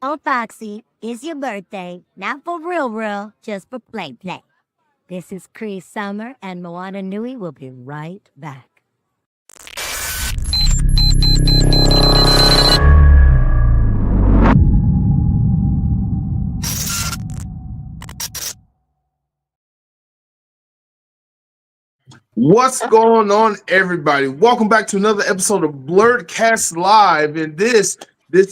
Oh, Foxy, it's your birthday. Not for real, just for play. This is Cree Summer, and Moana Nui will be right back. What's going on, everybody? Welcome back to another episode of Blerdkast Live, and this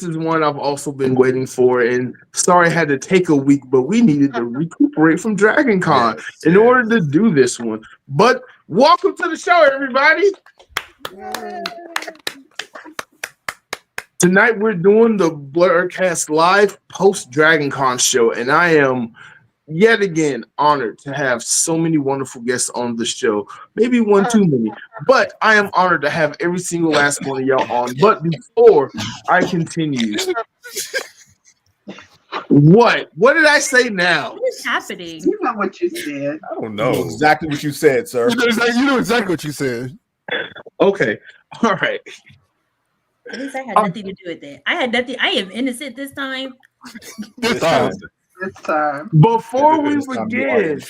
is one I've also been waiting for. And sorry I had to take a week, but we needed to recuperate from Dragon Con in order to do this one. But welcome to the show, everybody. Tonight we're doing the Blerdkast Live post Dragon Con show, and I am yet again honored to have so many wonderful guests on the show. Maybe one too many, but I am honored to have every single last one of y'all on. But before I continue, what did I say now? What is happening? You know what you said. I don't know exactly what you said, sir. You know exactly what you said. Okay, all right. At least I had nothing to do with it. I had nothing. I am innocent this time. This time. Before we begin,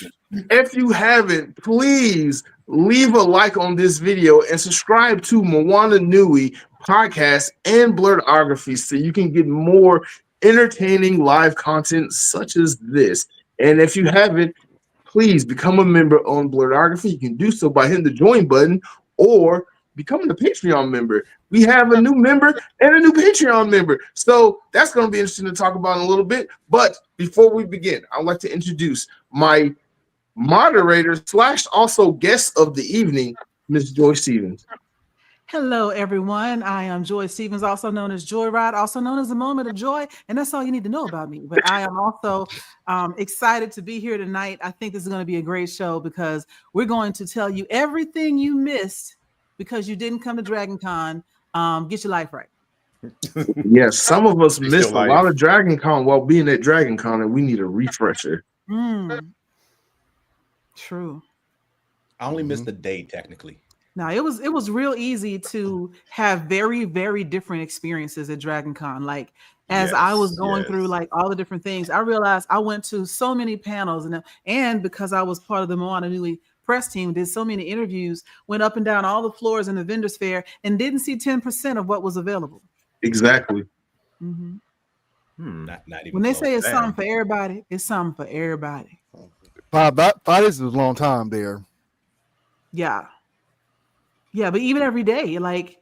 if you haven't, please leave a like on this video and subscribe to Moana Nui podcast and Blerdography so you can get more entertaining live content such as this. And if you haven't, please become a member on Blerdography. You can do so by hitting the join button or becoming a Patreon member. We have a new member and a new Patreon member. So that's going to be interesting to talk about in a little bit. But before we begin, I'd like to introduce my moderator / also guest of the evening, Ms. Joy Stevens. Hello, everyone. I am Joy Stevens, also known as Joyride, also known as a moment of joy. And that's all you need to know about me. But I am also excited to be here tonight. I think this is going to be a great show because we're going to tell you everything you missed because you didn't come to Dragon Con. Get your life right. Yes, some of us missed a lot of Dragon Con while being at Dragon Con, and we need a refresher. True. I only missed the day, technically. Now it was real easy to have very, very different experiences at Dragon Con. Like as I was going through like all the different things, I realized I went to so many panels, and because I was part of the Moana Nui press team, did so many interviews, went up and down all the floors in the vendors fair, and didn't see 10% of what was available. Exactly. Not even when they say it's something for everybody, it's something for everybody. 5 days is a long time there. Yeah, but even every day, like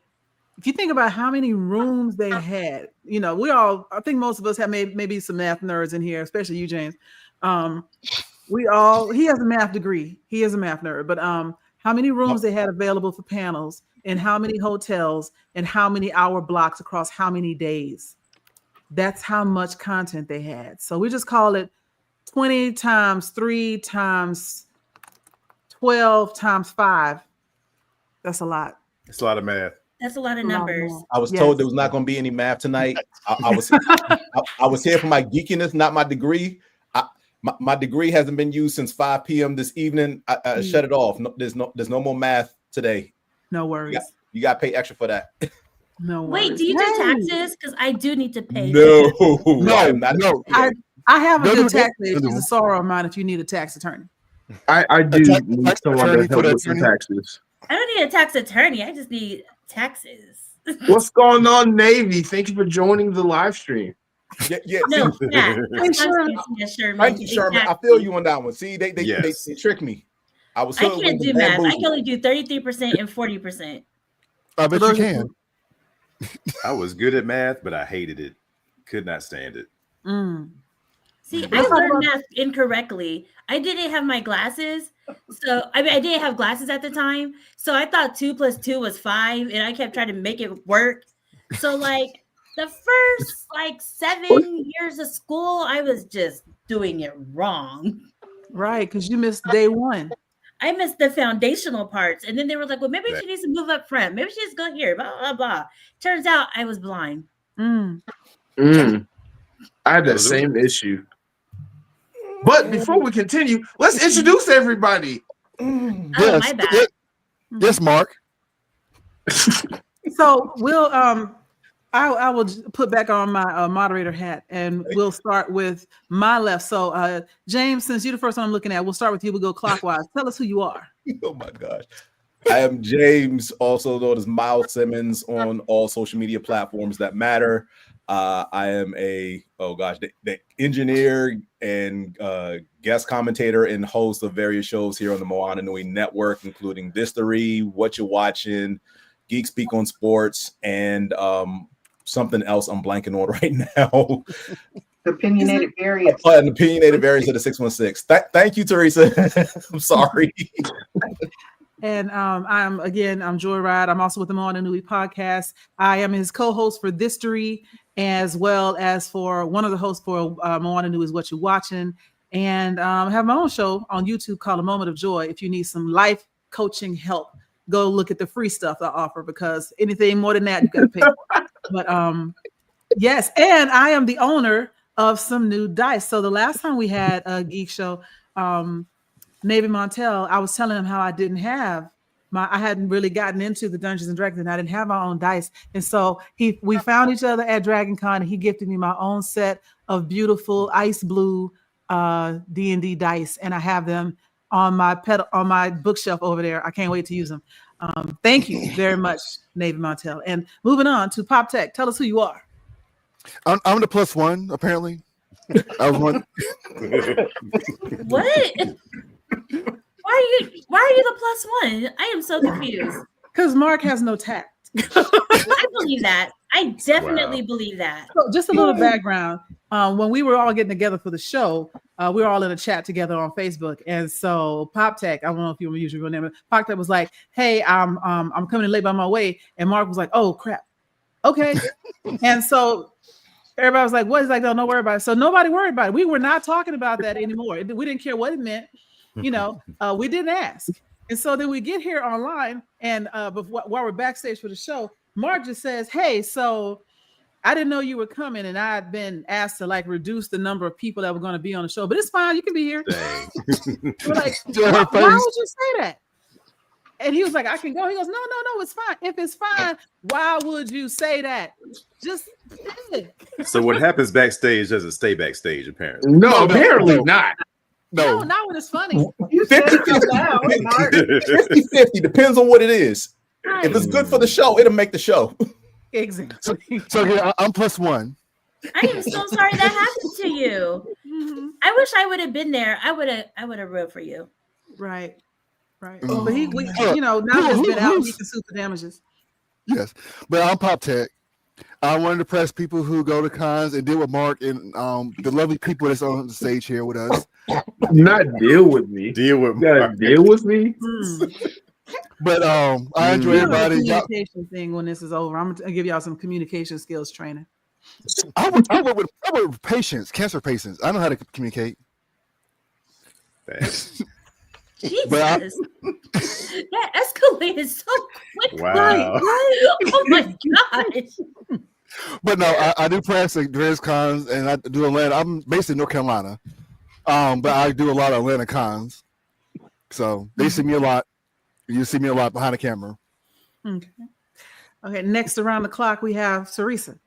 if you think about how many rooms they had, you know, I think most of us have maybe some math nerds in here, especially you, James. He has a math degree. He is a math nerd, but how many rooms they had available for panels, and how many hotels, and how many hour blocks across how many days. That's how much content they had. So we just call it 20 times 3 times 12 times 5. That's a lot. It's a lot of math. That's a lot of numbers. I was told there was not going to be any math tonight. I was here for my geekiness, not my degree. My degree hasn't been used since 5 p.m. this evening. I shut it off. No, there's no more math today. No worries. You got to pay extra for that. No worries. Wait, do you do taxes? Because I do need to pay. No. I have a good tax lady. She's a sorrow of mine if you need a tax attorney. I do need someone to help with some taxes. I don't need a tax attorney. I just need taxes. What's going on, Navy? Thank you for joining the live stream. Yeah. No, Thank you, Sherman. I feel you on that one. See, they tricked me. I can't do math. I can only do 33% and 40%. I bet you can. I was good at math, but I hated it. Could not stand it. See, I learned math incorrectly. I didn't have my glasses. So, I didn't have glasses at the time. So I thought 2 + 2 was 5, and I kept trying to make it work. So, like, the first, 7 years of school, I was just doing it wrong. Right, because you missed day one. I missed the foundational parts. And then they were like, well, maybe she needs to move up front. Maybe she needs to go here, blah, blah, blah. Turns out I was blind. I had that same issue. But before we continue, let's introduce everybody. Oh, my bad. Yes, Mark. So we'll I will put back on my moderator hat, and we'll start with my left. So, James, since you're the first one I'm looking at, we'll start with you. We'll go clockwise. Tell us who you are. Oh my gosh. I am James, also known as Miles Simmons on all social media platforms that matter. I am the engineer and guest commentator and host of various shows here on the Moana Nui network, including History, What You're Watching, Geek Speak on Sports, and something else I'm blanking on right now. Opinionated variants. An opinionated variants of the 616. Thank you, Teresa. I'm sorry. And I'm Joyride. I'm also with the Moana Nui podcast. I am his co-host for History, as well as for one of the hosts for Moana Nui is What You're Watching. And I have my own show on YouTube called A Moment of Joy. If you need some life coaching help, go look at the free stuff I offer, because anything more than that, you got to pay for. But yes, and I am the owner of some new dice. So the last time we had a geek show, Navy Montel, I was telling him how I hadn't really gotten into the Dungeons and Dragons, and I didn't have my own dice. And so we found each other at Dragon Con, and he gifted me my own set of beautiful ice blue D&D dice, and I have them on my bookshelf over there. I can't wait to use them. Thank you very much, Navy Montel. And moving on to Pop Tech, tell us who you are. I'm the +1, apparently. I was one. What? Why are you the +1? I am so confused. Because Mark has no tact. I believe that. I definitely believe that. So just a little background. When we were all getting together for the show, we were all in a chat together on Facebook. And so Pop Tech, I don't know if you use your real name, but Pop Tech was like, hey, I'm coming in late by my way. And Mark was like, oh, crap. Okay. And so everybody was like, what? He's like, no, don't worry about it. So nobody worried about it. We were not talking about that anymore. We didn't care what it meant. We didn't ask. And so then we get here online, and while we're backstage for the show, Mark just says, hey, so I didn't know you were coming, and I had been asked to reduce the number of people that were going to be on the show, but it's fine. You can be here. We're like, why would you say that? And he was like, I can go. He goes, no, it's fine. If it's fine, why would you say that? Just So what happens backstage doesn't stay backstage, apparently. No, apparently not. No, not when it's funny. 50-50 depends on what it is. Right. If it's good for the show, it'll make the show. Exactly. So yeah, I'm +1. I am so sorry that happened to you. Mm-hmm. I wish I would have been there. I would have rooted for you. Right. But now that it's been out, he can sue for damages. Yes, but I'm Pop Tech. I'm one of the press people who go to cons and deal with Mark and the lovely people that's on the stage here with us. Not deal with me. Deal with me. But I enjoy everybody. Communication thing when this is over. I'm gonna give y'all some communication skills training. I work with patients, cancer patients. I know how to communicate. Jesus, that escalated so quickly. Wow. Oh my gosh. But no, I do press at various cons, and I do Atlanta. I'm based in North Carolina, but I do a lot of Atlanta cons. So they see me a lot. You see me a lot behind the camera. Okay. Next around the clock, we have Teresa.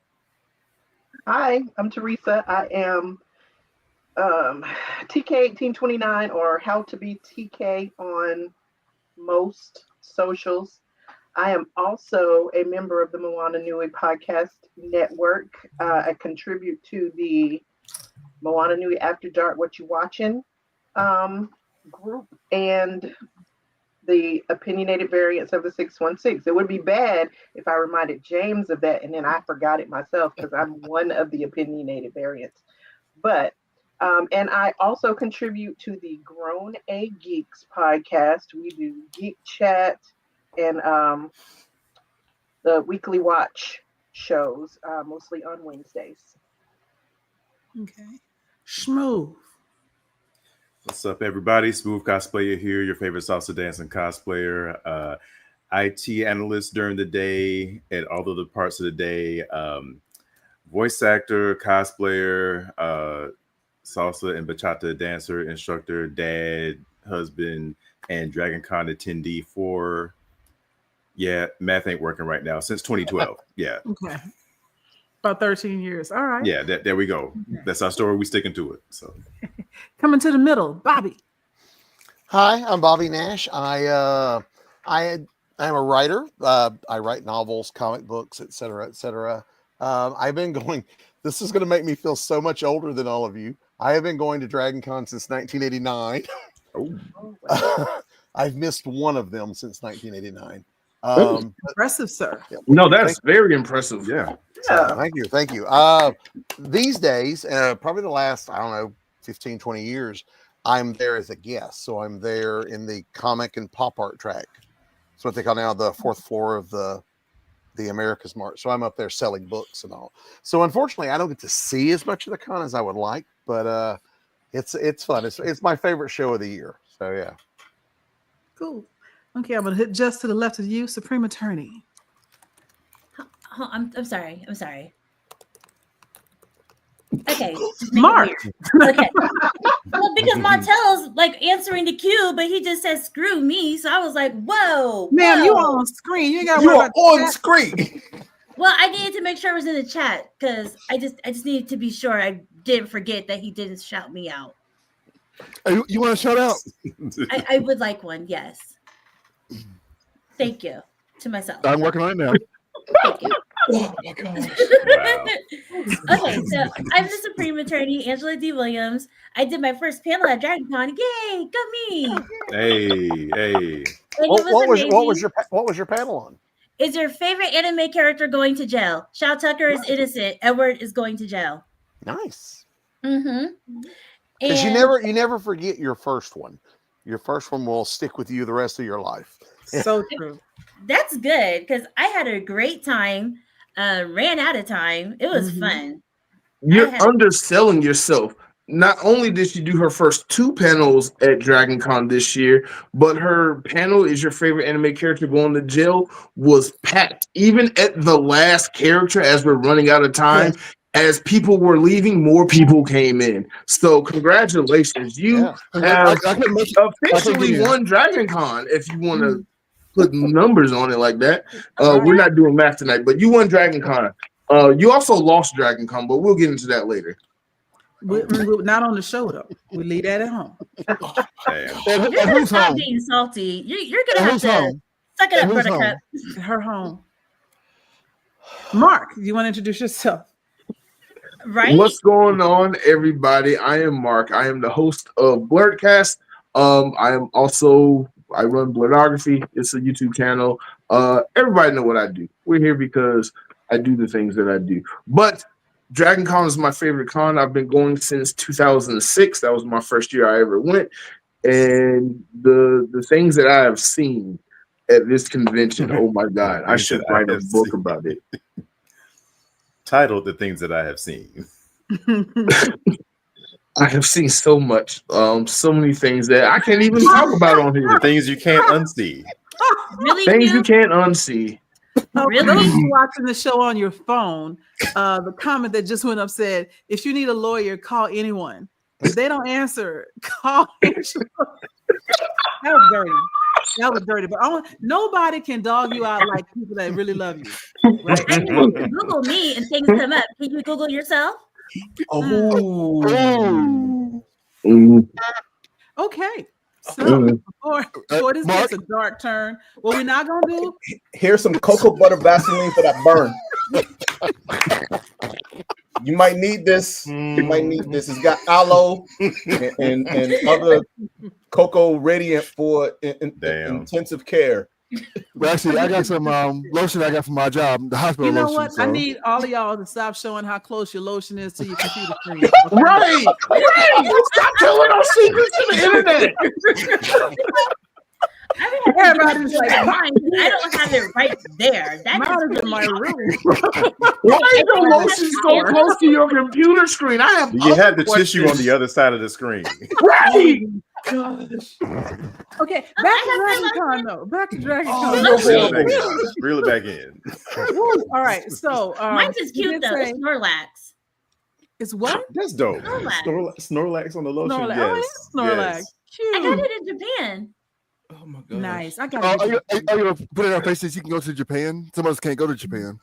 Hi, I'm Teresa. I am TK1829, or How to Be TK on most socials. I am also a member of the Moana Nui podcast network. I contribute to the Moana Nui After Dark What You Watching group and the opinionated variants of the 616. It would be bad if I reminded James of that and then I forgot it myself, because I'm one of the opinionated variants. But and I also contribute to the Grown A Geeks podcast. We do Geek Chat and the Weekly Watch shows, mostly on Wednesdays. Okay. Smoove. What's up, everybody? Smoove Cosplayer here, your favorite salsa dancing cosplayer. IT analyst during the day at all of the parts of the day. Voice actor, cosplayer, salsa and bachata dancer, instructor, dad, husband, and Dragon Con attendee for, math ain't working right now, since 2012. Yeah. Okay. About 13 years. All right. Yeah, there we go. That's our story. We sticking to it. So coming to the middle, Bobby. Hi, I'm Bobby Nash. I am a writer. I write novels, comic books, etc., etc. I've been going. This is going to make me feel so much older than all of you. I have been going to Dragon Con since 1989. I've missed one of them since 1989. Impressive, sir. No, that's very impressive. yeah. Thank you. These days, probably the last, I don't know, 15, 20 years, I'm there as a guest. So I'm there in the comic and pop art track. It's what they call now the fourth floor of the America's Mart. So I'm up there selling books and all. So unfortunately, I don't get to see as much of the con as I would like, but it's fun. It's my favorite show of the year. So yeah. Cool. Okay, I'm gonna hit just to the left of you, Supreme Attorney. I'm sorry. Okay, Mark. Okay. Well, because Montel's like answering the queue, but he just said "screw me," so I was like, "Whoa, ma'am, whoa. you are on screen. You ain't got to You worry are about on that. screen. Well, I needed to make sure I was in the chat because I just needed to be sure I didn't forget that he didn't shout me out. You want to shout out? I would like one, yes. Thank you to myself. I'm working on it now. Thank you. Oh my gosh. Wow. Okay, so I'm the Supreme Attorney, Angela D. Williams. I did my first panel at DragonCon. Yay, go me! Hey. And What was amazing. your panel on? Is your favorite anime character going to jail? Shao Tucker is innocent. Edward is going to jail. Nice. Mm-hmm. Because you never forget your first one. Your first one will stick with you the rest of your life. So true. That's good because I had a great time. Ran out of time. It was fun. You're underselling yourself. Not only did she do her first 2 panels at Dragon Con this year, but her panel is your favorite anime character going to jail was packed. Even at the last character, as we're running out of time, as people were leaving, more people came in. So congratulations. You have officially won Dragon Con if you want to put numbers on it like that. We're not doing math tonight, but you won Dragon Con. You also lost Dragon Con, but we'll get into that later. We're not on the show though. We leave that at home. You're gonna stop being salty. You're gonna have to suck it up, Buttercup. Her home. Mark, you want to introduce yourself? Right. What's going on, everybody? I am Mark. I am the host of Blerdkast. I run Blerdography. It's a YouTube channel. Everybody know what I do. We're here because I do the things that I do. But Dragon Con is my favorite con. I've been going since 2006. That was my first year I ever went. And the things that I have seen at this convention, oh my God, I should write a book about it. Titled "The Things That I Have Seen." I have seen so much, so many things that I can't even talk about on here. The things you can't unsee. Really? Things you can't unsee. Really? For those of you watching the show on your phone, the comment that just went up said, if you need a lawyer, call anyone. If they don't answer, call Angela. That was dirty. That was dirty. But nobody can dog you out like people that really love you. Right? I mean, you can Google me and things come up. Can you Google yourself? Okay. So before this gets a dark turn, what we're not gonna do? Here's some cocoa butter Vaseline for that burn. You might need this. You might need this. It's got aloe and other cocoa radiant for intensive care. Well, actually, I got some lotion I got from my job, the hospital You know lotion. what? So. I need all of y'all to stop showing how close your lotion is to your computer screen. Right. Stop telling our secrets to the internet. Everybody's like mine. I don't have it right there. Mine is in my room. Why is your lotion so close to your computer screen? I have. You had the tissue on the other side of the screen. Right. Gosh. Okay, back to Dragon Con though. Back to Dragon Con. Reel it back in. All right, so mine's is cute though. It's Snorlax. It's what? That's dope. Snorlax on the lotion. Snorlax. Yes. Oh, Snorlax. Cute. I got it in Japan. Oh my God. Nice. I got it. Are you gonna put it in our faces? You can go to Japan. Some of us can't go to Japan.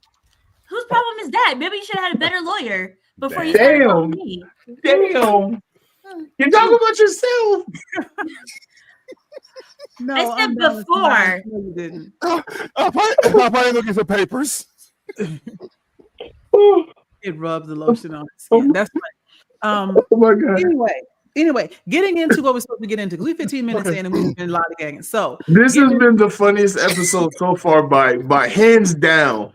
Whose problem is that? Maybe you should have had a better lawyer before you Damn. started calling me. Damn. You're talking about yourself. No, I said unbalanced before. mind. No, you didn't. I'll probably look at some papers. It rubs the lotion on his skin. That's right. Oh my God. Anyway, getting into what we're supposed to get into, because we're 15 minutes in and we've been lollygagging. So This has been the funniest episode so far by hands down.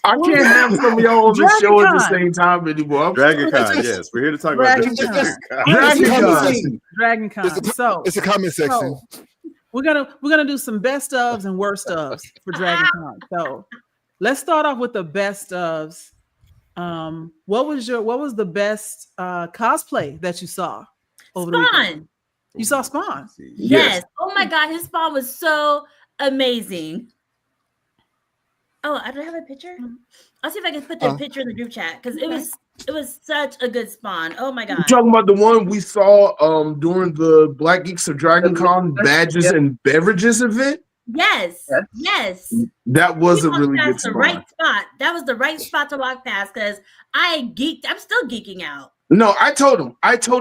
I can't have some of y'all on the show at the same time anymore. Dragon Con, yes. We're here to talk about Dragon Dragon Con. Con. Dragon Con. So It's a comment section. we're gonna do some best ofs and worst ofs for Dragon Con. So let's start off with the best ofs. What was the best cosplay that you saw over the weekend? Spawn. You saw Spawn? Yes. Oh my God, his spawn was so amazing. Oh, I don't have a picture. I'll see if I can put the picture in the group chat because it was such a good spawn. Oh my God. You talking about the one we saw during the Black Geeks of Dragon Con badges and beverages event? Yes. That was a really good the spot. right spot. That was the right spot to walk past because I'm still geeking out. No, I told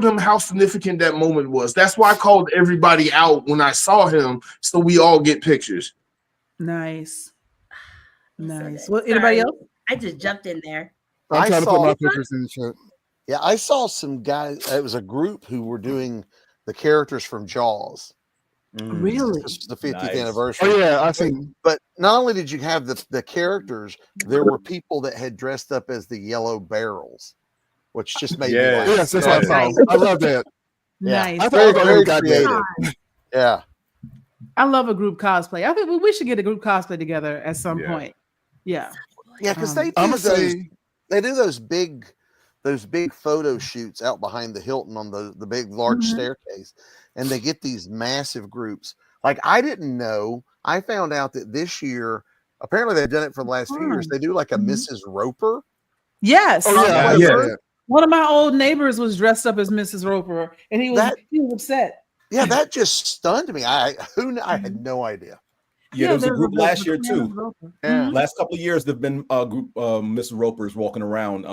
him how significant that moment was. That's why I called everybody out when I saw him, so we all get pictures. Nice. So What? Anybody else? I just jumped in there. I'm trying to put my pictures in the chat. Yeah, I saw some guys. It was a group who were doing the characters from Jaws. Really? This was the 50th anniversary. Oh yeah, I seen. But not only did you have the characters, there were people that had dressed up as the yellow barrels, which just made me laugh. Yes, that's what I saw. I love that. Nice. I thought very creative. Yeah. I love a group cosplay. I think we should get a group cosplay together at some point. Yeah. Yeah, because they do those big photo shoots out behind the Hilton on the big large staircase, and they get these massive groups. Like I didn't know. I found out that this year, apparently they've done it for the last few years. They do like a Mrs. Roper. Yes. Oh, yeah. One of my old neighbors was dressed up as Mrs. Roper, and he was upset. Yeah, that just stunned me. I had no idea. Yeah, there was a group last year too. Yeah. Last couple of years, there've been a group Miss Ropers walking around,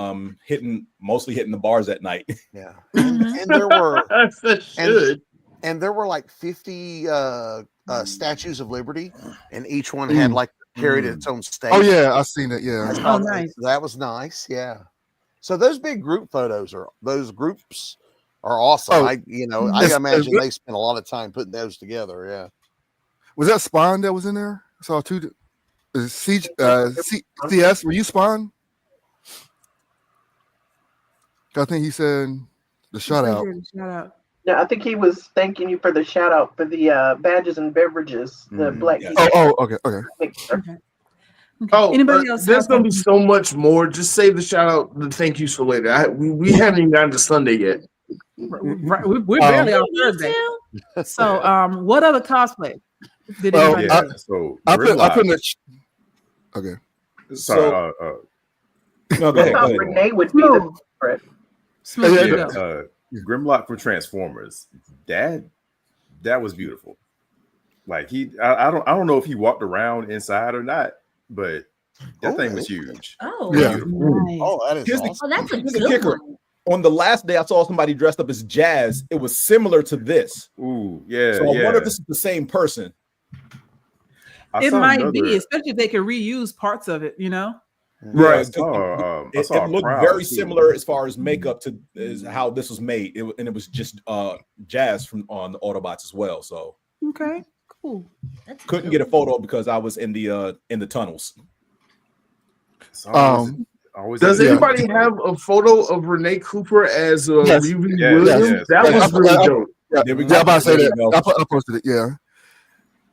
mostly hitting the bars at night. Yeah, and there were and there were like 50 statues of Liberty, and each one had like carried its own stake. Oh yeah, I've seen it. Yeah, nice. That was nice. Yeah. So those big groups are awesome. Oh, I gotta imagine they spent a lot of time putting those together. Yeah. Was that Spawn that was in there? I saw two. CS, were you Spawn? I think he said the shout out. No, I think he was thanking you for the shout out for the badges and beverages. The Black. Okay. Oh, anybody else? There's gonna be so much more. Just save the shout out, the thank yous for later. We haven't even gotten to Sunday yet. Right, we're barely on Thursday. So, what other cosplay did anybody do? So I put in the okay. Sorry, No, go ahead. Renee would be the Grimlock from Transformers. That was beautiful. Like I don't know if he walked around inside or not, but that thing was huge. Oh, yeah. Nice. Oh, that is awesome. That's a Here's the good kicker. one. On the last day, I saw somebody dressed up as Jazz. It was similar to this. Ooh, yeah. So I wonder if this is the same person. It might be, especially if they can reuse parts of it, Right. I It saw looked very similar as far as makeup to is how this was made. And it was just Jazz on the Autobots as well. So okay, cool. Couldn't get a photo because I was in the tunnels. Does anybody have a photo of Renee Cooper as Reuben Williams? That was really dope. There we go. I'm about to say that. I posted it. Yeah,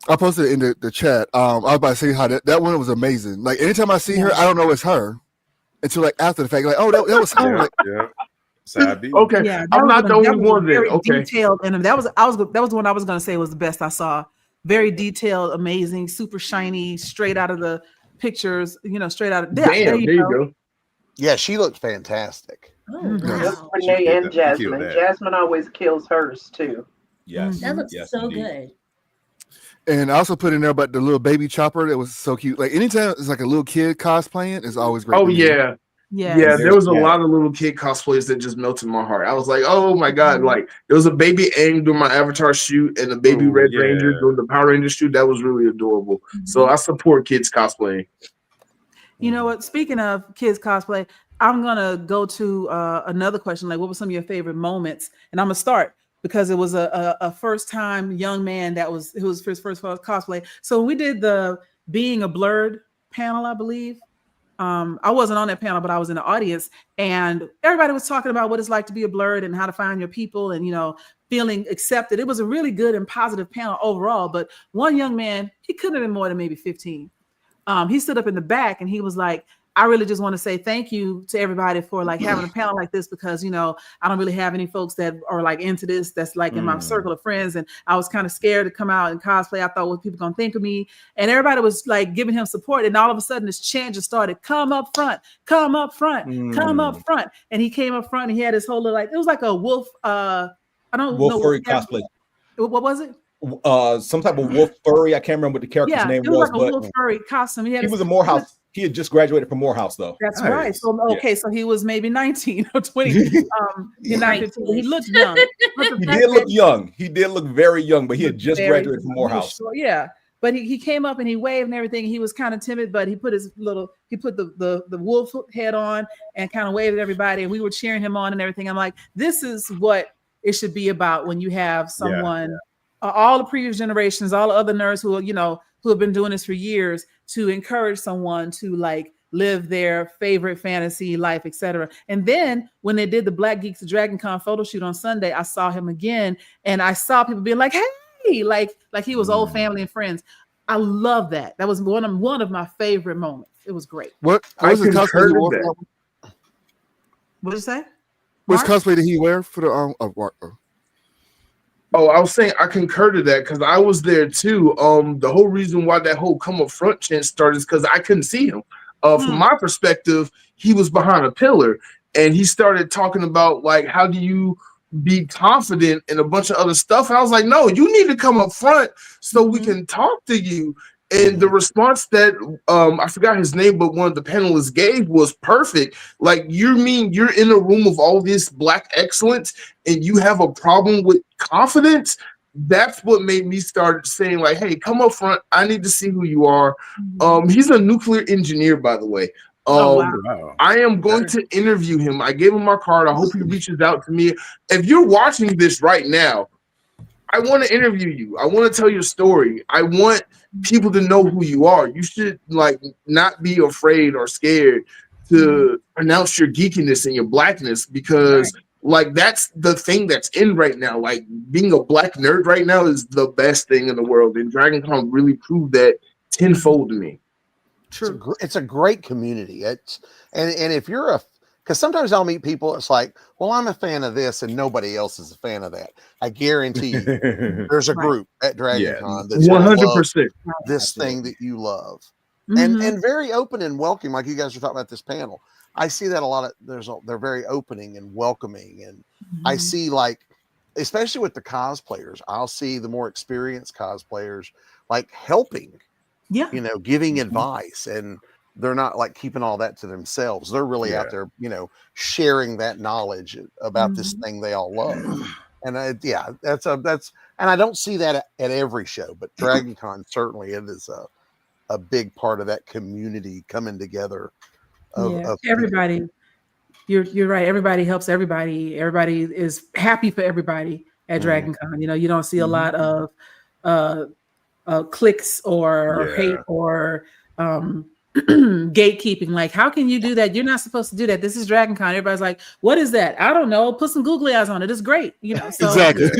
I posted it in the chat. I was about to say how that one was amazing. Like anytime I see her, I don't know it's her until like after the fact. Like, oh, that was her. Okay, yeah, I'm not the only one there. Very okay, detailed, and that was the one I was going to say was the best I saw. Very detailed, amazing, super shiny, straight out of the pictures. Straight out of damn. There you go. Yeah, she looked fantastic. Oh, wow. Renee and Jasmine. Jasmine always kills hers too. Yes, that looks so indeed. good. And I also put in there about the little baby chopper that was so cute. Like anytime it's like a little kid cosplaying, it's always great. Oh yeah. Yes. Yeah, there was a lot of little kid cosplays that just melted my heart. I was like, oh my God, like there was a baby Aang doing my Avatar shoot and a baby Red Ranger doing the Power Ranger shoot. That was really adorable. So I support kids cosplaying. You know what? Speaking of kids cosplay, I'm gonna go to another question. Like, what were some of your favorite moments? And I'm gonna start because it was a first time young man it was his first cosplay. So we did the Being a Blerd panel, I believe. I wasn't on that panel, but I was in the audience, and everybody was talking about what it's like to be a Blerd and how to find your people and, you know, feeling accepted. It was a really good and positive panel overall, but one young man, he couldn't have been more than maybe 15. He stood up in the back and he was like, I really just want to say thank you to everybody for like having a panel like this, because, you know, I don't really have any folks that are like into this, that's like in my circle of friends. And I was kind of scared to come out and cosplay. I thought, what people gonna think of me? And everybody was like giving him support. And all of a sudden this chant just started, come up front, come up front, come up front. And he came up front and he had his whole little, like, it was like a wolf, I don't know. Wolf furry cosplay. What was it? Some type of wolf furry. I can't remember what the character's name was. It was like a wolf furry costume. He was a Morehouse. He had just graduated from Morehouse, though. That's right. So so he was maybe 19 or 20. He looked young. He did look young. He did look very young, but he had just graduated from Morehouse. Sure, yeah. But he came up and he waved and everything. He was kind of timid, but he put the wolf head on and kind of waved at everybody. And we were cheering him on and everything. I'm like, this is what it should be about when you have someone, all the previous generations, all the other nerds who, you know, who have been doing this for years, to encourage someone to like live their favorite fantasy life, etc. And then when they did the Black Geeks of Dragon Con photo shoot on Sunday, I saw him again and I saw people being like, hey, like he was old family and friends. I love that. That was one of my favorite moments. It was great. What was the cosplay you wore? What did you say? Which cosplay did he wear for the Oh, I was saying I concur to that because I was there too. The whole reason why that whole come up front chant started is because I couldn't see him. From my perspective, he was behind a pillar and he started talking about like, how do you be confident and a bunch of other stuff. And I was like, no, you need to come up front so we can talk to you. And the response that I forgot his name, but one of the panelists gave was perfect. Like, you mean you're in a room of all this Black excellence and you have a problem with confidence? That's what made me start saying, like, hey, come up front. I need to see who you are. He's a nuclear engineer, by the way. Wow. I am going to interview him. I gave him my card. I hope he reaches out to me. If you're watching this right now, I want to interview you. I want to tell your story. I want people to know who you are. You should like not be afraid or scared to announce your geekiness and your Blackness, because like that's the thing that's in right now. Like, being a Black nerd right now is the best thing in the world, and Dragon Con really proved that tenfold to me. True. It's a great community. It's and if you're because sometimes I'll meet people, it's like, well, I'm a fan of this and nobody else is a fan of that. I guarantee you there's a group at Dragon Con that's 100% this thing that you love. And very open and welcoming, like you guys are talking about this panel. I see that a lot of they're very opening and welcoming. And I see, like, especially with the cosplayers, I'll see the more experienced cosplayers like helping, you know, giving advice, and they're not like keeping all that to themselves. They're really out there, you know, sharing that knowledge about this thing they all love. And that's and I don't see that at every show, but Dragon Con certainly it is a big part of that community coming together. Of everybody. You're right. Everybody helps everybody. Everybody is happy for everybody at Dragon Con. You know, you don't see a lot of cliques or hate or gatekeeping. Like, how can you do that? You're not supposed to do that. This is Dragon Con. Everybody's like, what is that? I don't know. Put some googly eyes on it. It's great. You know, so. Exactly.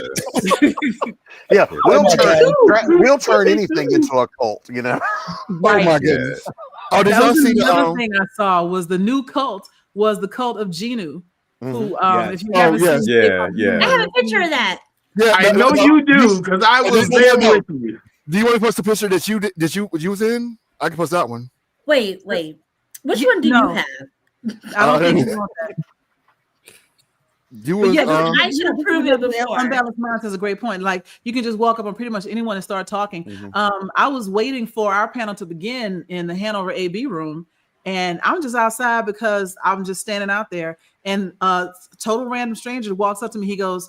We'll turn anything into a cult, you know. Right. Oh my goodness. Oh, did that y'all was see another thing I saw was the new cult was the cult of Genu. Who if you haven't seen I have a picture of that. Yeah, I know you do, because I was there with you. Do you want to post the picture that you was in? I can post that one. Wait. Which one do you have? I don't think you want that. You was, I should have proved it before. Unbalanced minds is a great point. Like you can just walk up on pretty much anyone and start talking. Mm-hmm. I was waiting for our panel to begin in the Hanover AB room, and I'm just outside because I'm just standing out there. And total random stranger walks up to me. He goes,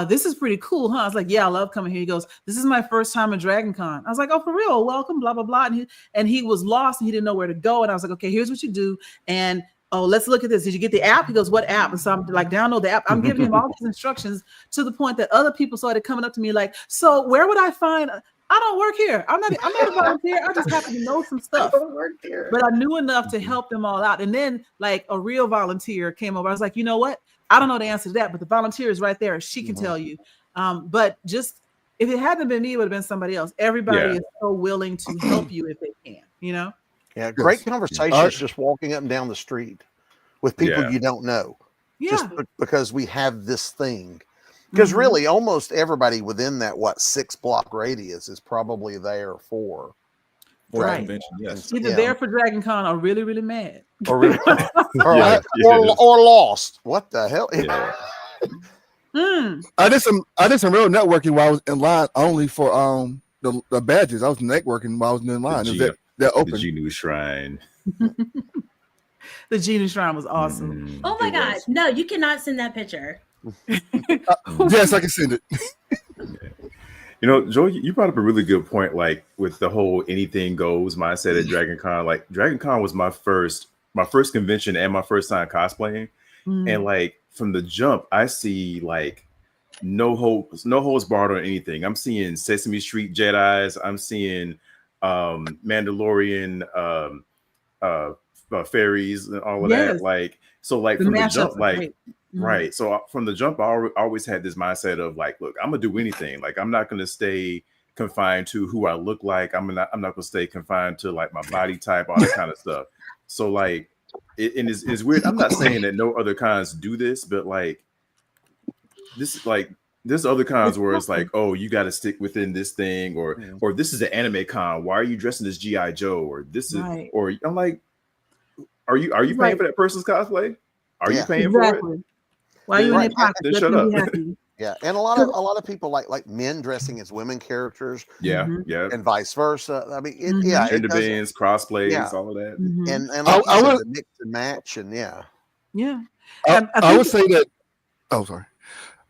"This is pretty cool, huh?" I was like, "Yeah, I love coming here." He goes, "This is my first time at Dragon Con." I was like, "Oh, for real? Welcome." Blah blah blah. And he was lost and he didn't know where to go. And I was like, "Okay, here's what you do." And oh, let's look at this. Did you get the app? He goes, "What app?" And so I'm like, download the app. I'm giving him all these instructions to the point that other people started coming up to me like, "So where would I find?" I don't work here. I'm not a volunteer. I just happen to know some stuff. I don't work here. But I knew enough to help them all out. And then like a real volunteer came over. I was like, you know what? I don't know the answer to that, but the volunteer is right there. She can tell you. But just if it hadn't been me, it would have been somebody else. Everybody is so willing to help you if they can, you know? Yeah, great conversations just walking up and down the street with people you don't know. Yeah. Just because we have this thing. Because really, almost everybody within that 6-block radius is probably there for convention. Yes, either there for Dragon Con or really, really mad, or lost. What the hell? Yeah. I did some real networking while I was in line only for the badges. I was networking while I was in line. They're open. The Genu Shrine. The Genu Shrine was awesome. Oh my God. No, you cannot send that picture. Yes, I can send it. You know, Joe, you brought up a really good point, like with the whole anything goes mindset at Dragon Con. Like Dragon Con was my first convention and my first time cosplaying. And like from the jump, I see like no holds barred on anything. I'm seeing Sesame Street Jedis. I'm seeing Mandalorian fairies and all of that. Like, so like from the jump, like right. So from the jump, I always had this mindset of like, look, I'm gonna do anything. Like, I'm not gonna stay confined to who I look like. I'm not gonna stay confined to like my body type, all that kind of stuff. So like, it's weird. I'm not saying that no other cons do this, but like this, like there's other cons where it's like, oh, you got to stick within this thing, or this is an anime con. Why are you dressing as G.I. Joe? Or this is, or I'm like, are you paying for that person's cosplay? Are you paying for it? Why are you in your pocket? Then shut up. Yeah, and a lot of people like men dressing as women characters. Yeah, and vice versa. I mean, gender bands, crossplays, all of that. And like I would mix and match, and I would say that. Oh, sorry.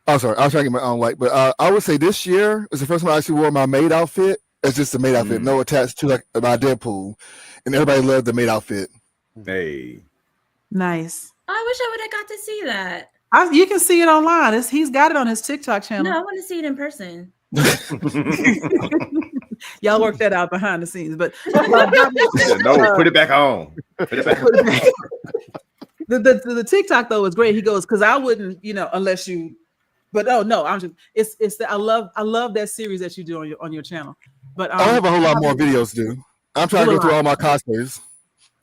I was trying to get my own light, but I would say this year is the first time I actually wore my maid outfit. It's just a maid outfit, no attached to like my Deadpool, and everybody loved the maid outfit. Hey, nice. I wish I would have got to see that. You can see it online. He's got it on his TikTok channel. No, I want to see it in person. Y'all work that out behind the scenes, but no, put it back on. Put it back. The TikTok though is great. He goes, because I wouldn't, unless you. But I'm just. It's that I love that series that you do on your channel. But I have a whole lot more videos to do. I'm trying to go through all my cosplays.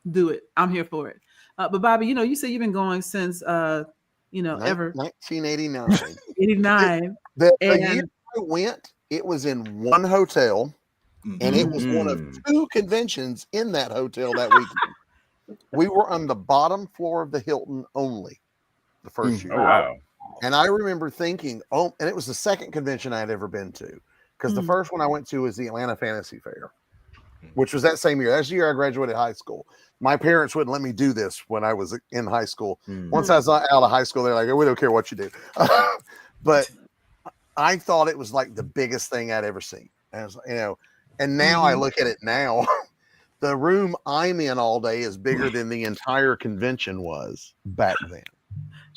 Do it. I'm here for it. But Bobby, you say you've been going since ever 1989. 89. The year I went, it was in one hotel, and it was one of 2 conventions in that hotel that weekend. We were on the bottom floor of the Hilton only the first year. Oh wow! And I remember thinking, and it was the second convention I had ever been to, because the first one I went to was the Atlanta Fantasy Fair, which was that same year. That's the year I graduated high school. My parents wouldn't let me do this when I was in high school. Once I was out of high school, they're like, "We don't care what you do." But I thought it was like the biggest thing I'd ever seen. And, and now I look at it now. The room I'm in all day is bigger than the entire convention was back then.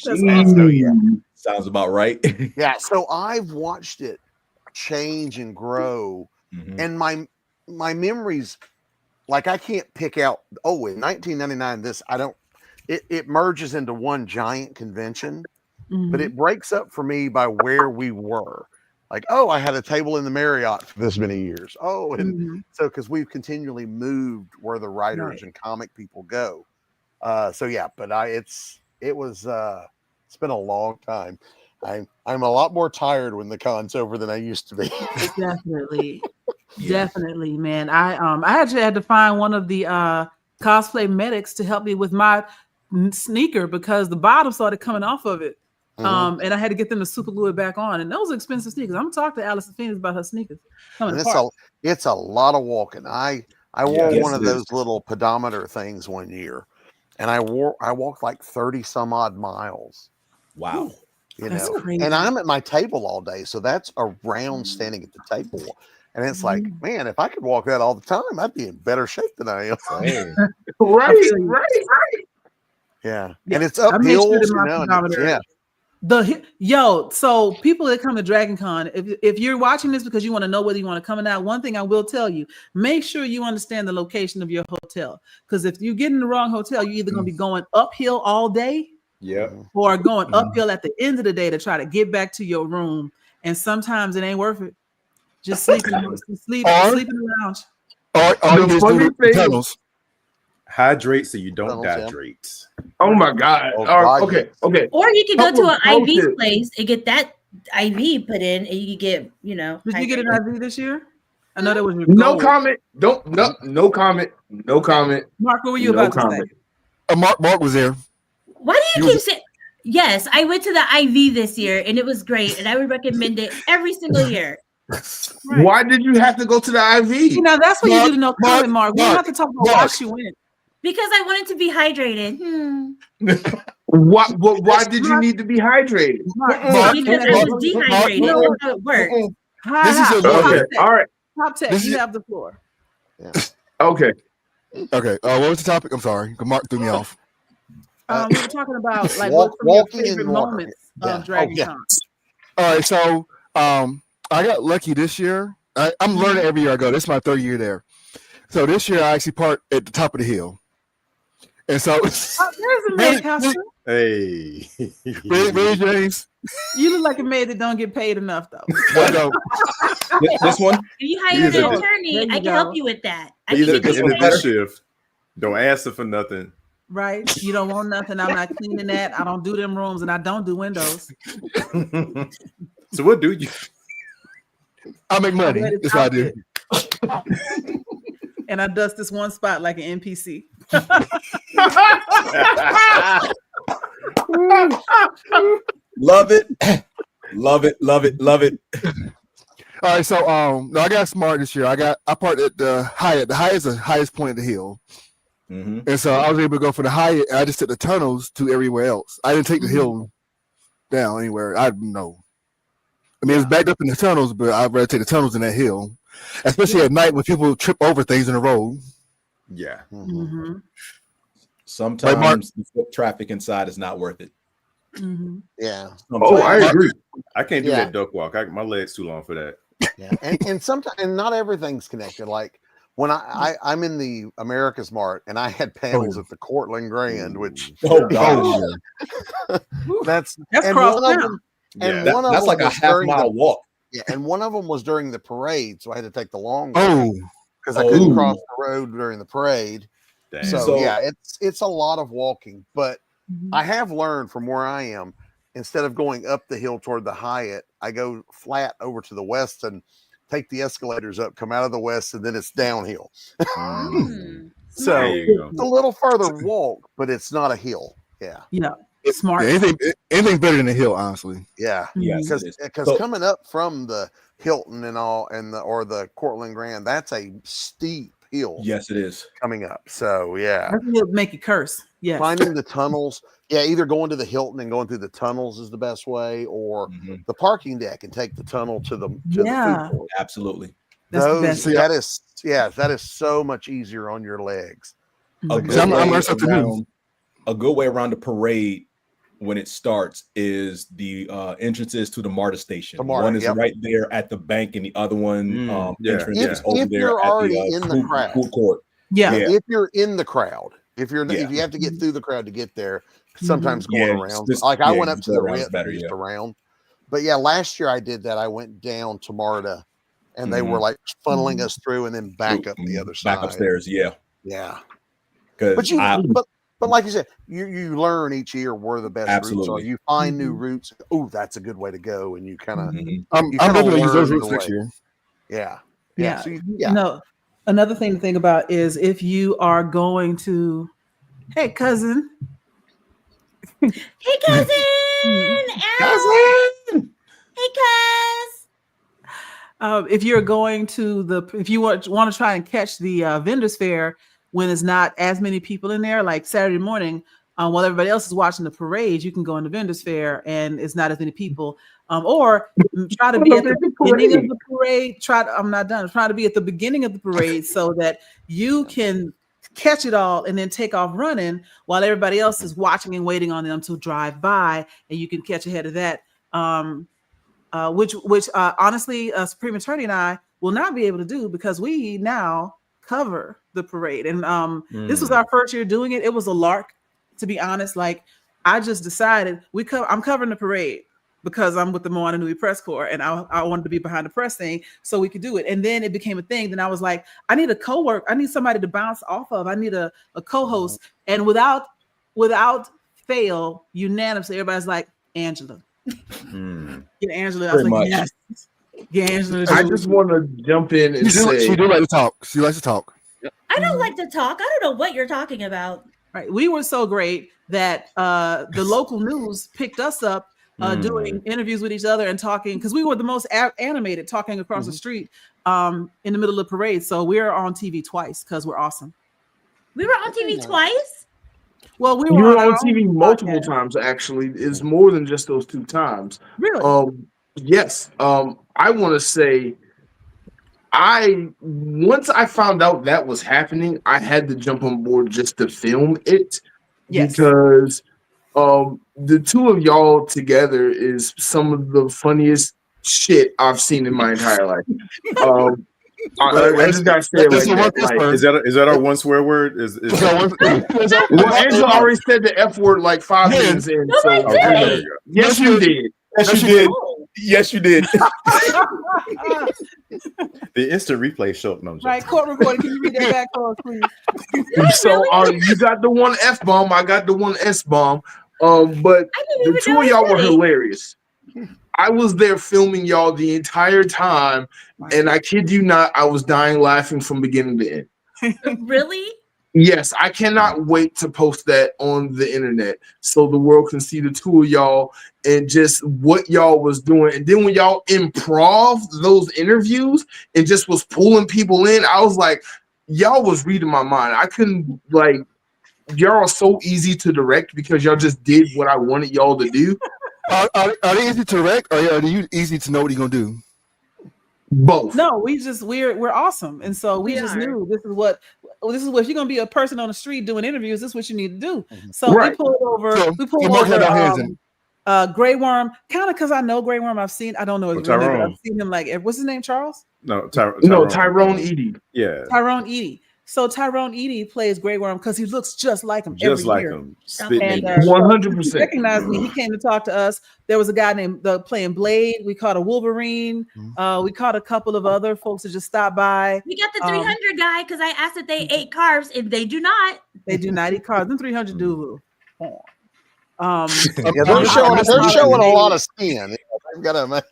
That's awesome. Sounds about right. Yeah. So I've watched it change and grow, and my memories. Like I can't pick out, in 1999, it merges into one giant convention, but it breaks up for me by where we were. Like, I had a table in the Marriott for this many years. So because we've continually moved where the writers and comic people go. But it's been a long time. I'm a lot more tired when the con's over than I used to be. Definitely, man. I actually had to find one of the cosplay medics to help me with my sneaker because the bottom started coming off of it. And I had to get them to super glue it back on. And those are expensive sneakers. I'm gonna talk to Alison Phoenix about her sneakers. And it's a lot of walking. I wore one of those little pedometer things one year, and I walked like 30 some odd miles. Wow. That's crazy. And I'm at my table all day, so that's around standing at the table. And it's like, man, if I could walk that all the time, I'd be in better shape than I am. Right. Yeah. And it's up hills, So people that come to Dragon Con, if you're watching this because you want to know whether you want to come or not, one thing I will tell you, make sure you understand the location of your hotel. Because if you get in the wrong hotel, you're either going to be going uphill all day or going uphill at the end of the day to try to get back to your room. And sometimes it ain't worth it. Just sleep in the lounge. Or you just do the tunnels. Hydrate so you don't dehydrate. Oh my God. Okay. Or you can go to an IV place and get that IV put in, and you can get, Did you get an IV this year? I know that was your no comment. No comment. Mark, what were you about to say? Mark was there. Why do you keep saying? Yes, I went to the IV this year, and it was great, and I would recommend it every single year. Right. Why did you have to go to the IV? That's what you do to no comment, Mark. We don't have to talk about why she went. Because I wanted to be hydrated. Why did you need to be hydrated? Because I was dehydrated. That's how it works. This is okay. All right. Top tech, you have the floor. Yeah. Okay. What was the topic? I'm sorry. Mark threw me off. We were talking about like what's some of your favorite moments of Dragon Con. All right, so I got lucky this year. I'm learning every year I go. This is my third year there. So this year I actually parked at the top of the hill. And so there's a maid costume. Hey. Really, James? You look like a maid that don't get paid enough though. This one? If you hire an attorney, I can help you with that. This shift. Don't ask her for nothing. Right? You don't want nothing. I'm not cleaning that. I don't do them rooms, and I don't do windows. So what do you? I make money. That's what I do. And I dust this one spot like an NPC. Love it. Love it. All right, so I got smart this year. I parked at the Hyatt. The Hyatt is the highest point of the hill. And so I was able to go for the Hyatt. I just took the tunnels to everywhere else. I didn't take the hill down anywhere. I know. I mean, it's backed up in the tunnels, but I'd rather take the tunnels than that hill, especially at night when people trip over things in the road. Yeah. Sometimes the foot traffic inside is not worth it. Yeah. Oh, I agree. I can't do that duck walk. My leg's too long for that. Yeah. And sometimes not everything's connected. Like when I'm in the America's Mart and I had panels at the Cortland Grand, which that's cross town. And one of that's them like a half-mile walk. Yeah, and one of them was during the parade, so I had to take the long because I couldn't cross the road during the parade. Dang. So it's a lot of walking. But I have learned from where I am, instead of going up the hill toward the Hyatt, I go flat over to the west and take the escalators up, come out of the west, and then it's downhill. So it's a little further walk, but it's not a hill. Yeah. It's smart. Yeah, anything better than a hill, honestly. Yeah. Because coming up from the Hilton and all or the Cortland Grand, that's a steep hill. Yes, it is. Coming up. So yeah. It'll make you curse. Yeah. Finding the tunnels. Yeah, either going to the Hilton and going through the tunnels is the best way, or the parking deck and take the tunnel to the food court. Absolutely. That's the best. That is so much easier on your legs. A good way around the parade when it starts is the entrances to the MARTA station. One is right there at the bank, and the other one entrance is over there at the food court. Yeah. If you're in the crowd, if you have to get through the crowd to get there, sometimes going around. I went up to the Ritz around. But last year I did that. I went down to MARTA, and they were like funneling us through and then back up the other side. Back upstairs, yeah. But like you said, you learn each year where the best routes are. You find new routes. Oh, that's a good way to go, and you kind of. I'm definitely use those routes next year. Yeah. So No, another thing to think about is if you are going to, hey cousin. Hey cousin. Cousin! Hey, cuz. If you're going to if you want to try and catch the vendors fair when there's not as many people in there, like Saturday morning, while everybody else is watching the parade, you can go in the vendors fair and it's not as many people. Or try to be at the beginning of the parade. I'm not done. Try to be at the beginning of the parade so that you can catch it all and then take off running while everybody else is watching and waiting on them to drive by, and you can catch ahead of that. Which honestly, Supreme Attorney and I will not be able to do because we now cover the parade. And this was our first year doing it. It was a lark, to be honest. Like, I just decided I'm covering the parade because I'm with the Moana Nui press corps, and I wanted to be behind the press thing so we could do it. And then it became a thing. Then I was like, I need a I need somebody to bounce off of. I need a co-host. And without fail, unanimously, everybody's like, Angela. Get Angela. I was like, yes. Get Angela. I just want to jump in and say she do like to talk. She likes to talk. I don't like to talk. I don't know what you're talking about. Right. We were so great that the local news picked us up doing interviews with each other and talking, because we were the most animated, talking across the street in the middle of the parade. So we're on TV twice because we're awesome. We were on TV twice? Well, you were on TV multiple times. Actually, it's more than just those 2 times. Really? Yes. I want to say, once I found out that was happening, I had to jump on board just to film it. Yes. Because the 2 of y'all together is some of the funniest shit I've seen in my entire life. I just gotta say it like that. Is that our one swear word? Well, Angela already said the F word like 5 minutes in. No, So yes, you did. Yes, you did. Yes, you did. The instant replay show. No, right, court recording. Can you read that back for us, please? So you got the one F bomb, I got the one S bomb. But the 2 of y'all were hilarious. I was there filming y'all the entire time, and I kid you not, I was dying laughing from beginning to end. Really? Yes, I cannot wait to post that on the internet so the world can see the 2 of y'all and just what y'all was doing. And then when y'all improv those interviews and just was pulling people in, I was like, y'all was reading my mind. I couldn't, like, y'all are so easy to direct because y'all just did what I wanted y'all to do. Are they easy to direct, or are you easy to know what you're gonna do? Both. No, we're awesome, and so we just knew this is what if you're gonna be a person on the street doing interviews, this is what you need to do. So we pulled over. Grey Worm, kind of because I know Grey Worm. I don't know his real name, but I've seen him like. What's his name? Charles? No, Tyrone Edie. Yeah, Tyrone Edie. So Tyrone Edie plays Grey Worm because he looks just like him. Just like year. him. And 100%. He recognized me. He came to talk to us. There was a guy named playing Blade. We caught a Wolverine. We caught a couple of other folks that just stopped by. We got the 300 guy because I asked if they ate carbs, and they do not. They do not eat carbs. Them 300 do. Yeah, they're showing a lot of skin. They've got a.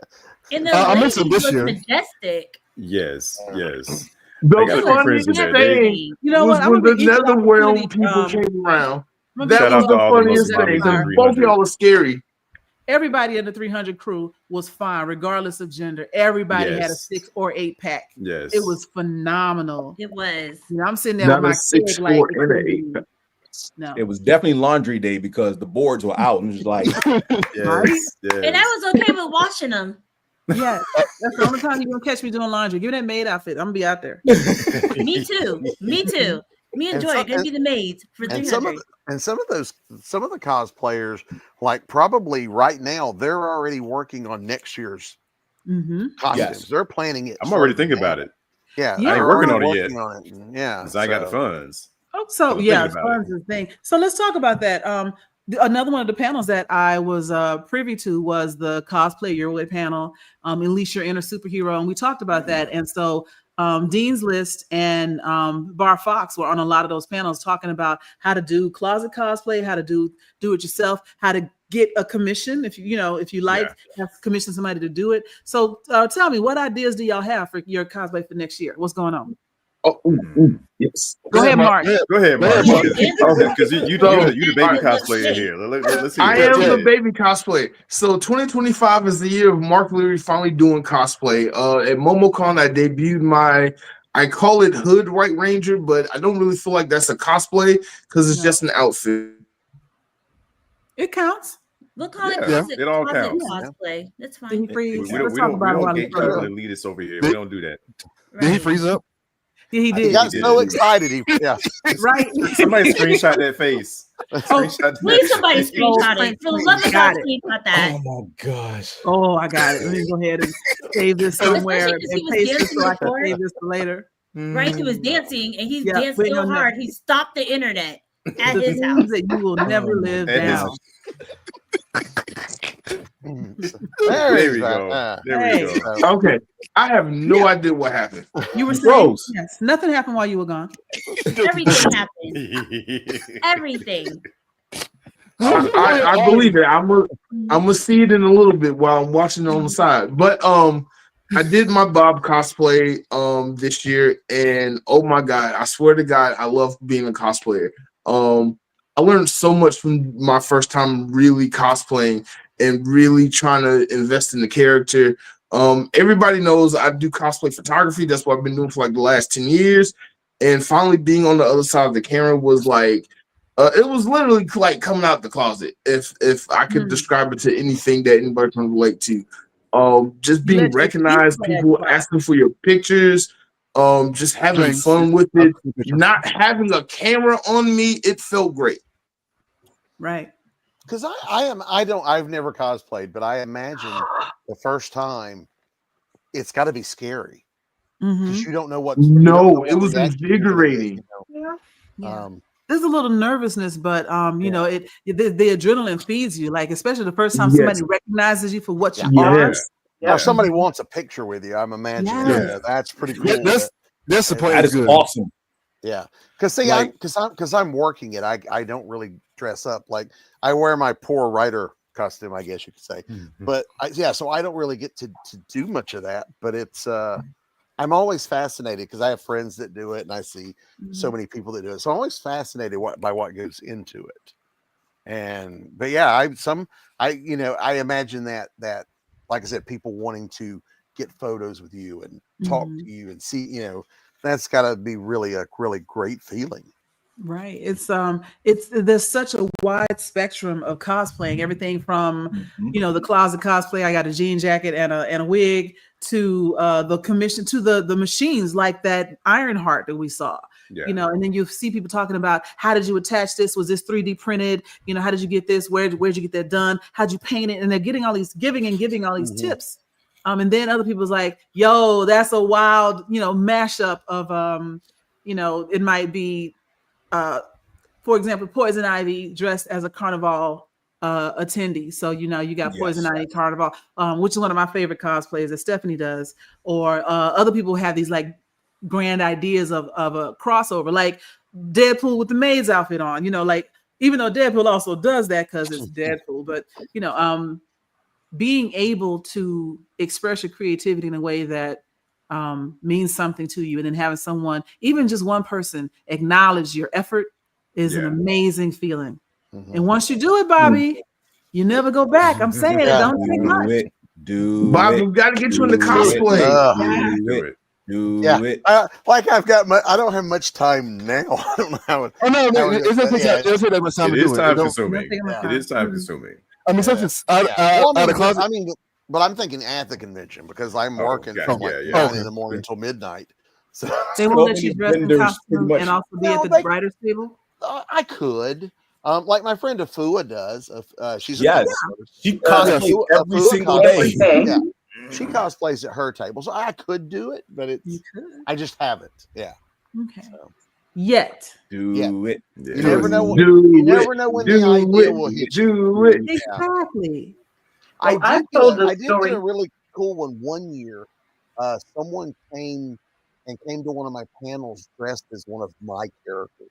And the lady was majestic. Yes. The funniest thing, you know what? When the Netherrealm people came around. That was the funniest thing. Both of y'all are scary. Everybody in the 300 crew was fine, regardless of gender. Everybody had a 6 or 8 pack. Yes, it was phenomenal. It was. You know, I'm sitting there with my 6 like no. It was definitely laundry day because the boards were out and it was like, yes. And I was okay with washing them. Yeah, that's the only time you're gonna catch me doing laundry. Give me that maid outfit. I'm gonna be out there. Me too. Me and Joy are gonna be the maids for 300. And some of the cosplayers, like probably right now, they're already working on next year's costumes. Yes. They're planning it. I'm already thinking about it. Yeah, I ain't working on it yet. Yeah, because I got the funds. Oh, so yeah, funds is the thing. So let's talk about that. Another one of the panels that I was privy to was the Cosplay Your Way panel, Unleash Your Inner Superhero, and we talked about that. And so Dean's List and Bar Fox were on a lot of those panels talking about how to do closet cosplay, how to do it yourself, how to get a commission if you like, have to commission somebody to do it. So tell me, what ideas do y'all have for your cosplay for next year? What's going on? Oh, yes. Go ahead, Mark. Go ahead, Mark. Okay. Because you the baby cosplayer here. Let's see. I am the baby cosplayer. So 2025 is the year of Marc Leary finally doing cosplay. At MomoCon, I debuted I call it Hood White Ranger, but I don't really feel like that's a cosplay because it's just an outfit. It counts. We'll call it it all counts. cosplay. That's fine. We don't gatekeep the elitists over here. We don't do that. Did he freeze up? Yeah, he did. He got so excited. Right. Somebody screenshot that face. Please, somebody screenshot it. For the love of God, screenshot that. Oh my gosh. Oh, I got it. Let me go ahead and save this somewhere and paste it so I can save this for later. Right, he was dancing and he's dancing so hard he stopped the internet at his house. That you will never live down. There we go. Okay, I have no idea what happened. You were saying yes. Nothing happened while you were gone. Everything happened. Everything. I believe it. I'm gonna see it in a little bit while I'm watching it on the side. But I did my Bob cosplay this year, and oh my god, I swear to God, I love being a cosplayer. I learned so much from my first time really cosplaying and really trying to invest in the character. Everybody knows I do cosplay photography. That's what I've been doing for like the last 10 years. And finally being on the other side of the camera was like, it was literally like coming out the closet. If I could describe it to anything that anybody can relate to. Just being recognized, people asking for your pictures, just having fun with it, not having a camera on me, it felt great. Right. Because I've never cosplayed, but I imagine the first time it's got to be scary because you don't know what. No, it was invigorating. There's a little nervousness, but you know, the adrenaline feeds you. Like especially the first time somebody recognizes you for what you are. Or somebody wants a picture with you. I'm imagining that's pretty cool. That's the point. That is awesome. Yeah, because see, because I'm working it. I don't really dress up. Like I wear my poor writer costume, I guess you could say. But so I don't really get to do much of that. But it's I'm always fascinated because I have friends that do it, and I see so many people that do it. So I'm always fascinated by what goes into it. But yeah, I imagine that like I said, people wanting to get photos with you and talk to you and see, that's got to be really a really great feeling. Right. It's there's such a wide spectrum of cosplaying, everything from the closet cosplay. I got a jean jacket and a wig to the commission to the machines like that Ironheart that we saw. And then you see people talking about how did you attach this? Was this 3D printed? How did you get this? Where'd you get that done? How'd you paint it? And they're getting all these giving all these tips. And then other people's like, yo, that's a wild, mashup of it might be for example, Poison Ivy dressed as a carnival attendee. So you got Poison Ivy Carnival, which is one of my favorite cosplays that Stephanie does. Or other people have these like grand ideas of a crossover, like Deadpool with the maid's outfit on. Like even though Deadpool also does that because it's Deadpool, but being able to express your creativity in a way that means something to you, and then having someone, even just one person, acknowledge your effort is an amazing feeling. And once you do it, Bobby, you never go back. I'm saying it. Don't take much. Bobby, we got to get you in the cosplay. Do it. Like I don't have much time now. I don't know how. It's that much time to do it. Time consuming. It is time consuming. I mean, since it's out of the closet. I mean, but I'm thinking at the convention because I'm working from 9 in the morning until midnight. So they won't let you dress in costume and also be at the writers' table. I could. Like my friend Afua does. She's she cosplays every single day. Yeah. She cosplays at her table, so I could do it, but I just haven't. Yeah. Okay. So. Yet. Do it. You never know. You never know when the idea will hit you. Do it. Exactly. I did get a really cool one year. Someone came to one of my panels dressed as one of my characters.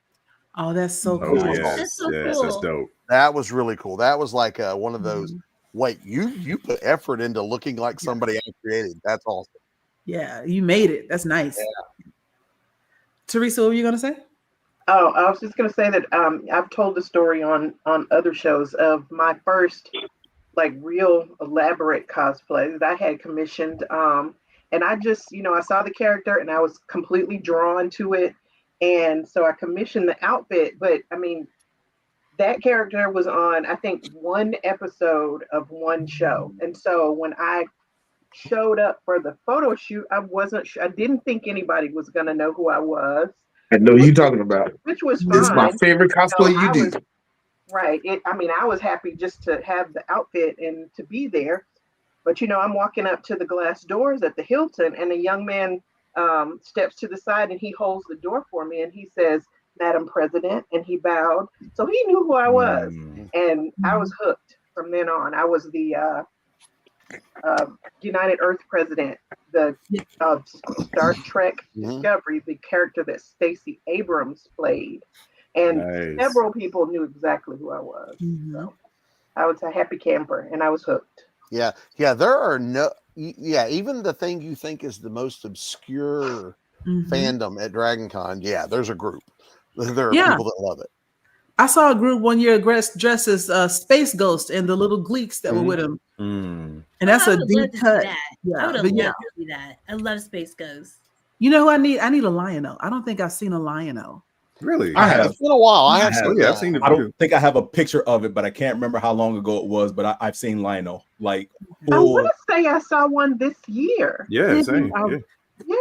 Oh, that's so cool. That's so cool. That's dope. That was really cool. That was like one of those. Wait, you put effort into looking like somebody I created. That's awesome. Yeah, you made it. That's nice. Teresa, what were you gonna say? Oh, I was just going to say that I've told the story on other shows of my first like real elaborate cosplay that I had commissioned. And I just, I saw the character and I was completely drawn to it. And so I commissioned the outfit. But I mean, that character was on, I think, one episode of one show. And so when I showed up for the photo shoot, I wasn't sure. I didn't think anybody was going to know who I was. I know who you're talking about. Which was This is my fine. favorite cosplay you do. Right. I was happy just to have the outfit and to be there. But, I'm walking up to the glass doors at the Hilton, and a young man steps to the side and he holds the door for me and he says, "Madam President," and he bowed. So he knew who I was. And I was hooked from then on. I was the United Earth President, the Star Trek Discovery, the character that Stacey Abrams played. And several people knew exactly who I was. So I was a happy camper and I was hooked. Yeah. There are even the thing you think is the most obscure fandom at Dragon Con. Yeah, there's a group. There are people that love it. I saw a group one year dressed as Space Ghost and the little Gleeks that were with him. And that's a deep cut. I would have loved to see that. I love Space Ghost. You know who I need? I need a Lion-O. I don't think I've seen a Lion-O. Really? I have. It's been a while. I've seen it. I don't think I have a picture of it, but I can't remember how long ago it was. But I've seen Lion-O. Like, I want to say I saw one this year. Yeah, same. I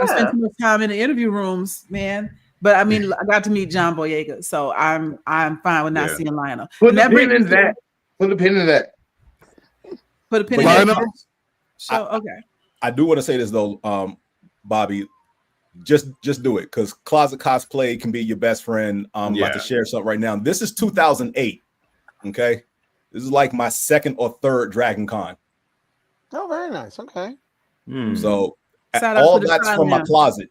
spent too much time in the interview rooms, man. But I mean, I got to meet John Boyega, so I'm fine with not seeing Lion-O. Put a pin in that. Put a pin in that. Put a pin in that. So okay. I do want to say this though, Bobby. Just do it, because closet cosplay can be your best friend. Like to share something right now. This is 2008. Okay, this is like my second or third Dragon Con. Oh, very nice. Okay. So all that's from my closet.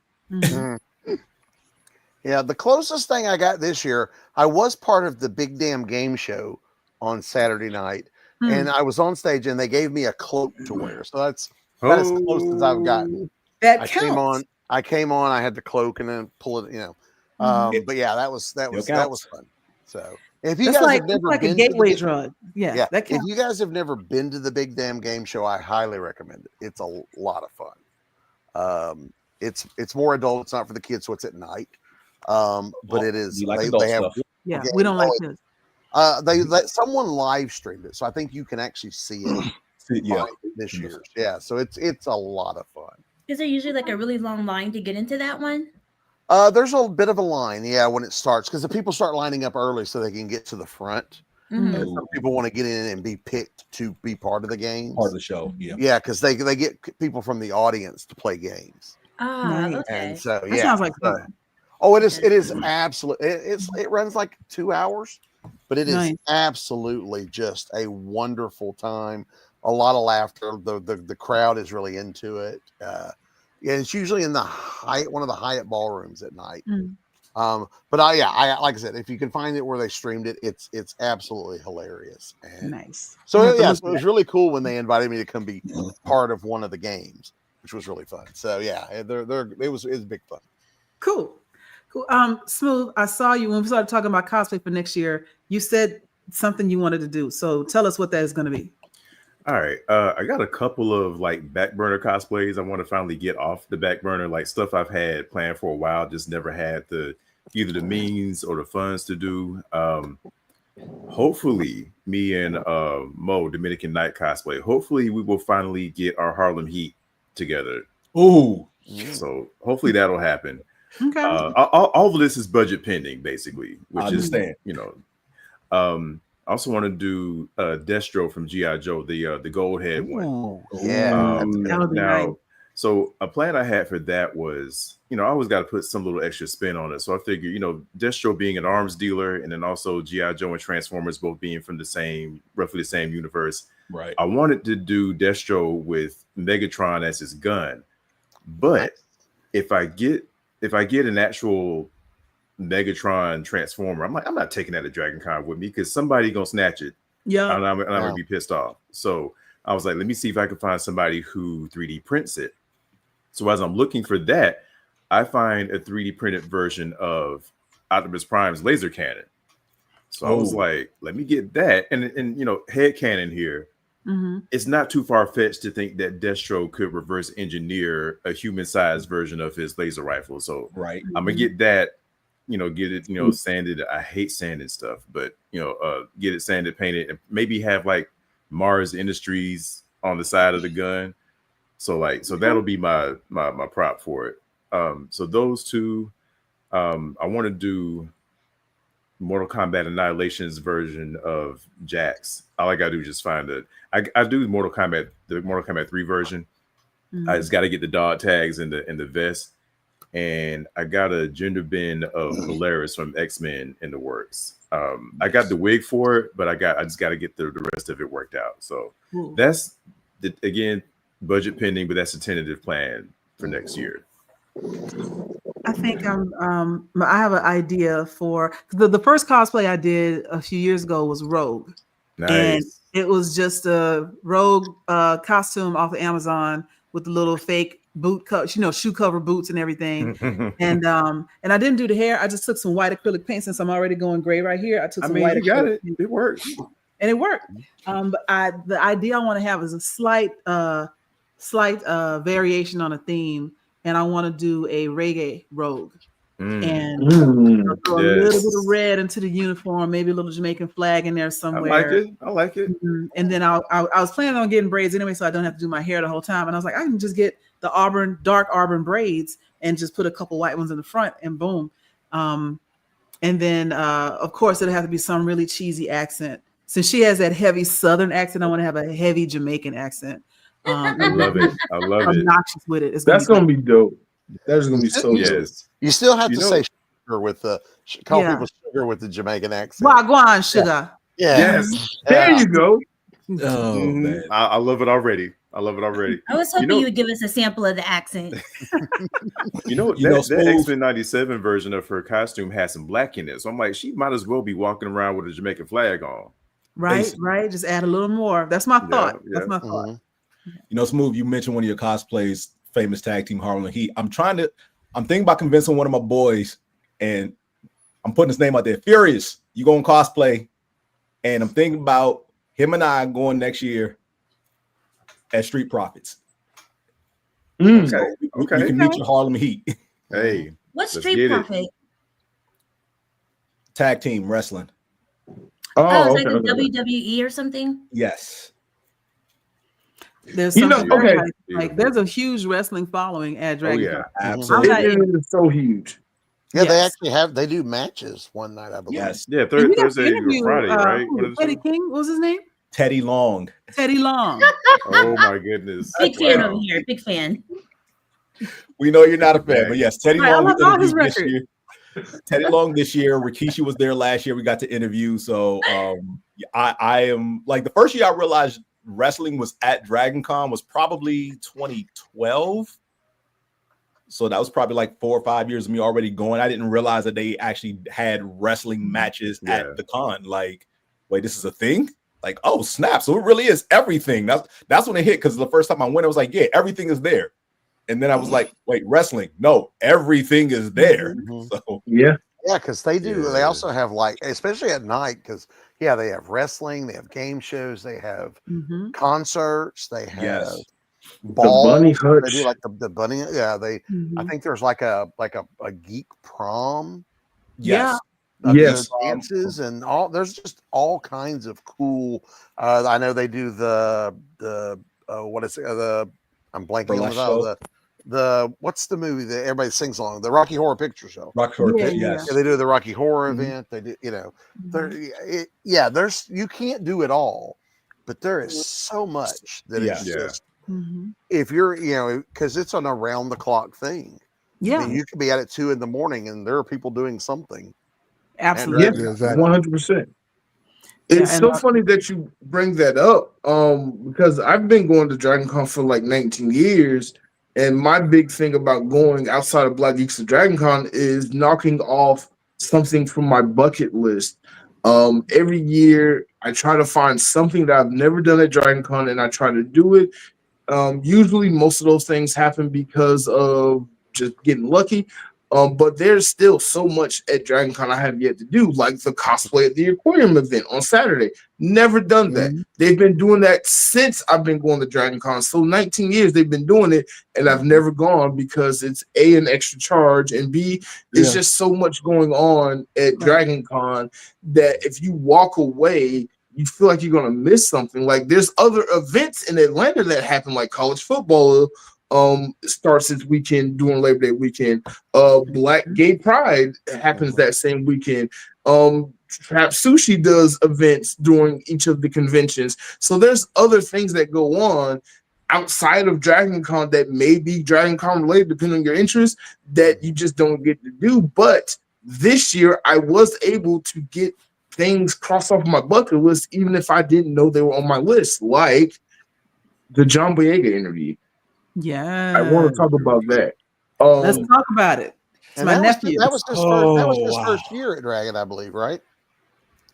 Yeah, the closest thing I got this year, I was part of the Big Damn Game Show on Saturday night, and I was on stage, and they gave me a cloak to wear. So that's as close as I've gotten. That I came on. I had the cloak and then pull it. But yeah, that was fun. So if you guys have never been, a gateway drug. Yeah. If you guys have never been to the Big Damn Game Show, I highly recommend it. It's a lot of fun. It's more adult. It's not for the kids, so it's at night. But it is. They have. Yeah, we don't like this. They let someone live streamed it, so I think you can actually see it. This year. Yeah, so it's a lot of fun. Is there usually like a really long line to get into that one? There's a bit of a line, when it starts, because the people start lining up early so they can get to the front. Some people want to get in and be picked to be part of the game, part of the show. Yeah, because they get people from the audience to play games. Okay. And so that sounds like fun. It is absolutely. It runs like 2 hours, but it is absolutely just a wonderful time. A lot of laughter. The crowd is really into it. It's usually in one of the Hyatt ballrooms at night. But I like I said, if you can find it where they streamed it, it's absolutely hilarious. And nice. So it was really cool when they invited me to come be part of one of the games, which was really fun. So it was big fun. Cool. Smoove, I saw you when we started talking about cosplay for next year. You said something you wanted to do. So tell us what that is going to be. All right. I got a couple of like back burner cosplays I want to finally get off the back burner, like stuff I've had planned for a while, just never had either the means or the funds to do. Hopefully me and Mo, Dominican Night Cosplay, hopefully we will finally get our Harlem Heat together. Ooh. So hopefully that'll happen. Okay. All of this is budget pending, basically, which I understand. I also want to do Destro from G.I. Joe, the gold head one. Yeah. That would be nice. So a plan I had for that was, I always got to put some little extra spin on it. So I figured, Destro being an arms dealer, and then also G.I. Joe and Transformers both being from roughly the same universe. Right. I wanted to do Destro with Megatron as his gun, but if I get an actual Megatron Transformer, I'm not taking that to Dragon Con with me, because somebody gonna snatch it. Yeah, and I'm gonna be pissed off. So I was like, let me see if I can find somebody who 3D prints it. So as I'm looking for that, I find a 3D printed version of Optimus Prime's laser cannon. So I was like, let me get that. And you know, head cannon here. It's not too far fetched to think that Destro could reverse engineer a human sized version of his laser rifle. So I'm gonna get that, you know, get it, you know, sanded. I hate sanding stuff, but you know, get it sanded, painted, and maybe have like Mars Industries on the side of the gun. So like, so that'll be my prop for it. So those two, I want to do Mortal Kombat Annihilation's version of Jax. All I gotta do is just find it. I do the Mortal Kombat 3 version. I just gotta get the dog tags and the vest, and I got a gender bend of Polaris from X-Men in the works. I got the wig for it, but I just gotta get the rest of it worked out. So that's again budget pending, but that's a tentative plan for next year. I think I have an idea for the first cosplay I did a few years ago was Rogue. Nice. And it was just a Rogue costume off of Amazon with the little fake boot cups, you know, shoe cover boots and everything. and I didn't do the hair. I just took some white acrylic paint since I'm already going gray right here. I took some white. You got it. It worked. And it worked. But the idea I want to have is a slight variation on a theme. And I want to do a reggae Rogue and throw a little bit of red into the uniform, maybe a little Jamaican flag in there somewhere. I like it. And then I was planning on getting braids anyway, so I don't have to do my hair the whole time. And I was like, I can just get the dark auburn braids and just put a couple white ones in the front and boom. And then, of course, it'll have to be some really cheesy accent. Since she has that heavy Southern accent, I want to have a heavy Jamaican accent. I love it. Obnoxious with it. That's gonna be dope. That's gonna be so dope. You still have to say sugar with the people sugar with the Jamaican accent. Wagwan sugar. Yeah. Yes. There you go. Oh man, I love it already. I was hoping you would give us a sample of the accent. that X-Men 97 version of her costume has some black in it. So I'm like, she might as well be walking around with a Jamaican flag on. Right. Just add a little more. That's my thought. That's my thought. You know, Smoove, you mentioned one of your cosplays, famous tag team Harlem and Heat. I'm thinking about convincing one of my boys, and I'm putting his name out there. Furious, you going cosplay, and I'm thinking about him and I going next year as Street Profits. Okay. You can meet your Harlem Heat. Hey, what's Street Profit? Tag team wrestling. Oh, it's like a WWE or something. Yes. There's like there's a huge wrestling following at Dragon. Oh yeah, absolutely. It is so huge. Yeah, they do matches one night, I believe. Yes. Yeah, Thursday or Friday, right? Teddy King, what was his name? Teddy Long. Teddy Long. Oh my goodness. Big fan over here. Big fan. We know you're not a fan, but yes, Teddy Long I love his record. this year. Teddy Long this year. Rikishi was there last year. We got to interview. So I am like the first year I realized wrestling was at Dragon Con was probably 2012. So that was probably like 4 or 5 years of me already going. I didn't realize that they actually had wrestling matches at the con. Like, wait, this is a thing? Like, oh, snap. So it really is everything. That's when it hit, because the first time I went, I was like, yeah, everything is there. And then I was like, wait, wrestling? No, everything is there. So yeah, because they do. They also have, like, especially at night, because they have wrestling, they have game shows, they have concerts, they have balls. The bunny hutch. They do like the bunny. Yeah, I think there's like a geek prom. yes. Dances and all. There's just all kinds of cool. I know they do the what is it? I'm blanking on the what's the movie that everybody sings along? The Rocky Horror Picture Show. Rocky Horror Picture, yes. Yeah, they do the Rocky Horror event. They do, there's you can't do it all, but there is so much that it's just if you're because it's an around the clock thing. Yeah, I mean, you could be at it 2 a.m. and there are people doing something. Absolutely, yeah, 100%. It's so funny that you bring that up, because I've been going to Dragon Con for like 19 years, and my big thing about going outside of Black Geeks to Dragon Con is knocking off something from my bucket list. Every year, I try to find something that I've never done at Dragon Con, and I try to do it. Usually, most of those things happen because of just getting lucky. But there's still so much at Dragon Con I have yet to do, like the cosplay at the aquarium event on Saturday. Never done that. They've been doing that since I've been going to Dragon Con. So 19 years they've been doing it, and I've never gone because it's A, an extra charge, and B, it's just so much going on at Dragon Con that if you walk away, you feel like you're gonna miss something. Like there's other events in Atlanta that happen, like college football starts this weekend during Labor Day weekend. Black Gay Pride happens that same weekend. Trap Sushi does events during each of the conventions. So there's other things that go on outside of Dragon Con that may be Dragon Con related, depending on your interest, that you just don't get to do. But this year I was able to get things crossed off my bucket list, even if I didn't know they were on my list, like the John Boyega interview. Yeah, I want to talk about that. Let's talk about it. It's my nephew. That was his first. That was his first year at Dragon, I believe, right?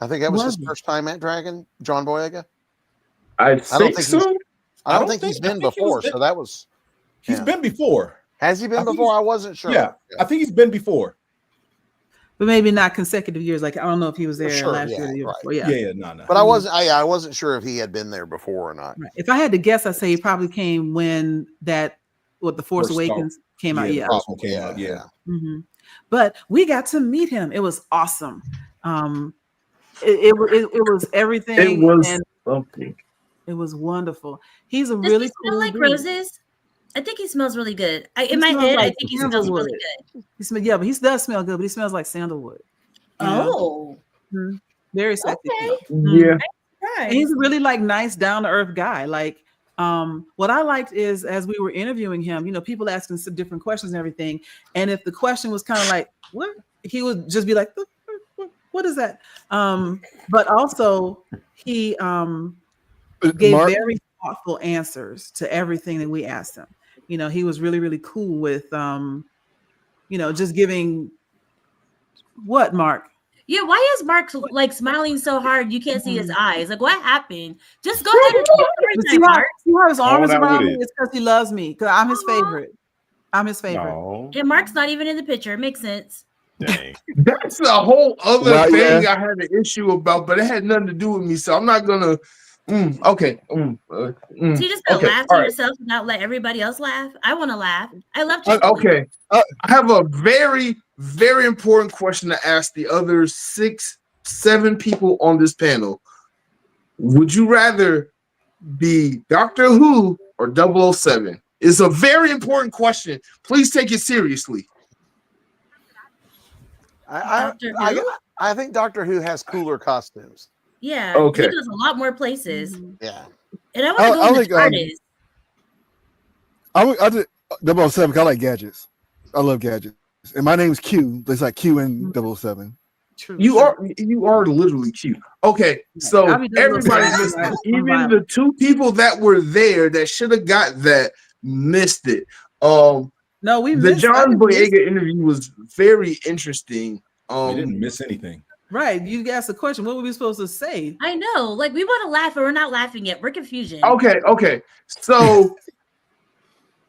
I think that was his first time at Dragon, John Boyega. I don't think so. I don't think he's been before. So that was. He's been before. Has he been before? I wasn't sure. Yeah, I think he's been before. But maybe not consecutive years. Like I don't know if he was there last year or the year before. Yeah, no. But I wasn't sure if he had been there before or not. Right. If I had to guess, I'd say he probably came when the Force Awakens came out. Yeah. Came out. Yeah. Mm-hmm. But we got to meet him. It was awesome. It was everything. It was something. It was wonderful. He's a Does really he smell cool like dude. roses? I think he smells really good. In my head, I think he smells really good. But he does smell good, but he smells like sandalwood. Oh. Mm-hmm. Very sexy. Okay. Yeah. And he's a really nice, down to earth guy. Like, what I liked is as we were interviewing him, people asking some different questions and everything. And if the question was kind of like, what? He would just be like, what is that? But also he gave very thoughtful answers to everything that we asked him. He was really, really cool with, just giving what, Mark? Yeah, why is Mark smiling so hard you can't see his eyes? Like, what happened? Just go ahead and see how his arm is around me? It's because he loves me. Because I'm his favorite. I'm his favorite. No. And Mark's not even in the picture. It makes sense. Dang. That's a whole other thing I had an issue about, but it had nothing to do with me. So I'm not gonna. Okay. So you just gonna laugh to yourself and not let everybody else laugh? I want to laugh. I love you. Okay. I have a very, very important question to ask the other 6-7 people on this panel. Would you rather be Doctor Who or 007? It's a very important question. Please take it seriously. I think Doctor Who has cooler costumes. Yeah. Okay. He goes a lot more places. Yeah. And I want to go in the TARDIS. I did 007 because I like gadgets. I love gadgets. And my name's Q. It's like Q in 007. True. You are literally cute. Okay, so everybody listening, even the 2 people that were there that should have got that missed it. No, we the missed John Boyega interview was very interesting. We didn't miss anything. Right. You asked the question. What were we supposed to say? I know. Like, we want to laugh, but we're not laughing yet. We're confusion. Okay. So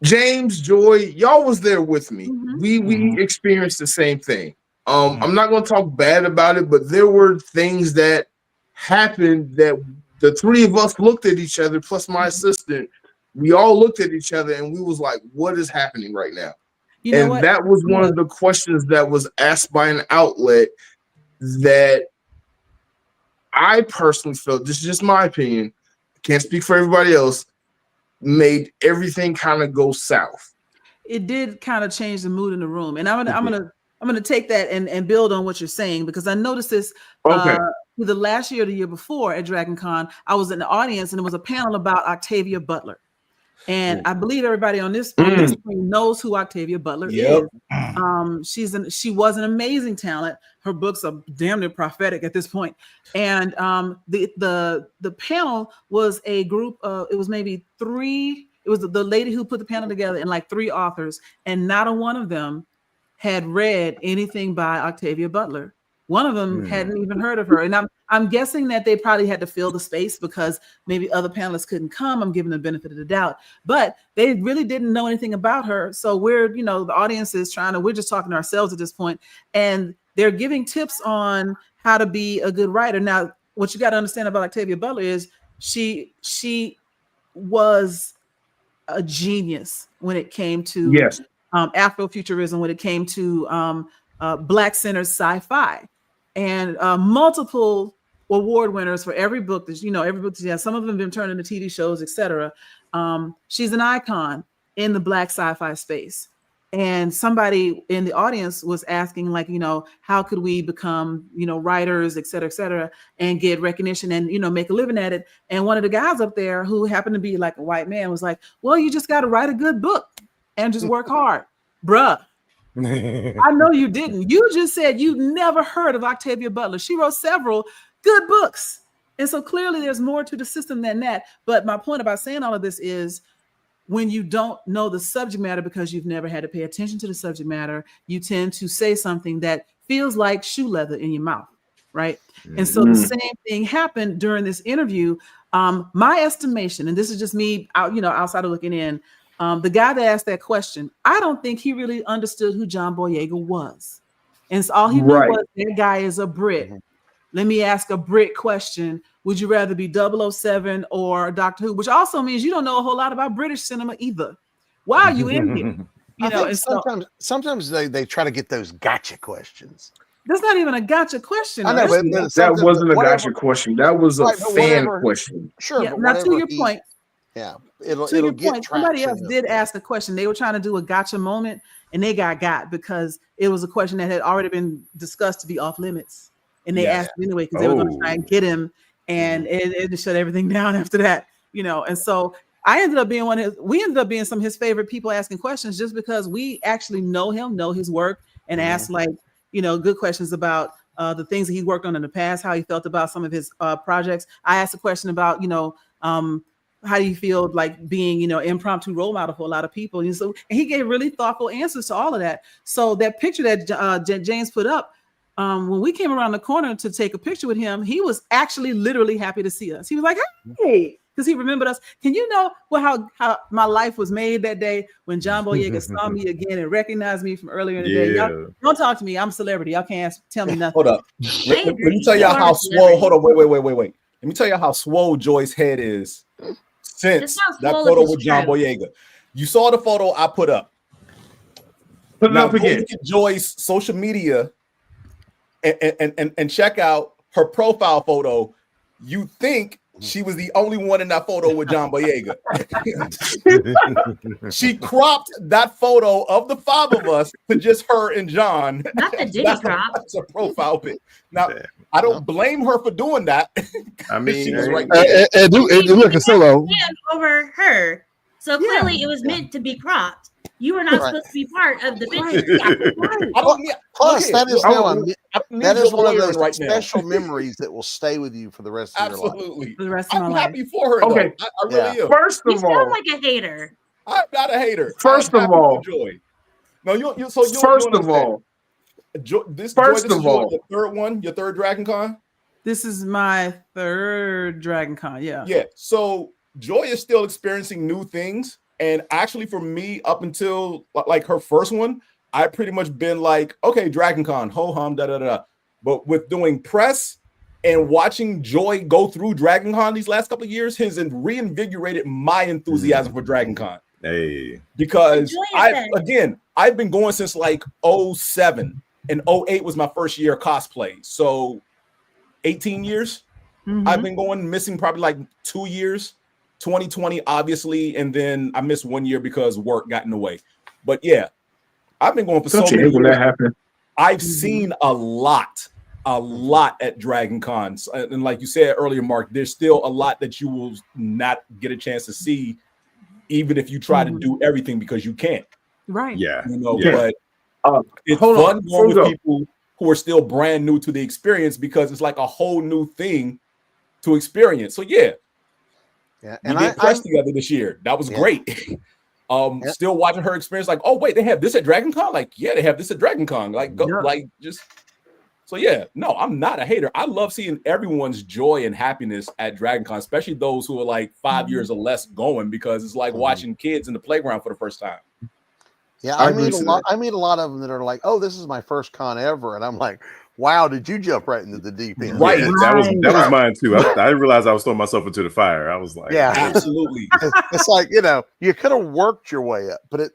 James, Joy, y'all was there with me. We experienced the same thing. I'm not going to talk bad about it, but there were things that happened that the 3 of us looked at each other, plus my assistant. We all looked at each other and we was like, what is happening right now? That was one of the questions that was asked by an outlet that I personally felt, this is just my opinion, can't speak for everybody else, made everything kind of go south. It did kind of change the mood in the room. And I'm gonna take that and build on what you're saying, because I noticed this the last year or the year before at Dragon Con. I was in the audience and it was a panel about Octavia Butler. And I believe everybody on this screen knows who Octavia Butler is. She was an amazing talent. Her books are damn near prophetic at this point. And the panel was a group of, it was maybe 3. It was the lady who put the panel together and like 3 authors, and not a one of them had read anything by Octavia Butler. One of them hadn't even heard of her. And I'm guessing that they probably had to fill the space because maybe other panelists couldn't come. I'm giving them the benefit of the doubt. But they really didn't know anything about her. So we're, the audience is we're just talking to ourselves at this point. And they're giving tips on how to be a good writer. Now, what you got to understand about Octavia Butler is she was a genius when it came to Afrofuturism, when it came to Black-centered sci-fi. And multiple award winners for every book that every book that she has. Some of them have been turned into TV shows, etc. She's an icon in the Black sci-fi space. And somebody in the audience was asking, like, how could we become, writers, et cetera, and get recognition and, make a living at it. And one of the guys up there who happened to be like a white man was like, well, you just got to write a good book and just work hard, bruh. I know you didn't. You just said you never heard of Octavia Butler. She wrote several good books. And so clearly there's more to the system than that. But my point about saying all of this is when you don't know the subject matter because you've never had to pay attention to the subject matter, you tend to say something that feels like shoe leather in your mouth, right? And so the same thing happened during this interview. My estimation, and this is just me outside of looking in, the guy that asked that question, I don't think he really understood who John Boyega was. And so all he knew was that guy is a Brit. Let me ask a Brit question. Would you rather be 007 or Doctor Who? Which also means you don't know a whole lot about British cinema either. Why are you in here? Sometimes they try to get those gotcha questions. That's not even a gotcha question. I know, but that wasn't a gotcha question. That was a fan question. Sure. Yeah, now to your point. Yeah, it'll get somebody else did ask a question. They were trying to do a gotcha moment, and they got because it was a question that had already been discussed to be off limits, and they asked it anyway because they were going to try and get him, and it just shut everything down after that, And so we ended up being some of his favorite people asking questions just because we actually know him, know his work, and ask good questions about the things that he worked on in the past, how he felt about some of his projects. I asked a question about how do you feel like being, impromptu role model for a lot of people? And so he gave really thoughtful answers to all of that. So that picture that James put up, when we came around the corner to take a picture with him, he was actually literally happy to see us. He was like, hey, because he remembered us. Can you know how my life was made that day when John Boyega saw me again and recognized me from earlier in the day? Y'all, don't talk to me. I'm a celebrity. Y'all can't tell me nothing. Hold up. Let me tell y'all how swole. Hold on. Wait. Let me tell you how swole Joy's head is since that photo with John Boyega. You saw the photo I put up. Put it up again. Look at Joy's social media and check out her profile photo. You think she was the only one in that photo with John Boyega. She cropped that photo of the five of us to just her and John. Not the Diddy crop. That's a profile pic. Now, I don't blame her for doing that. I mean, she was right and look at solo over her. So clearly, it was meant to be cropped. You were not supposed to be part of the picture. Plus, that is one of those special memories that will stay with you for the rest of your life. Absolutely. For the rest of my life. I'm happy for her. Okay. I really am. First You of all, sound like a hater. I'm not a hater. First of all, Joy. No, you. First of all, this first is of all, your third one, your third Dragon Con. This is my third Dragon Con. Yeah. Yeah. So Joy is still experiencing new things. And actually, for me, up until like her first one, I pretty much been like, okay, Dragon Con, ho hum, da da da. But with doing press and watching Joy go through Dragon Con these last couple of years has reinvigorated my enthusiasm for Dragon Con. Hey, because I've been going since like 07, and 08 was my first year cosplay. So 18 years. I've been going, missing probably like 2 years. 2020, obviously, and then I missed 1 year because work got in the way. But yeah, I've been going for so many years. That happened. I've seen a lot at Dragon Cons. And like you said earlier, Mark, there's still a lot that you will not get a chance to see, even if you try to do everything, because you can't. Right. Yeah. But it's fun going with people who are still brand new to the experience because it's like a whole new thing to experience. So yeah. Yeah, and we did press together this year. That was great. Still watching her experience, like, oh wait, they have this at Dragon Con. Like, yeah, they have this at Dragon Con. Like, go, like, just So yeah, no, I'm not a hater. I love seeing everyone's joy and happiness at DragonCon, especially those who are like 5 years or less going, because it's like watching kids in the playground for the first time. Yeah, I meet a lot. I meet a lot of them that are like, "Oh, this is my first con ever," and I'm like, "Wow, did you jump right into the deep end?" Right. Yeah, that was mine too. I didn't realize I was throwing myself into the fire. I was like, "Yeah, absolutely." It's like, you could have worked your way up, but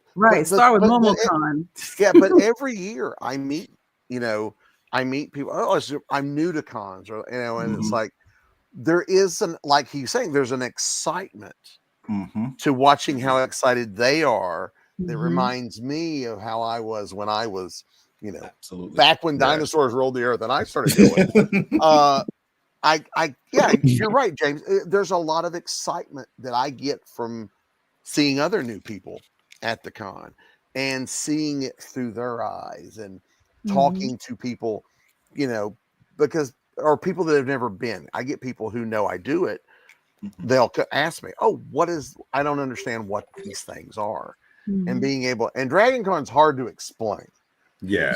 start with MomoCon. Yeah, but every year I meet people. Oh, I'm new to cons, or and it's like there is like he's saying, there's an excitement to watching how excited they are. That reminds me of how I was when I was, absolutely back when dinosaurs rolled the earth and I started going. You're right, James. There's a lot of excitement that I get from seeing other new people at the con and seeing it through their eyes and talking to people, because or people that have never been. I get people who know I do it. They'll ask me, "Oh, I don't understand what these things are." And being able, and DragonCon's hard to explain. Yeah.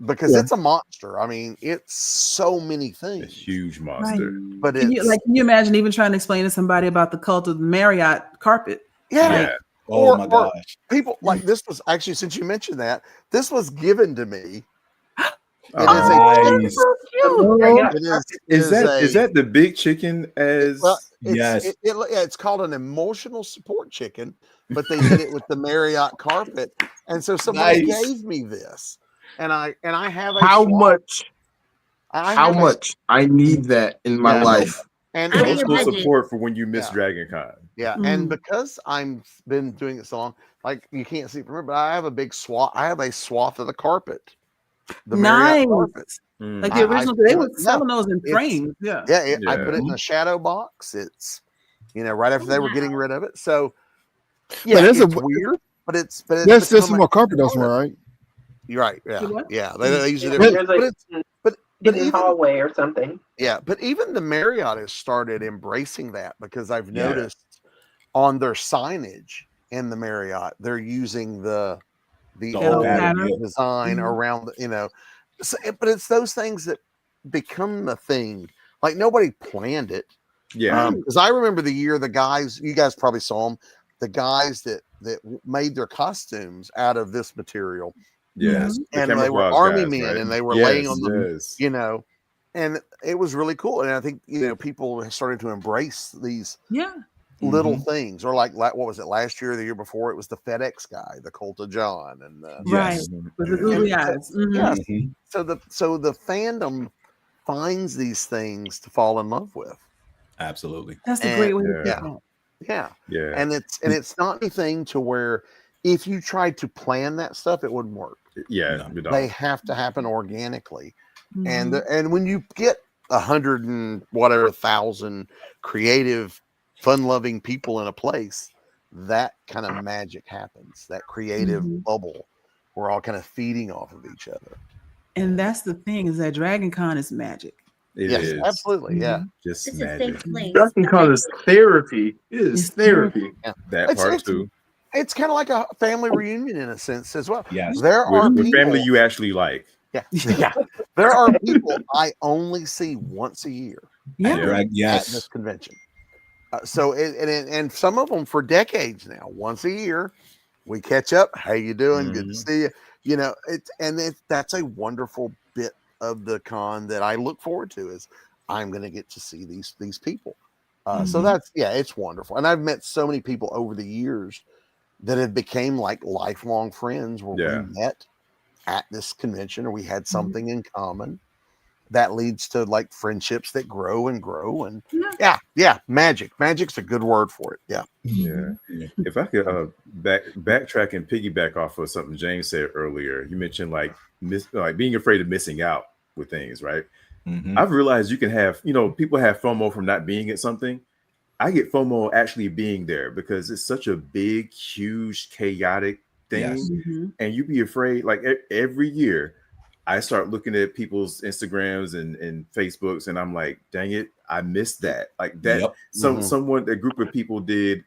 Because it's a monster. I mean, it's so many things. A huge monster. Right. But can you imagine even trying to explain to somebody about the cult of the Marriott carpet? Yeah. Oh my gosh. People like this was actually, since you mentioned that, this was given to me. Is that the big chicken? Yes. It's called an emotional support chicken, but they did it with the Marriott carpet, and so somebody gave me this, and I have a how much I need that in my life. And emotional support for when you miss DragonCon. Yeah, and because I'm been doing it so long, like you can't see from here, but I have a big swath. I have a swath of the carpet. The Marriott carpet. Like the original, they were selling those in frames. I put it in a shadow box. It's right after they were getting rid of it. So it's weird, but it's there's some more carpet elsewhere, right? You're right. Yeah. They use it. But in hallway or something. Yeah, but even the Marriott has started embracing that, because I've noticed on their signage in the Marriott, they're using the old design around, So, but it's those things that become the thing. Like nobody planned it. Yeah. Because I remember the year you guys probably saw them, the guys that made their costumes out of this material. Yes. And they were army men, and they were laying on them, and it was really cool. And I think, people have started to embrace these little things, or like, what was it last year or the year before? It was the FedEx guy, the Cult of John, and with the googly eyes. So the fandom finds these things to fall in love with. Absolutely. That's a great way to Yeah. And it's not anything to where if you tried to plan that stuff, it wouldn't work. They have to happen organically. And when you get 100,000 creative, fun-loving people in a place, that kind of magic happens. That creative bubble, we're all kind of feeding off of each other. And that's the thing, is that DragonCon is magic. It is. Absolutely. Yeah. Just magic. DragonCon is therapy. It is therapy. Yeah. That part too. It's kind of like a family reunion in a sense as well. Yes. There are with family you actually like. Yeah. There are people I only see once a year. Yeah. At this convention. And some of them for decades now. Once a year, we catch up. How you doing? Good to see you. That's a wonderful bit of the con that I look forward to. Is I'm going to get to see these people. So that's it's wonderful. And I've met so many people over the years that have became like lifelong friends, where we met at this convention, or we had something in common that leads to like friendships that grow and grow. And magic's a good word for it. If I could backtrack and piggyback off of something James said earlier, you mentioned like being afraid of missing out with things, right? I've realized you can have, people have FOMO from not being at something. I get FOMO actually being there, because it's such a big, huge, chaotic thing. And you be afraid, like every year I start looking at people's Instagrams and Facebooks, and I'm like, dang it, I missed that. Like that. A group of people did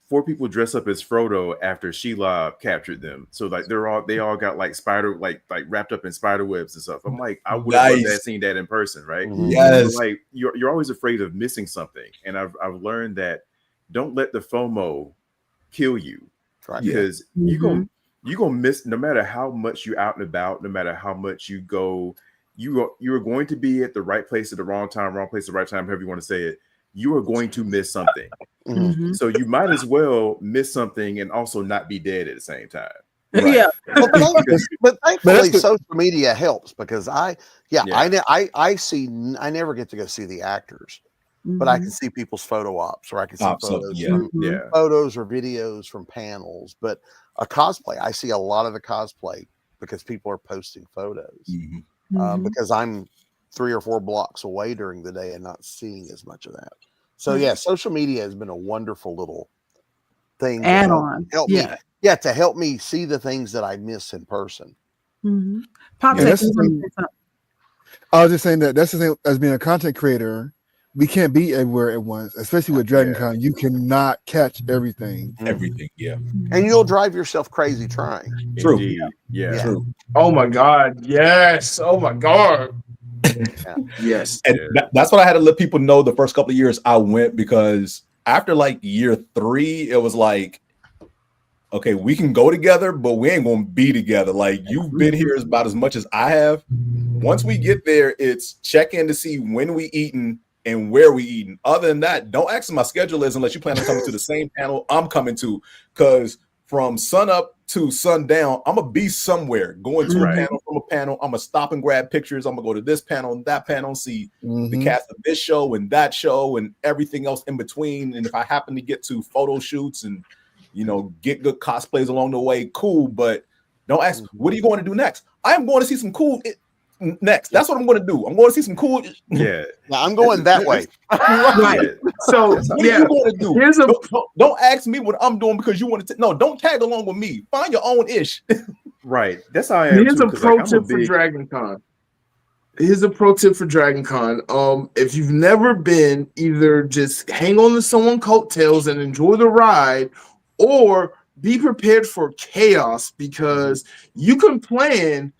4 people dress up as Frodo after Sheila captured them. So like they all got like spider like wrapped up in spider webs and stuff. I'm like, I would have loved to have seen that in person, right? Yes. So like you're always afraid of missing something, and I've learned that don't let the FOMO kill you, right? Because you're gonna miss no matter how much you're out and about, no matter how much you go. You are going to be at the right place at the wrong time, wrong place at the right time, however you want to say it. You are going to miss something. So you might as well miss something and also not be dead at the same time. Right. Yeah. But thankfully social media helps because I never get to go see the actors, but I can see people's photo ops, or I can see photos or videos from panels. But a cosplay, I see a lot of the cosplay because people are posting photos. Because I'm 3 or 4 blocks away during the day and not seeing as much of that. So yeah, social media has been a wonderful little thing to help me. Yeah, to help me see the things that I miss in person. Pop, I was just saying that's the thing as being a content creator. We can't be everywhere at once, especially with Dragon Con. You cannot catch everything. And you'll drive yourself crazy trying. True. True. Oh my God. Yes. Oh my God. Yes. And that's what I had to let people know the first couple of years I went, because after like year 3, it was like, okay, we can go together, but we ain't gonna be together. Like, you've been here about as much as I have. Once we get there, it's check in to see when we eating and where we eating. Other than that, don't ask my schedule is unless you plan on coming to the same panel I'm coming to, because from sun up to sundown, I'm gonna be somewhere going to a panel from a panel. I'm gonna stop and grab pictures. I'm gonna go to this panel and that panel, see the cast of this show and that show and everything else in between. And if I happen to get to photo shoots and get good cosplays along the way, cool. But don't ask, what are you going to do next? I'm going to see some cool next. That's what I'm going to do. I'm going to see some cool. I'm going that way. Right. So what are you going to do? Don't ask me what I'm doing because you want to. No, don't tag along with me. Find your own ish. Right. That's how I am. Here's a pro tip for Dragon Con. Here's a pro tip for Dragon Con. If you've never been, either just hang on to someone's coattails and enjoy the ride, or be prepared for chaos, because you can plan,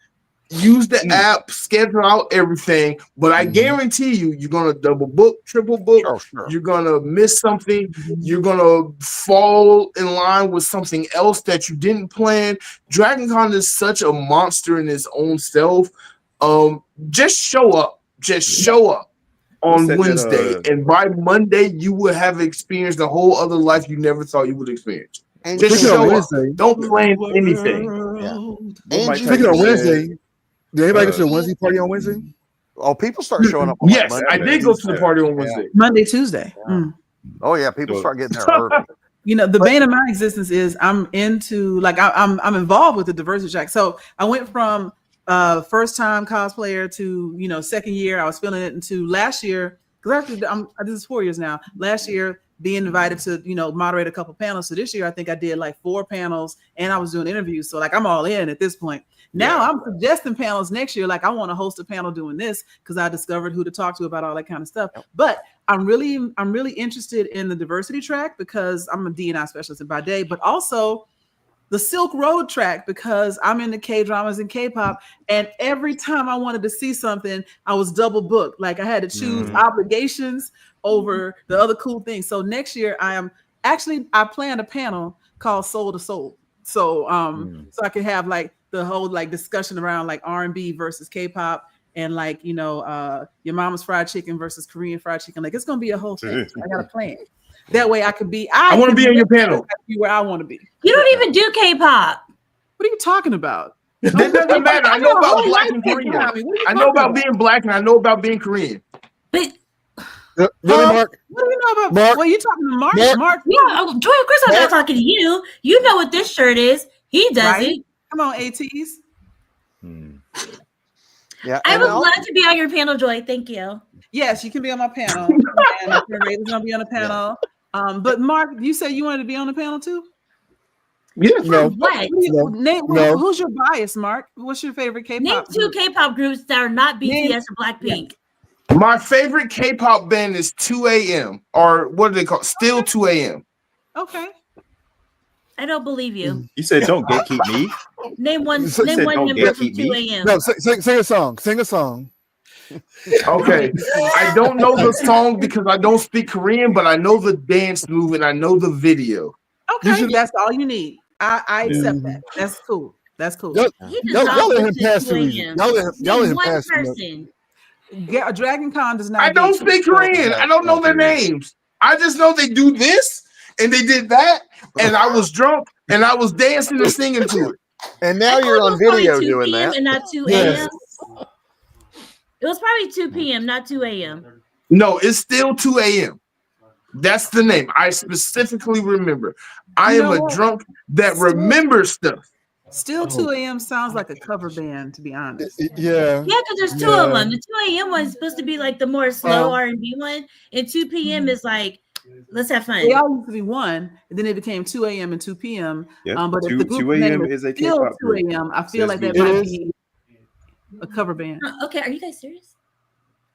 use the app, schedule out everything, but I guarantee you're gonna double book, triple book. You're gonna miss something. You're gonna fall in line with something else that you didn't plan. Dragon Con is such a monster in its own self. Just show up. Just show up on Wednesday, and by Monday you will have experienced a whole other life you never thought you would experience. And just show up. Don't plan anything. Speaking of Wednesday, did anybody go to the Wednesday party on Wednesday? Oh, people start showing up. Yes, I did go to the party on Wednesday. Monday, Tuesday. Oh yeah, people start getting there early. The bane of my existence is I'm into I'm involved with the diversity track. So I went from first time cosplayer to second year. I was feeling it into last year, because actually this is 4 years now. Last year being invited to moderate a couple panels. So this year I think I did like 4 panels and I was doing interviews. So I'm all in at this point. Now I'm suggesting panels next year. Like, I want to host a panel doing this because I discovered who to talk to about all that kind of stuff. But I'm really interested in the diversity track because I'm a D&I specialist by day, but also the Silk Road track because I'm into K-dramas and K-pop. And every time I wanted to see something, I was double booked. Like, I had to choose obligations over the other cool things. So next year I planned a panel called Soul to Soul. So so I could have like the whole discussion around like R&B versus K-pop and your mama's fried chicken versus Korean fried chicken. Like, it's gonna be a whole thing. I got a plan. That way I could be. I want to be on your panel. Be where I want to be. You don't even do K-pop. What are you talking about? That doesn't matter. I know about Black and Korean. I know about being Black and I know about being Korean. But Mark? What do you know about? Mark? Well, you talking to Mark? Mark? Yeah, Joy, of course I'm not talking to you. You know what this shirt is. He does it. Come on, ATs. Yeah, I would love to be on your panel, Joy. Thank you. Yes, you can be on my panel. And Teresa's gonna be on the panel. But Mark, you said you wanted to be on the panel too? Yeah. Who's your bias, Mark? What's your favorite K-pop? Name 2 K-pop groups that are not BTS or Blackpink. My favorite K-pop band is 2 a.m. or what do they call it? Still 2 a.m. Okay. I don't believe you. You said don't gatekeep me. Name one You said member don't from gatekeep 2 me. a.m. No, sing a song. Sing a song. Okay, I don't know the song because I don't speak Korean, but I know the dance move and I know the video. Okay, that's all you need. I accept that. That's cool. That's cool. Y'all He does not let him listen pass to through 2 easy. a.m. Y'all let Name him one pass through. person. Dragon Con does not. I don't speak Korean. I don't know their names. I just know they do this and they did that, and I was drunk and I was dancing and singing to it. And now I you're thought it on was probably video 2 doing p.m. that. and not 2 Yes. a.m. It was probably 2 p.m., not 2 a.m. No, it's still 2 a.m. That's the name. I specifically remember. I You am know a what? drunk that remembers stuff. Still 2 a.m. sounds like a cover band, to be honest. Yeah. Yeah, because there's two of them. The 2 a.m. one is supposed to be like the more slow R&B one, and 2 p.m. is like, let's have fun. They all used to be one, and then it became 2 a.m. and 2 p.m. Yep. But if 2 the group 2 name a.m. is is a still K-pop 2 group. a.m., I feel like that Says might me. be a cover band. Okay, are you guys serious?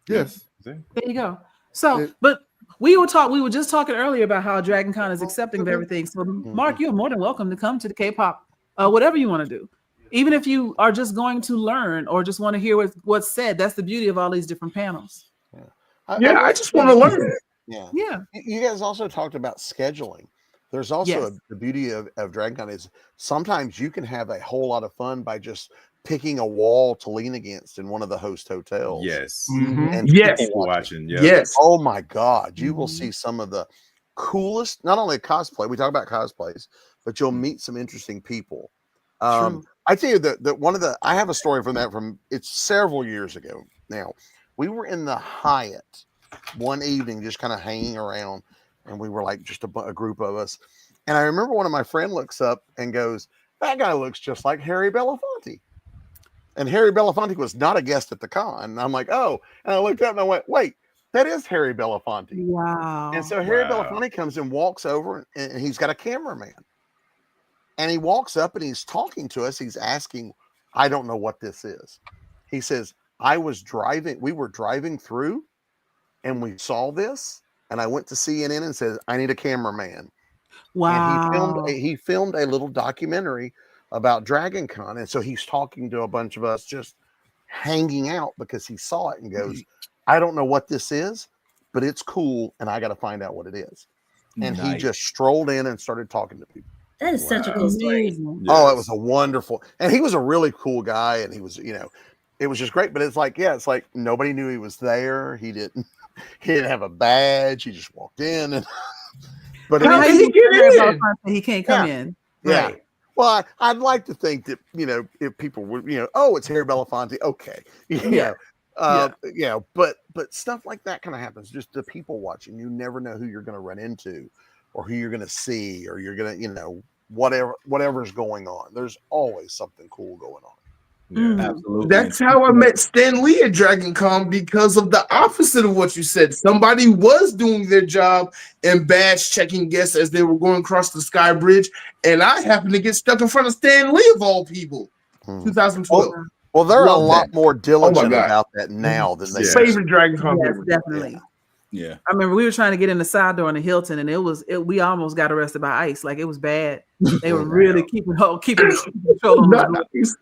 Yes. There you go. So, but we were just talking earlier about how Dragon Con is accepting of everything. So, Mark, you're more than welcome to come to the K-pop, whatever you want to do. Even if you are just going to learn or just want to hear what's said, that's the beauty of all these different panels. I just want to learn. Yeah. Yeah. You guys also talked about scheduling. There's also the beauty of Dragon Con is sometimes you can have a whole lot of fun by just picking a wall to lean against in one of the host hotels. Yes. And Yes. people Watching. Yep. Yes. Oh my God. You will see some of the coolest, not only cosplay, we talk about cosplays, but you'll meet some interesting people. I tell you that one of the, I have a story from that it's several years ago now. We were in the Hyatt one evening, just kind of hanging around, and we were like just a group of us. And I remember one of my friends looks up and goes, "That guy looks just like Harry Belafonte." And Harry Belafonte was not a guest at the con. And I'm like, oh, and I looked up and I went, wait, that is Harry Belafonte. Wow. And so Harry Belafonte comes and walks over, and he's got a cameraman. And he walks up and he's talking to us. He's asking, I don't know what this is. He says, we were driving through and we saw this. And I went to CNN and said, I need a cameraman. Wow. And he filmed a little documentary about Dragon Con. And so he's talking to a bunch of us just hanging out because he saw it and goes, I don't know what this is, but it's cool. And I got to find out what it is. And he just strolled in and started talking to people. That is such a cool story. Yes. Oh, it was a wonderful, and he was a really cool guy, and he was, it was just great. But it's like, it's like nobody knew he was there. He didn't have a badge. He just walked in, and how did he get in? He can't come in. Yeah. Right. Well, I'd like to think that if people were, oh, it's Harry Belafonte, okay, but stuff like that kind of happens. Just the people watching, you never know who you're going to run into, or who you're going to see, or you're going to, whatever's going on. There's always something cool going on. Yeah, absolutely. That's how I met Stan Lee at Dragon Con, because of the opposite of what you said. Somebody was doing their job and badge checking guests as they were going across the Sky Bridge, and I happened to get stuck in front of Stan Lee of all people. 2012. Well, they're a lot more diligent about that now than they favorite Dragon Con. Yes, definitely. Yeah. I remember we were trying to get in the side door in the Hilton, and we almost got arrested by ICE. Like, it was bad. They were really keeping control on those.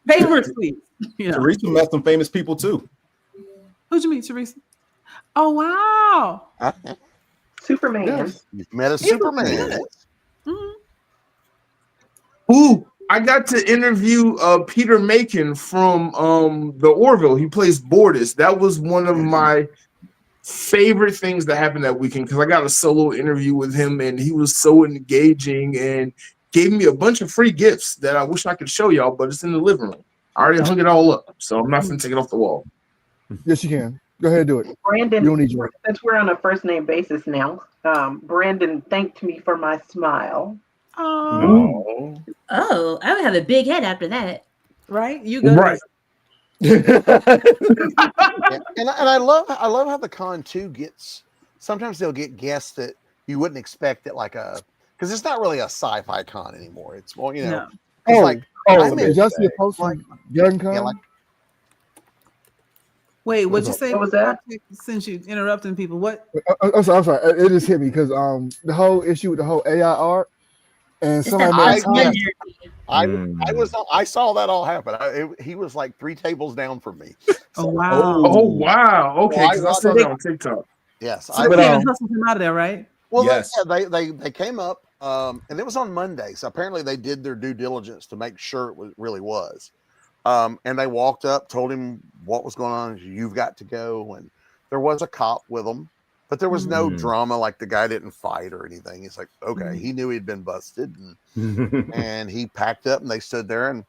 Papers, please. Teresa met some famous people too. Who'd you meet, Teresa? Oh, wow. Superman. Yes. You met a Superman. Ooh, I got to interview Peter Macon from the Orville. He plays Bortus. That was one of my favorite things that happened that weekend, because I got a solo interview with him, and he was so engaging and gave me a bunch of free gifts that I wish I could show y'all, but it's in the living room. I already hung it all up, so I'm not going to take it off the wall. Yes, you can. Go ahead and do it. Brandon, you don't need you. Since we're on a first name basis now, Brandon thanked me for my smile. Oh, I would have a big head after that. Right? You go. Right. And I love how the con too gets, sometimes they'll get guests that you wouldn't expect at because it's not really a sci-fi con anymore. It's more, it's like, did y'all see a post from Dragon Con? Wait, what'd you say? What was that? Since you interrupting people, what? I'm sorry. It just hit me because the whole issue with the whole AI art, And It's somebody that made a awesome comment. energy. I saw that all happen. He was like 3 tables down from me. Oh So, wow. Oh wow. Okay, I because I watched saw they- that on TikTok. yes, So I they But, came and hustled him out of there, right? well, Yes. they came up, and it was on Monday, so apparently they did their due diligence to make sure really was. And they walked up, told him what was going on. You've got to go, and there was a cop with them, but there was no drama. Like the guy didn't fight or anything. He's like, okay, he knew he'd been busted, and he packed up, and they stood there and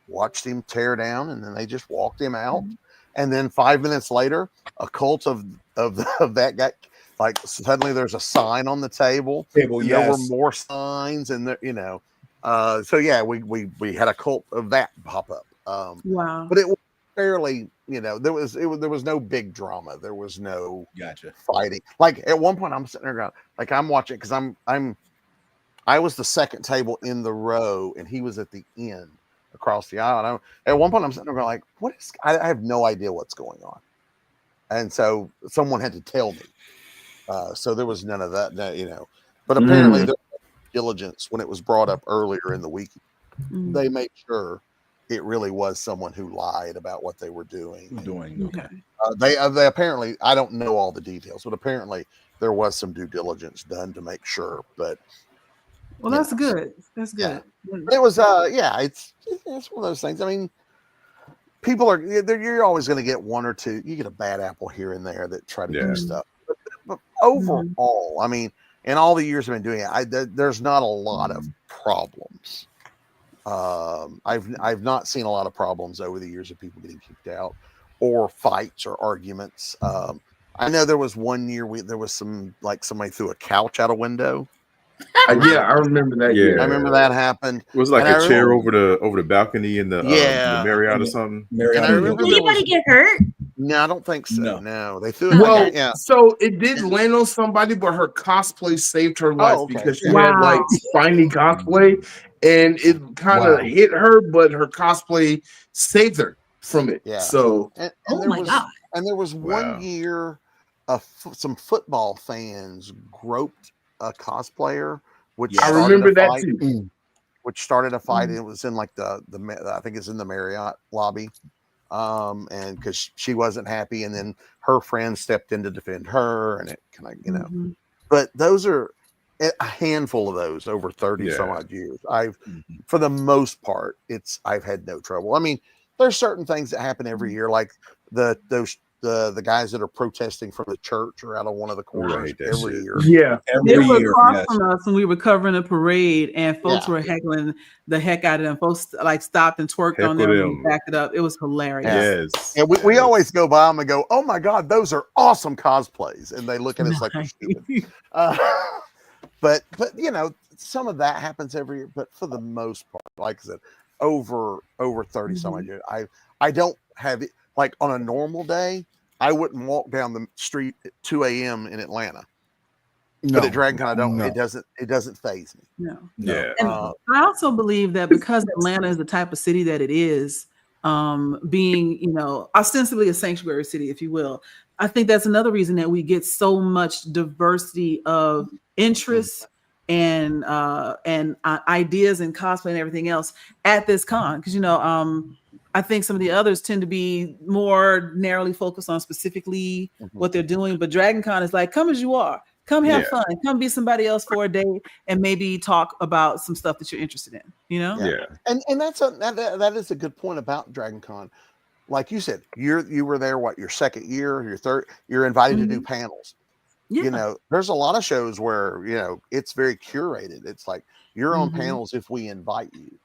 watched him tear down, and then they just walked him out. And then 5 minutes later, a cult of that guy. Like suddenly there's a sign on the table. And there were more signs, and there, so yeah, we had a cult of that pop up. Wow. But it was fairly, there was no big drama. There was no fighting. Like at one point, I'm sitting there going, like I'm watching because I was the second table in the row, and he was at the end across the aisle. And at one point, I'm sitting there going, like, what is? I have no idea what's going on, and so someone had to tell me. So there was none of that, But apparently, there was diligence when it was brought up earlier in the week. They made sure it really was someone who lied about what they were doing. Okay. They apparently, I don't know all the details, but apparently there was some due diligence done to make sure. But well, that's good. That's good. Yeah. It was, it's one of those things. I mean, people you're always going to get one or two. You get a bad apple here and there that try to do stuff. But overall, I mean, in all the years I've been doing it, there's not a lot of problems. I've not seen a lot of problems over the years of people getting kicked out or fights or arguments. I know there was one year there was some, like somebody threw a couch out a window. Yeah, I remember that. Yeah, I remember that happened. It was like a chair over the balcony in the Marriott or something. And I remember Did anybody get hurt? No, I don't think so. No, they threw it. Well, so it did land on somebody, but her cosplay saved her life because she had like spiny cosplay, and it kind of hit her, but her cosplay saved her from it. Yeah. So, and there was one year, some football fans groped a cosplayer, which I remember that too. Which started a fight. It was in like the I think it's in the Marriott lobby. And because she wasn't happy, and then her friend stepped in to defend her, and it kind of, but those are a handful of those over 30 some odd years. For the most part, I've had no trouble. I mean, there's certain things that happen every year, like the guys that are protesting from the church or out of one of the corners every year. Yeah, they were across from us when we were covering a parade, and folks were heckling the heck out of them. Folks like stopped and twerked on them and backed it up. It was hilarious. Yes. And we always go by them and go, "Oh my God, those are awesome cosplays," and they look at us like we're stupid. But some of that happens every year. But for the most part, like I said, over 30 some odd years, I don't have it. Like on a normal day, I wouldn't walk down the street at 2 a.m. in Atlanta. No, but at DragonCon, I don't. no. It doesn't faze me. No. Yeah. And I also believe that because Atlanta is the type of city that it is, being, ostensibly a sanctuary city, if you will, I think that's another reason that we get so much diversity of interests and ideas and cosplay and everything else at this con. Because, I think some of the others tend to be more narrowly focused on specifically what they're doing. But DragonCon is like, come as you are. Come have fun. Come be somebody else for a day and maybe talk about some stuff that you're interested in, Yeah. And that is a good point about DragonCon. Like you said, you were there, your second year, your third, you're invited to do panels. Yeah. There's a lot of shows where, it's very curated. It's like you're on panels if we invite you.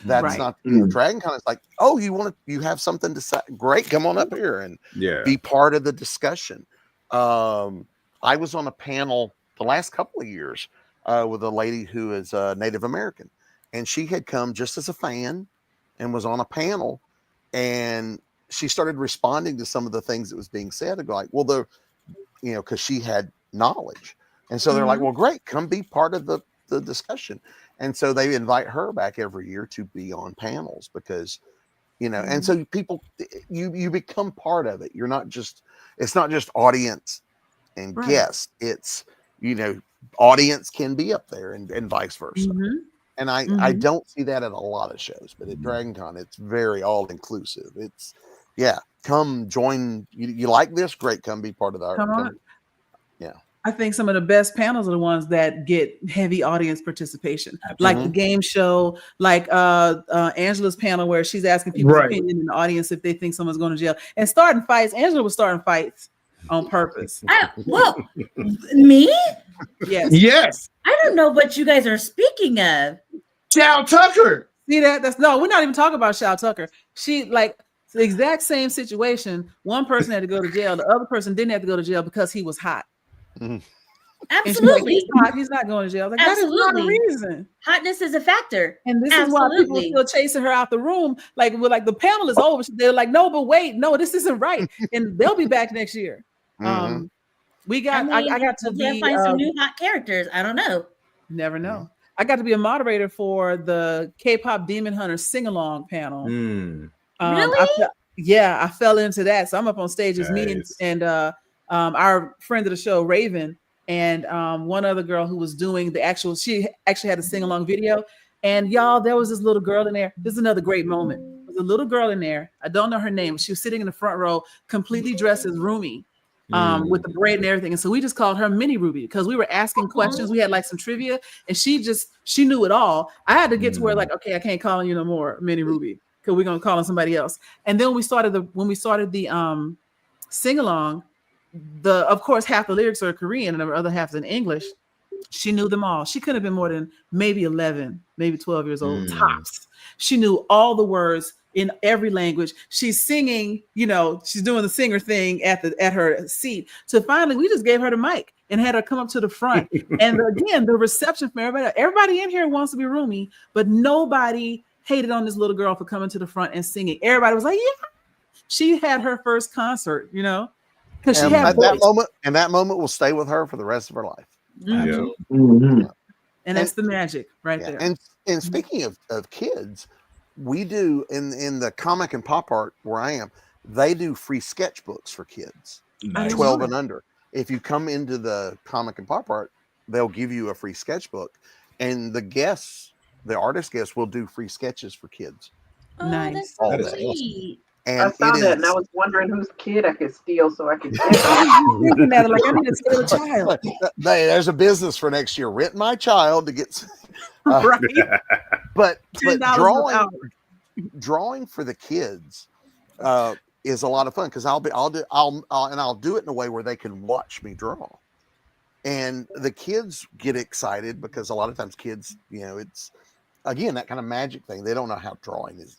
That's not DragonCon. It's like, oh, you have something to say? Great, come on up here and be part of the discussion. I was on a panel the last couple of years with a lady who is Native American, and she had come just as a fan and was on a panel, and she started responding to some of the things that was being said. And go like, well, because she had knowledge, and so they're like, well, great, come be part of the discussion. And so they invite her back every year to be on panels because, and so people, you become part of it. It's not just audience and guest. It's, audience can be up there and vice versa. And I don't see that at a lot of shows, but at Dragon Con, it's very all inclusive. It's come join. You like this? Great, come be part of the. Come on. Yeah. I think some of the best panels are the ones that get heavy audience participation, like the game show, like Angela's panel where she's asking people's opinion in the audience if they think someone's going to jail and starting fights. Angela was starting fights on purpose. Me? Yes. I don't know what you guys are speaking of. Shao Tucker. See that? We're not even talking about Shao Tucker. She like the exact same situation. One person had to go to jail. The other person didn't have to go to jail because he was hot. Absolutely. Like, he's not going to jail. Like, that is not a reason. Hotness is a factor. And this is why people are still chasing her out the room. Like, the panel is over. They're like, no, but wait, no, this isn't right. And they'll be back next year. I got to be find some new hot characters. I don't know. Never know. I got to be a moderator for the K-pop Demon Hunter sing-along panel. Really? I fell into that. So I'm up on stage as me and our friend of the show, Raven, and one other girl who was doing she actually had a sing-along video. And y'all, there was this little girl in there. This is another great moment. There was a little girl in there. I don't know her name. She was sitting in the front row, completely dressed as Rumi, with the braid and everything. And so we just called her Mini Ruby because we were asking questions. We had like some trivia, and she knew it all. I had to get to where like, okay, I can't call you no more, Mini Ruby, because we're gonna call on somebody else. And then when we started the sing-along, of course half the lyrics are Korean and the other half is in English. She knew them all. She couldn't have been more than maybe 11, maybe 12 years old tops. She knew all the words in every language. She's singing, she's doing the singer thing at her seat. So finally we just gave her the mic and had her come up to the front. And again, the reception from everybody in here wants to be Rumi, but nobody hated on this little girl for coming to the front and singing. Everybody was like, yeah, she had her first concert, because she had that moment will stay with her for the rest of her life. And that's the magic right there. And speaking of kids, we do in the comic and pop art where I am, they do free sketchbooks for kids 12 and under. If you come into the comic and pop art, they'll give you a free sketchbook, and the artist guests will do free sketches for kids. Nice. That's so sweet. And I saw that, and I was wondering whose kid I could steal so I could. Thinking that, like, I need to steal a child. There's a business for next year. Rent my child to get. Right. But drawing for the kids is a lot of fun because I'll do it in a way where they can watch me draw, and the kids get excited because a lot of times kids, it's again that kind of magic thing. They don't know how drawing is,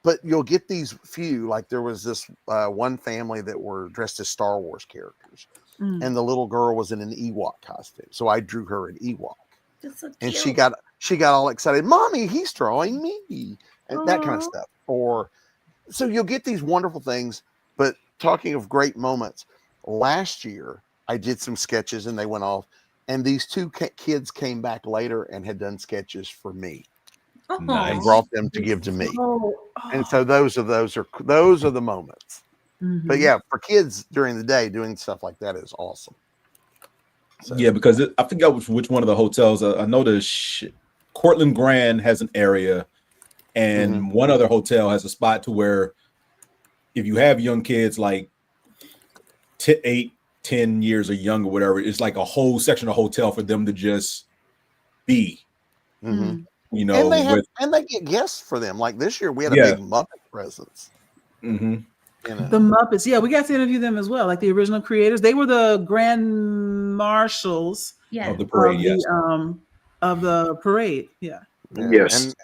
But you'll get these few, like there was this one family that were dressed as Star Wars characters, and the little girl was in an Ewok costume. So I drew her an Ewok, and she got all excited. Mommy, he's drawing me, and that kind of stuff. So you'll get these wonderful things. But talking of great moments, last year I did some sketches and they went off, and these two kids came back later and had done sketches for me. And brought them to give to me, and so those are the moments. But yeah, for kids during the day doing stuff like that is awesome. So. Yeah, because I forgot which one of the hotels. I know Cortland Grand has an area, and one other hotel has a spot to where if you have young kids like 8, 10 years or younger, whatever, it's like a whole section of hotel for them to just be. And they get guests for them. Like this year, we had a big Muppet presence. The Muppets, we got to interview them as well. Like the original creators, they were the grand marshals of the parade. Of the parade. Yes. And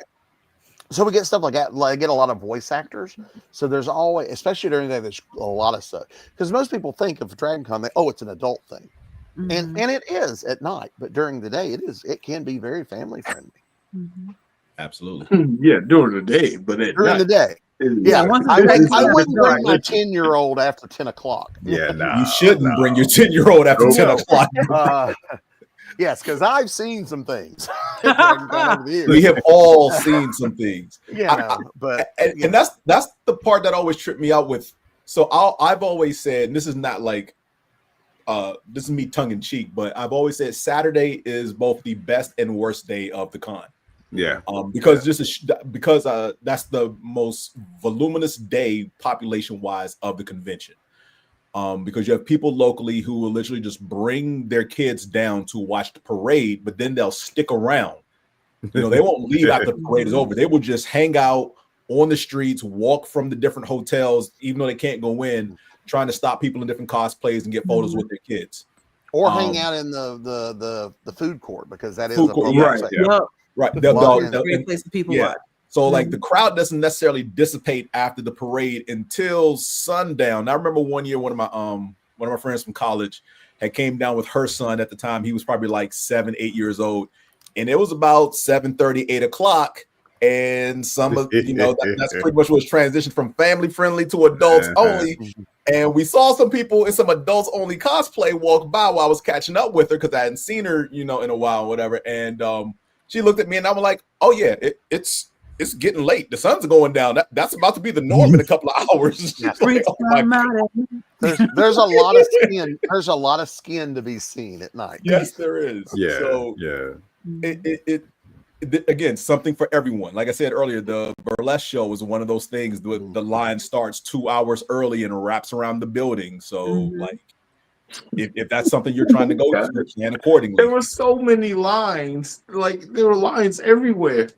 so we get stuff like that. I get a lot of voice actors. So there's always, especially during the day, there's a lot of stuff because most people think of Dragon Con, it's an adult thing, and it is at night. But during the day, it can be very family friendly. Absolutely. During the day, but during the day. I wouldn't bring my 10-year-old after 10 o'clock. You shouldn't bring your 10-year-old after 10 o'clock. Yes, because I've seen some things. We have all seen some things. And that's the part that always tripped me out with. So I've always said, and this is not like this is me tongue in cheek, but I've always said Saturday is both the best and worst day of the con. Yeah. Because that's the most voluminous day population wise of the convention. Because you have people locally who will literally just bring their kids down to watch the parade, but then they'll stick around. You know, they won't leave after the parade is over. They will just hang out on the streets, walk from the different hotels, even though they can't go in, trying to stop people in different cosplays and get photos with their kids. Or hang out in the food court, because that is Food a court, program right, section. Yep. Right. Great place for people yeah. watch. So like the crowd doesn't necessarily dissipate after the parade until sundown. I remember one year one of my friends from college had came down with her son at the time. He was probably like 7, 8 years old. And it was about 7:30, 8 o'clock. And some of that's pretty much what was transitioned from family friendly to adults only. And we saw some people in some adults only cosplay walk by while I was catching up with her because I hadn't seen her, in a while or whatever. And she looked at me and I was like, oh yeah, it's getting late. The sun's going down. That's about to be the norm in a couple of hours. Like, oh there's a lot of skin. There's a lot of skin to be seen at night. Yes, there is. Yeah. So it again, something for everyone. Like I said earlier, the burlesque show was one of those things. The line starts 2 hours early and wraps around the building. So like, if that's something you're trying to go to, you can accordingly. There were so many lines. Like there were lines everywhere.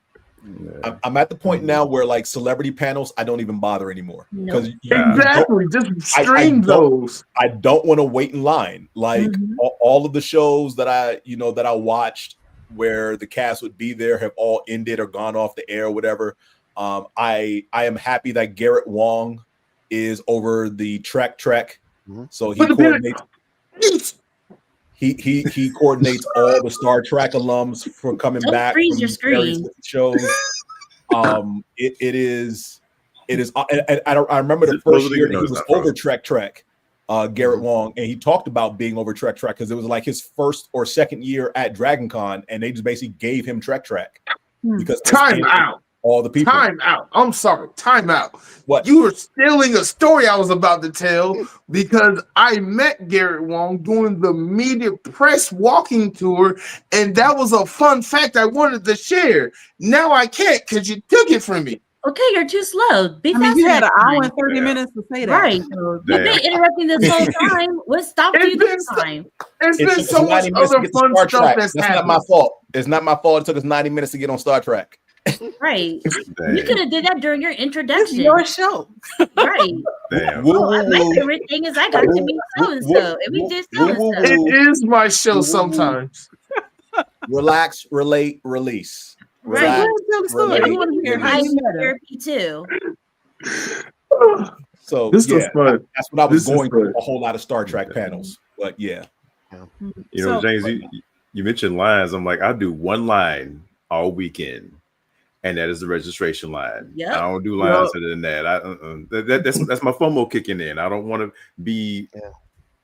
I'm at the point now where like celebrity panels, I don't even bother anymore because exactly just stream those. I don't want to wait in line. Like all of the shows that I watched where the cast would be there have all ended or gone off the air or whatever. I am happy that Garrett Wong is over the Trek. So he coordinates. He coordinates all the Star Trek alums for coming back. Freeze your screen. Shows. It is. And I remember the first year that he was over Trek. Garrett Wong, and he talked about being over Trek because it was like his first or second year at Dragon Con, and they just basically gave him Trek because time out. All the people. Time out. I'm sorry. Time out. What? You were stealing a story I was about to tell because I met Garrett Wong doing the media press walking tour, and that was a fun fact I wanted to share. Now I can't because you took it from me. Okay, you're too slow. Be you had an hour and 30 minutes to say that. Right. You've been interrupting this whole time. What stopped you this time? It's been so much other fun stuff that's not my fault. It's not my fault. It took us 90 minutes to get on Star Trek. Right. You could have did that during your introduction. It's your show. Right. Damn. My favorite thing is I got to meet so-and-so. And we did so-and-so. It is my show sometimes. Relax, relate, release. Right. Everyone here, how you met her. Therapy too. So this was fun. That's what I was going through, a whole lot of Star Trek panels. But yeah. James, you mentioned lines. I'm like, I do one line all weekend, and that is the registration line. Yep. I don't do lines other than that. That's my FOMO kicking in. I don't want to be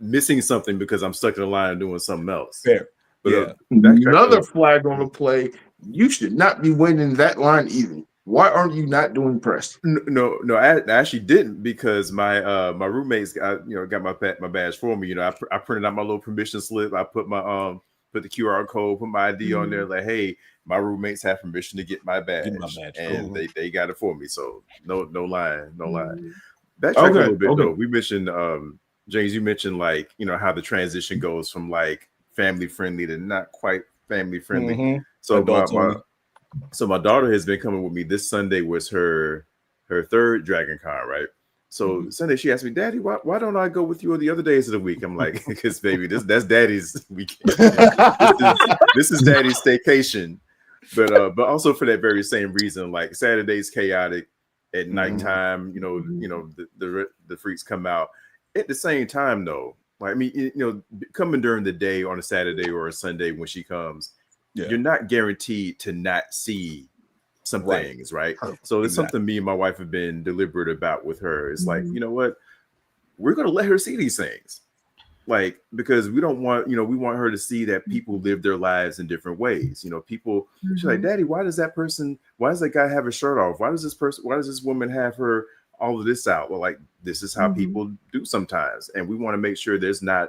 missing something because I'm stuck in a line doing something else. Fair. But, another flag on the play. You should not be waiting in that line either. Why aren't you not doing press? No, I actually didn't because my roommates got my badge for me. I printed out my little permission slip. I put my put the QR code, put my ID on there. Like, hey, my roommates have permission to get my badge, and they got it for me. So no line. Backtrack a little bit though. We mentioned James. You mentioned like how the transition goes from like family friendly to not quite family friendly. So my daughter has been coming with me. This Sunday was her third Dragon Con, right? So Sunday she asked me, Daddy, why don't I go with you on the other days of the week? I'm like, because baby, that's Daddy's weekend. this is Daddy's staycation. But also for that very same reason, like Saturday's chaotic at nighttime. The freaks come out at the same time though. Like, I mean, coming during the day on a Saturday or a Sunday when she comes. Yeah. You're not guaranteed to not see some things, right? So it's something me and my wife have been deliberate about with her. It's like, you know what? We're going to let her see these things. Like, because we don't want, we want her to see that people live their lives in different ways. People, she's like, Daddy, why does that guy have his shirt off? Why does this woman have her all of this out? Well, like, this is how people do sometimes. And we want to make sure there's not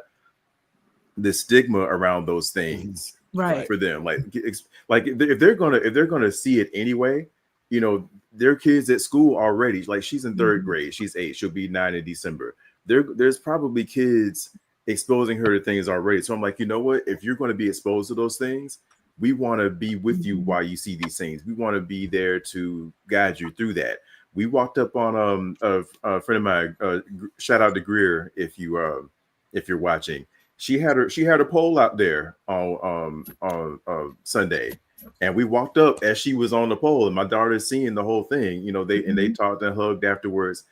the stigma around those things right for them. Like if they're gonna see it anyway, you know, their kids at school already. Like she's in third grade, she's 8, she'll be 9 in December. There's probably kids exposing her to things already. So I'm like, you know what? If you're going to be exposed to those things, we want to be with you while you see these things. We want to be there to guide you through that. We walked up on a friend of mine. Shout out to Greer if you're watching. She had a pole out there on Sunday, and we walked up as she was on the pole, and my daughter's seeing the whole thing. You know, they talked and hugged afterwards.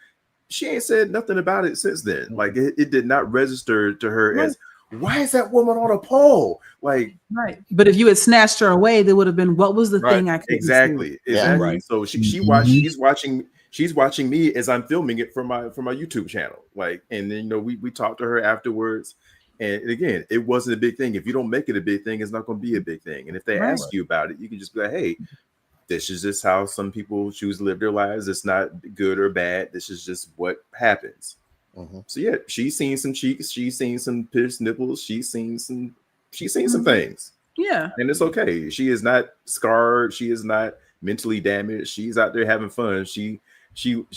She ain't said nothing about it since then. Like it did not register to her as, why is that woman on a pole? Like, right. But if you had snatched her away, there would have been, what was the thing I couldn't exactly. see? Exactly. Right. So she's watching me as I'm filming it for my YouTube channel. Like, and then, you know, we talked to her afterwards. And again, it wasn't a big thing. If you don't make it a big thing, it's not going to be a big thing. And if they ask you about it, you can just be like, hey, this is just how some people choose to live their lives. It's not good or bad. This is just what happens. So yeah, she's seen some cheeks. She's seen some pierced nipples. She's seen some things. Yeah. And it's okay. She is not scarred. She is not mentally damaged. She's out there having fun. She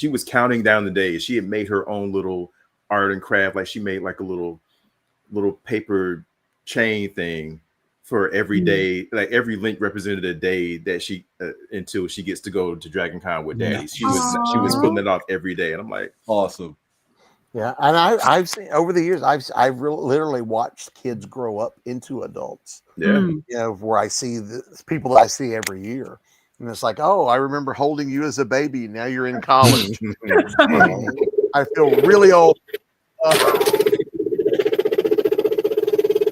was counting down the days. She had made her own little art and craft. Like she made like a little paper chain thing for every day. Like every link represented a day that she until she gets to go to Dragon Con with Daddy. She was putting it off every day, and I'm like, awesome. Yeah, and I've seen over the years, I've literally watched kids grow up into adults. Yeah, you know, where I see the people that I see every year, and it's like, oh, I remember holding you as a baby. Now you're in college. I feel really old.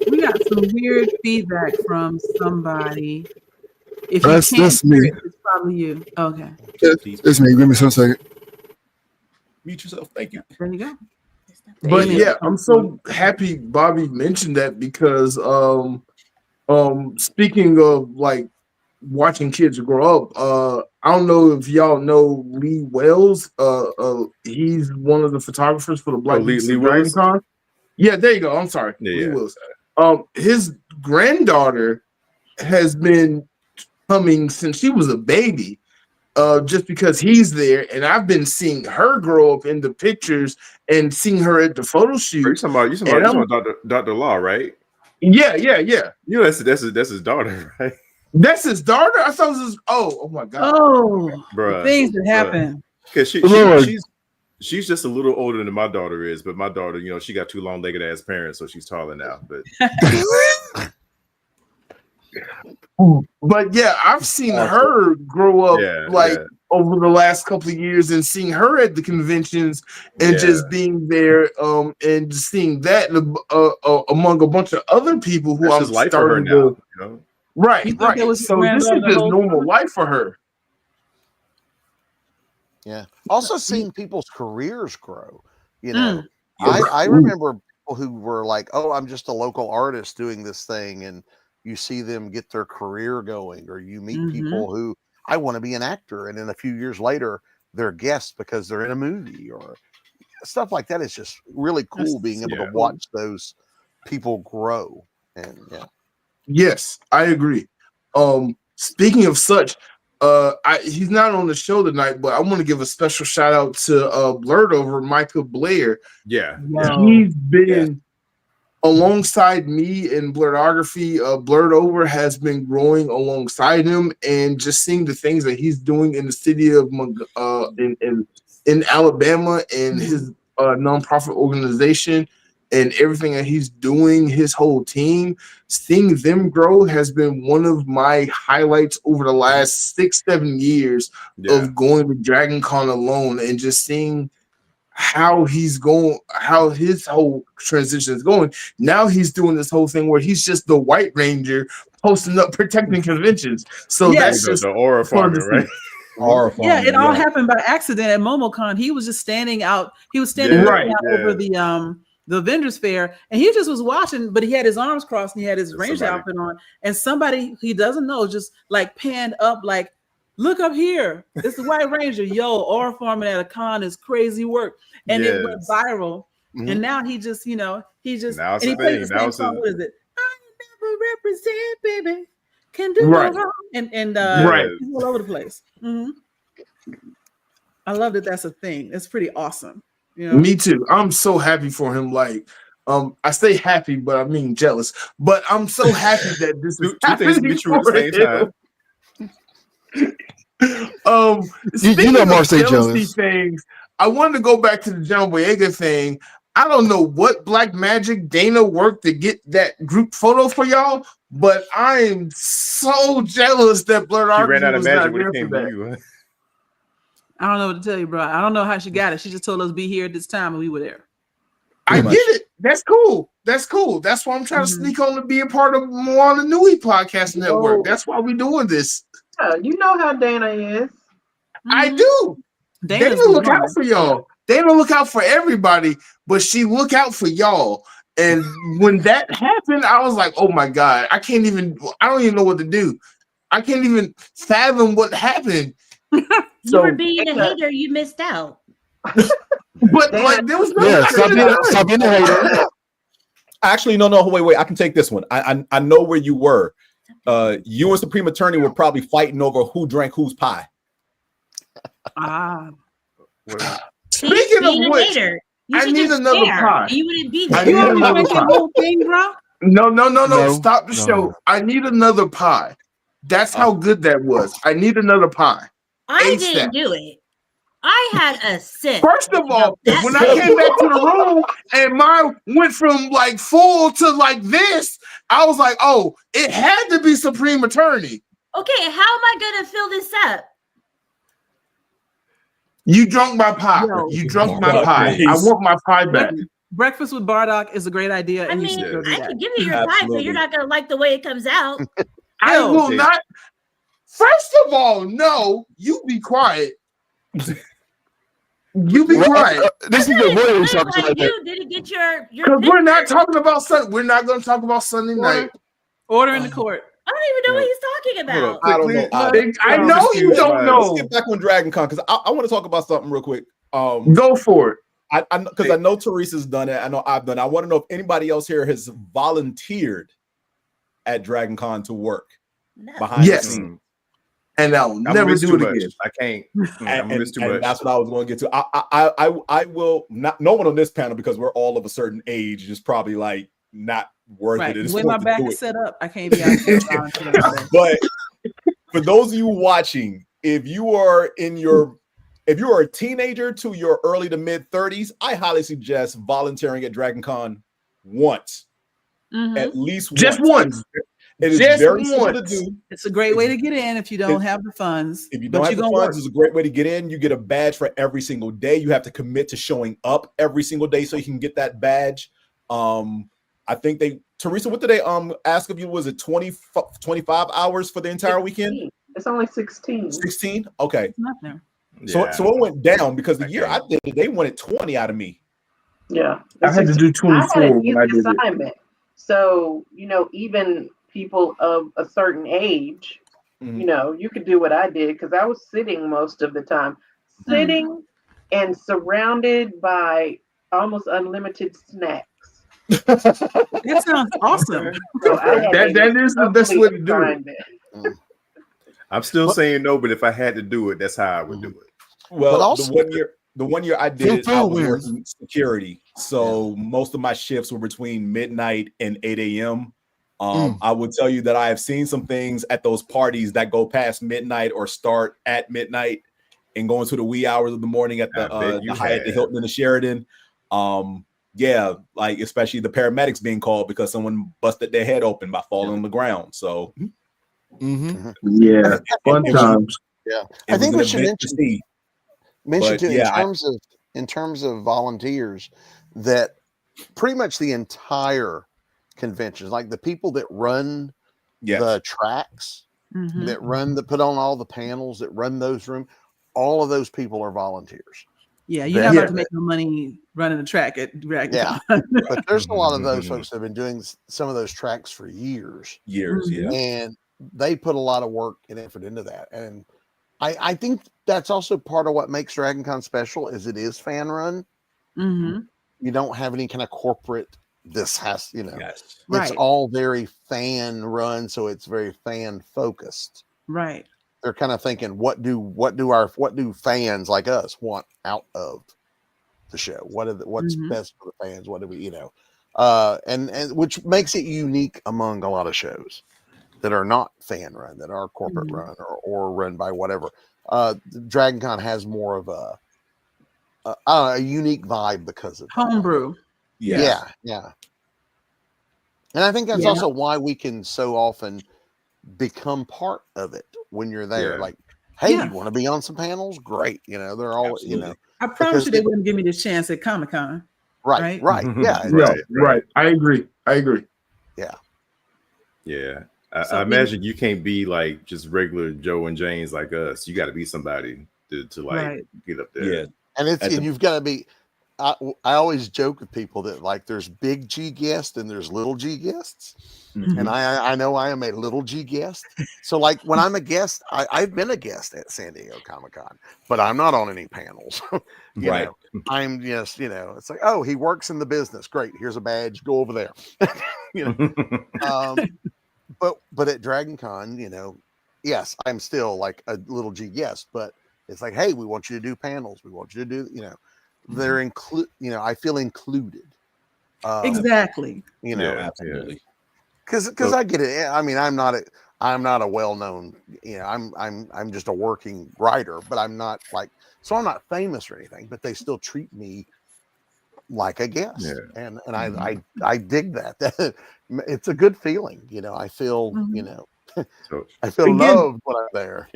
We got some weird feedback from somebody. If that's me. It's probably you. Okay. It's me. Give me some second. Mute yourself. Thank you. There you go. But yeah, I'm so happy Bobby mentioned that because speaking of like watching kids grow up, I don't know if y'all know Lee Wells. He's one of the photographers for the Black Lee Dragon Con. Yeah, there you go. I'm sorry. Lee Wells. His granddaughter has been coming since she was a baby. Just because he's there, and I've been seeing her grow up in the pictures and seeing her at the photo shoot. You talking about Dr. Law, right? Yeah. You know, that's his daughter, right? That's his daughter. I thought it was. Oh my god. Oh, bruh, things that happen. Because she's just a little older than my daughter is, but my daughter, you know, she got 2 long-legged ass parents, so she's taller now. But But yeah, I've seen her grow up over the last couple of years, and seeing her at the conventions and just being there, and just seeing that among a bunch of other people who I'm starting to, you know? Right. So this is just normal life for her. Yeah. Also seeing people's careers grow. You know, I remember people who were like, "Oh, I'm just a local artist doing this thing," and you see them get their career going, or you meet people who, I want to be an actor, and then a few years later they're guests because they're in a movie or stuff like that. Is just really cool being able to watch those people grow. And yes, I agree. Speaking of such, he's not on the show tonight, but I want to give a special shout out to Blerd Michael Blair. He's been alongside me in Blerdography. Blerd has been growing alongside him, and just seeing the things that he's doing in the city of in Alabama, and his nonprofit organization, and everything that he's doing, his whole team, seeing them grow has been one of my highlights over the last 6-7 years of going to Dragon Con alone, and just seeing how he's going, how his whole transition is going. Now he's doing this whole thing where he's just the White Ranger posting up protecting conventions. So that's just the aura farming, right? It all happened by accident at MomoCon. He was just standing out. He was standing over the vendors fair, and he just was watching, but he had his arms crossed and he had his ranger outfit on, and somebody he doesn't know just like panned up, like, look up here, it's the White Ranger. Yo, aura farming at a con is crazy work. And it went viral And now he just, you know, he just Now it's and he a plays thing. the Now same it's song. a- What is it? I never represent, baby. Can do Right. no wrong. And Right. he's all over the place. I love that that's a thing. It's pretty awesome. You know? Me too. I'm so happy for him. Like, I say happy, but I mean jealous. But I'm so happy that this is two things can be happening true at the for same time. him. Speaking know of Marcy jealousy jealous. things, I wanted to go back to the John Boyega thing. I don't know what black magic Dana worked to get that group photo for y'all, but I am so jealous that She Blerdography ran out of was magic not when there it came for to that. you. I don't know what to tell you, bro. I don't know how she got it. She just told us be here at this time and we were there. I Pretty get much. it. That's cool. That's cool. That's why I'm trying to sneak on to be a part of Moana Nui podcast network. That's why we're doing this. Yeah, you know how Dana is. I do. Dana's Dana the look out woman. for y'all. Dana look out for everybody, but she look out for y'all. And when that happened, I was like, oh my God, I don't even know what to do. I can't even fathom what happened. You were being a hater. You missed out. But like, there was no stop being a hater. Actually, no, wait. I can take this one. I know where you were. You and Supreme Attorney were probably fighting over who drank whose pie. Speaking being of a which, hater. You I should need just another share. pie. You wouldn't be I there. need another pie. whole thing, bro? No. Stop the No. show. I need another pie. That's how good that was. I need another pie. I didn't do it. I had a sip. First of all, when I came back to the room and mine went from like full to like this, I was like, oh, it had to be Supreme Attorney. Okay, how am I gonna fill this up? You drunk my pie. Yo. You drunk my pie. I want my pie back. Breakfast with Bardock is a great idea. I And mean, you should go do I that. could give you your pie, but you're not gonna like the way it comes out. I will not. First of all, no, you be quiet. You be quiet. This is the way we talk Like about you didn't get your Because we're not talking about Sunday. We're not going to talk about Sunday night. Order in the court. I don't even know what he's talking about. I don't know. I know you don't know. Let's get back on Dragon Con because I want to talk about something real quick. Go for it. Because I know Teresa's done it. I know I've done it. I want to know if anybody else here has volunteered at Dragon Con to work behind the scenes. And I'll never do it again. I can't. And, miss too and much. that's what I was going to get to. I will not. No one on this panel because we're all of a certain age is probably like not worth Right. it. The way my back is set up, I can't be out there. But for those of you watching, if you are a teenager to your early to mid 30s, I highly suggest volunteering at Dragon Con once, at least just once. It is just very simple once. to do. It's a great way to get in if you don't have the funds. If you don't have the funds, it's a great way to get in. You get a badge for every single day. You have to commit to showing up every single day so you can get that badge. I think Teresa, what did they ask of you? Was it 25 hours for the entire weekend? It's only 16. 16? Okay. Not there. So it went down because the year I did it, they wanted 20 out of me. Yeah. I had to do 24 I had an when I easy did it. assignment. So, even people of a certain age, you could do what I did because I was sitting most of the time, sitting and surrounded by almost unlimited snacks. That sounds awesome. So that is the best way to do it. I'm still saying no, but if I had to do it, that's how I would do it. Well, also- the one year I did it, I was working security. So most of my shifts were between midnight and 8 a.m. I would tell you that I have seen some things at those parties that go past midnight or start at midnight and go into the wee hours of the morning at the Hyatt, the Hilton, and the Sheridan. Yeah, like especially the paramedics being called because someone busted their head open by falling on the ground. So, yeah, fun times. Yeah, I think we should mention too, yeah, in terms of volunteers, that pretty much the entire convention, like the people that run the tracks, that put on all the panels, that run those rooms, all of those people are volunteers. Yeah, you're not about to make no money running the track at Dragon Con. But there's a lot of those folks that have been doing some of those tracks for years. And they put a lot of work and effort into that. And I think that's also part of what makes Dragon Con special is it is fan run. you don't have any kind of corporate. This has, Yes. it's all very fan run, so it's very fan focused. Right. They're kind of thinking, what do fans like us want out of the show? What's best for the fans? What do we, and which makes it unique among a lot of shows that are not fan run, that are corporate run or run by whatever. Dragon Con has more of a unique vibe because of homebrew. Yeah. And I think that's also why we can so often become part of it when you're there. Yeah. Like, hey, you want to be on some panels? Great. They're all, Absolutely. I promise you they wouldn't give me this chance at Comic-Con. Right. Yeah. Right. I agree. Yeah. I imagine you can't be like just regular Joe and James like us. You got to be somebody to get up there. Yeah. And you've got to be. I always joke with people that like there's big G guests and there's little G guests, and I know I am a little G guest. So like when I'm a guest, I've been a guest at San Diego Comic-Con, but I'm not on any panels. Right. I'm just it's like, oh, he works in the business. Great, here's a badge. Go over there. But at Dragon Con, yes, I'm still like a little G guest, but it's like, hey, we want you to do panels. We want you to do they're I feel included. Exactly. Absolutely. Because I get it. I mean, I'm not a well-known, I'm just a working writer, but I'm not so I'm not famous or anything, but they still treat me like a guest. Yeah. And I dig that. It's a good feeling. I feel, I feel loved when I'm there.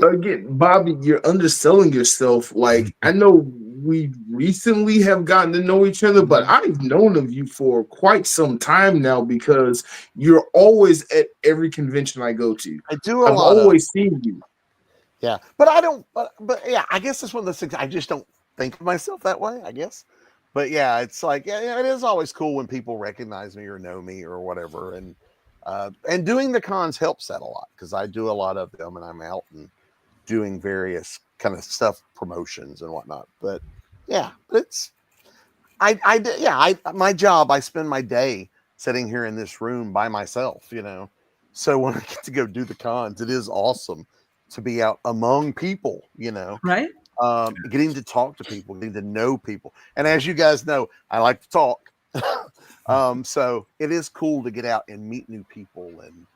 Again, Bobby, you're underselling yourself. Like, I know we recently have gotten to know each other, but I've known of you for quite some time now because you're always at every convention I go to. I do I've always seen you. Yeah, but I don't. But yeah, I guess that's one of those things. I just don't think of myself that way, I guess. But yeah, it's like it is always cool when people recognize me or know me or whatever, and doing the cons helps that a lot because I do a lot of them and I'm out and doing various kind of stuff, promotions and whatnot. But yeah, it's my job. I spend my day sitting here in this room by myself, So when I get to go do the cons, it is awesome to be out among people, Right. Getting to talk to people, getting to know people. And as you guys know, I like to talk. So it is cool to get out and meet new people and,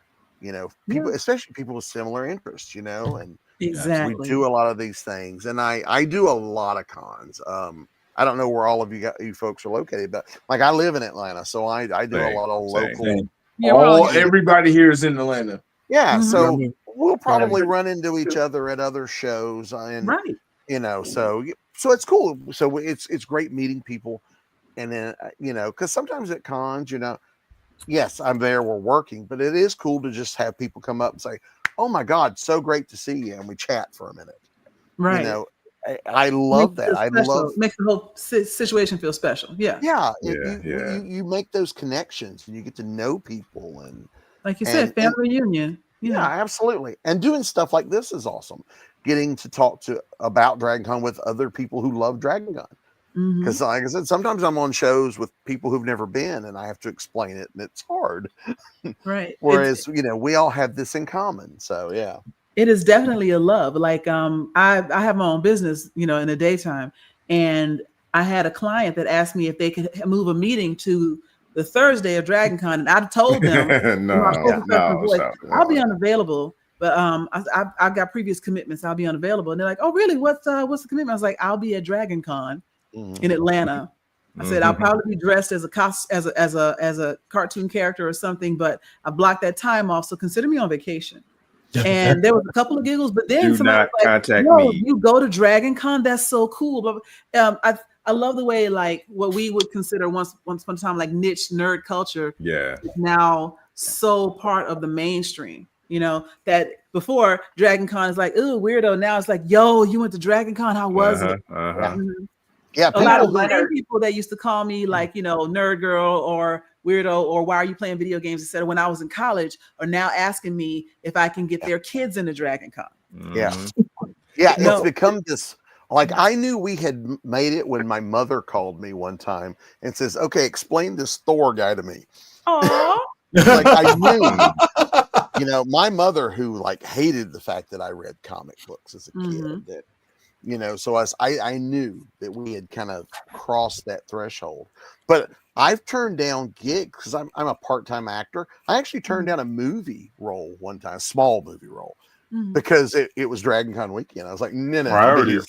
people, especially people with similar interests, and exactly. we do a lot of these things. And I do a lot of cons. I don't know where all of you folks are located, but like I live in Atlanta, so I do a lot of local. Everybody here is in Atlanta. Yeah. So we'll probably run into each other at other shows and so it's cool. So it's great meeting people. And then, because sometimes at cons, yes, I'm there, we're working, but it is cool to just have people come up and say, oh my God, so great to see you. And we chat for a minute. Right. I love that. Makes the whole situation feel special. Yeah. Yeah. You make those connections and you get to know people. And like you said, family reunion. Yeah, absolutely. And doing stuff like this is awesome. Getting to talk about Dragon Con with other people who love Dragon Con. Because like I said, sometimes I'm on shows with people who've never been and I have to explain it and it's hard. Right. Whereas, we all have this in common. So yeah. It is definitely a love. Like I have my own business, in the daytime. And I had a client that asked me if they could move a meeting to the Thursday of Dragon Con. And I told them I'll be unavailable. But I've got previous commitments. I'll be unavailable. And they're like, oh, really? What's the commitment? I was like, I'll be at Dragon Con in Atlanta. I said I'll probably be dressed as a cartoon character or something, but I blocked that time off. So consider me on vacation. And there was a couple of giggles, but then somebody was like, "No, you go to Dragon Con? That's so cool." But I love the way like what we would consider once upon a time like niche nerd culture. Yeah, is now so part of the mainstream. That before Dragon Con is like, ooh, weirdo. Now it's like, yo, you went to Dragon Con? How was it? Yeah, a lot of people that used to call me like, nerd girl or weirdo or why are you playing video games instead of when I was in college are now asking me if I can get their kids into Dragon Con. Yeah. Yeah. It's become this Like I knew we had made it when my mother called me one time and says, "Okay, explain this Thor guy to me." Oh, Like I knew, you know, my mother who like hated the fact that I read comic books as a kid, that, you know, so I knew that we had kind of crossed that threshold. But I've turned down gigs because I'm a part-time actor. I actually turned down a movie role one time, a small movie role, because it was Dragon Con weekend. I was like, no, I'll be here.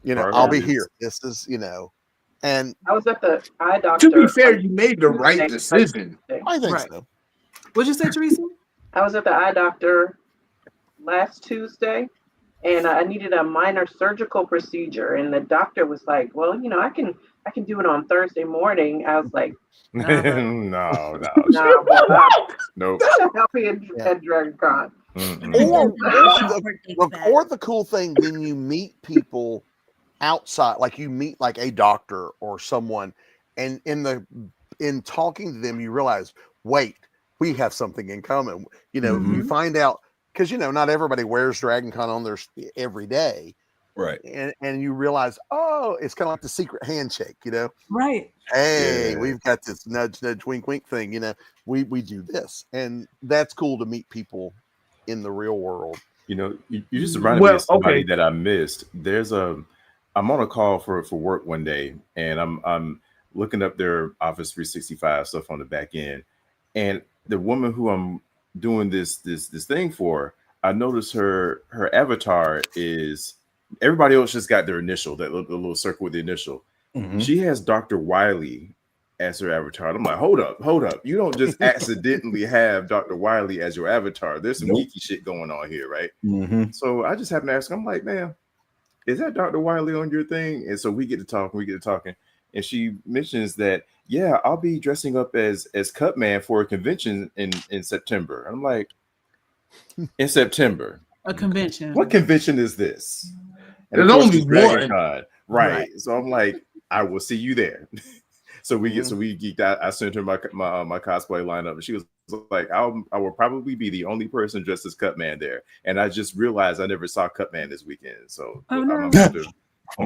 You know, I'll be here. This is, you know, and I was at the eye doctor. To be fair, you made the right decision. I think so. What'd you say, Teresa? I was at the eye doctor last Tuesday, and I needed a minor surgical procedure, and the doctor was like, "Well, you know, I can do it on Thursday morning." I was like, no, nope. I'll be at Dragon Con. Or the cool thing when you meet people outside, like you meet like a doctor or someone, and in talking to them, you realize, wait, we have something in common. You know, you find out, because you know, not everybody wears Dragon Con on their every day. Right. And you realize, oh, it's kind of like the secret handshake, you know? Right. Hey, we've got this nudge, nudge, wink, wink thing, you know, we do this. And that's cool to meet people in the real world. You know, you just reminded me of somebody that I missed. I'm on a call for work one day, and I'm looking up their Office 365 stuff on the back end. And the woman who I'm doing this thing for, I noticed her avatar is, everybody else just got their initial, that little circle with the initial. She has Dr. Wiley as her avatar. I'm like, hold up. You don't just accidentally have Dr. Wiley as your avatar. There's some geeky shit going on here, right? So I just happened to ask her, I'm like, ma'am, is that Dr. Wiley on your thing? And so we get to talking. And she mentions that, yeah, I'll be dressing up as Cutman for a convention in September. I'm like, in September? A convention. What convention is this? And there's only one. Right. So I'm like, I will see you there. So we geeked out. I sent her my cosplay lineup, and she was like, I will probably be the only person dressed as Cutman there. And I just realized I never saw Cutman this weekend. So I'm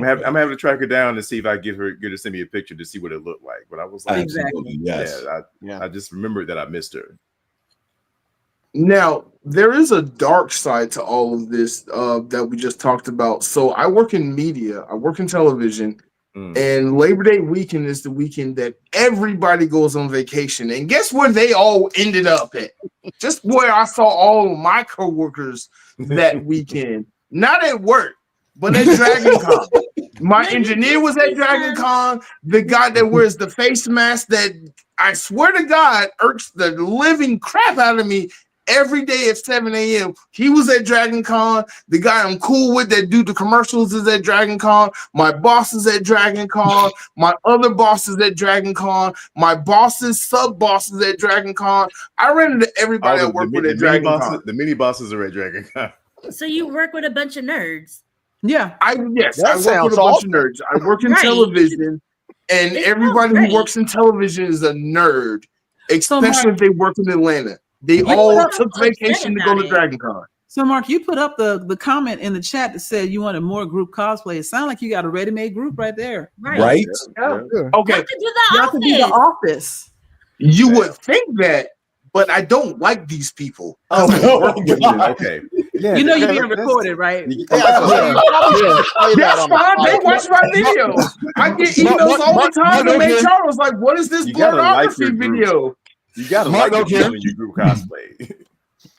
having to track her down and see if I get her to send me a picture to see what it looked like. But I was like, I just remembered that I missed her. Now, there is a dark side to all of this that we just talked about. So I work in media. I work in television. And Labor Day weekend is the weekend that everybody goes on vacation. And guess where they all ended up at? Just where I saw all of my coworkers that weekend. Not at work, but at Dragon Con. My engineer was at Dragon Con. The guy that wears the face mask that I swear to God irks the living crap out of me every day at 7 a.m. He was at Dragon Con. The guy I'm cool with that do the commercials is at Dragon Con. My boss is at Dragon Con. My other boss is at Dragon Con. My boss's sub boss is at Dragon Con. I ran into everybody I work with at Dragon Con. The mini bosses are at Dragon Con. So you work with a bunch of nerds. Yeah. I work with a bunch of nerds. I work in television, and everybody who works in television is a nerd, especially if they work in Atlanta. They all took vacation to go to Dragon Con. So, Mark, you put up the comment in the chat that said you wanted more group cosplay. It sounds like you got a ready-made group right there. Right? Yeah. Okay. You have to do the office. You would think that, but I don't like these people. Okay. Yeah, you know you're being recorded, right? That's fine. They watch my videos. I get emails all the time from HR. Was like, what is this Blerdography video? You gotta like your group cosplay.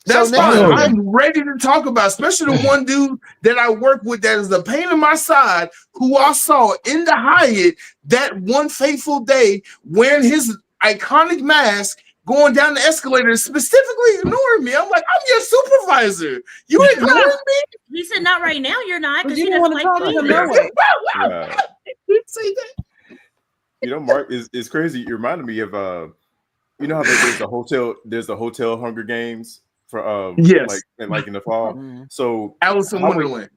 That's fine. I'm ready to talk about, especially the one dude that I work with that is the pain in my side, who I saw in the Hyatt that one fateful day wearing his iconic mask, going down the escalator, specifically ignoring me. I'm like, I'm your supervisor. You ignoring me? He said, not right now. You're not. Because you don't want to talk to him no way. Say that. You know, Mark, is crazy. You reminded me of you know how there's the hotel Hunger Games for yes, like in the fall. So Alice in Wonderland.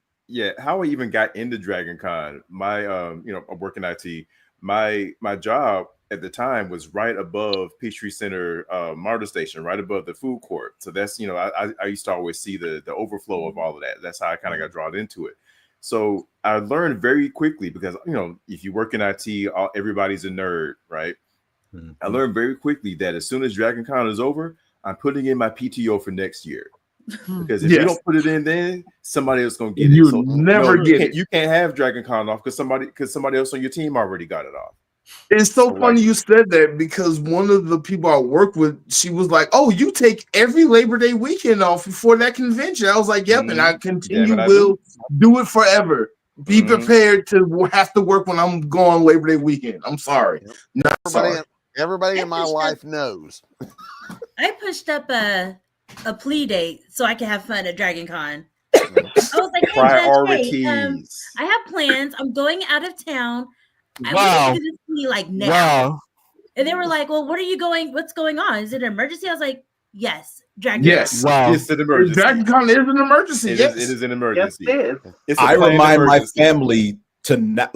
How I even got into Dragon Con. My I work in IT. My job at the time was right above Peachtree Center MARTA station, right above the food court. So that's I used to always see the overflow of all of that. That's how I kind of got drawn into it. So I learned very quickly because, you know, if you work in IT, everybody's a nerd, right? Mm-hmm. I learned very quickly that as soon as Dragon Con is over, I'm putting in my PTO for next year. Because if you don't put it in then, somebody else going to get it. So never get it. You can't have Dragon Con off because somebody else on your team already got it off. It's so funny you said that because one of the people I work with, she was like, "Oh, you take every Labor Day weekend off before that convention." I was like, "Yep," and I will do it forever. Be prepared to have to work when I'm gone Labor Day weekend. I'm sorry. Everybody in my life knows. I pushed up a plea date so I can have fun at Dragon Con. I was like, hey, priorities. Judge, I have plans. I'm going out of town. I want to do this plea like now. Wow. And they were like, well, what's going on? Is it an emergency? I was like, yes. Dragon Con. Wow. It's an emergency. Dragon Con is an emergency. It is an emergency. Yes, it is. I remind my family to not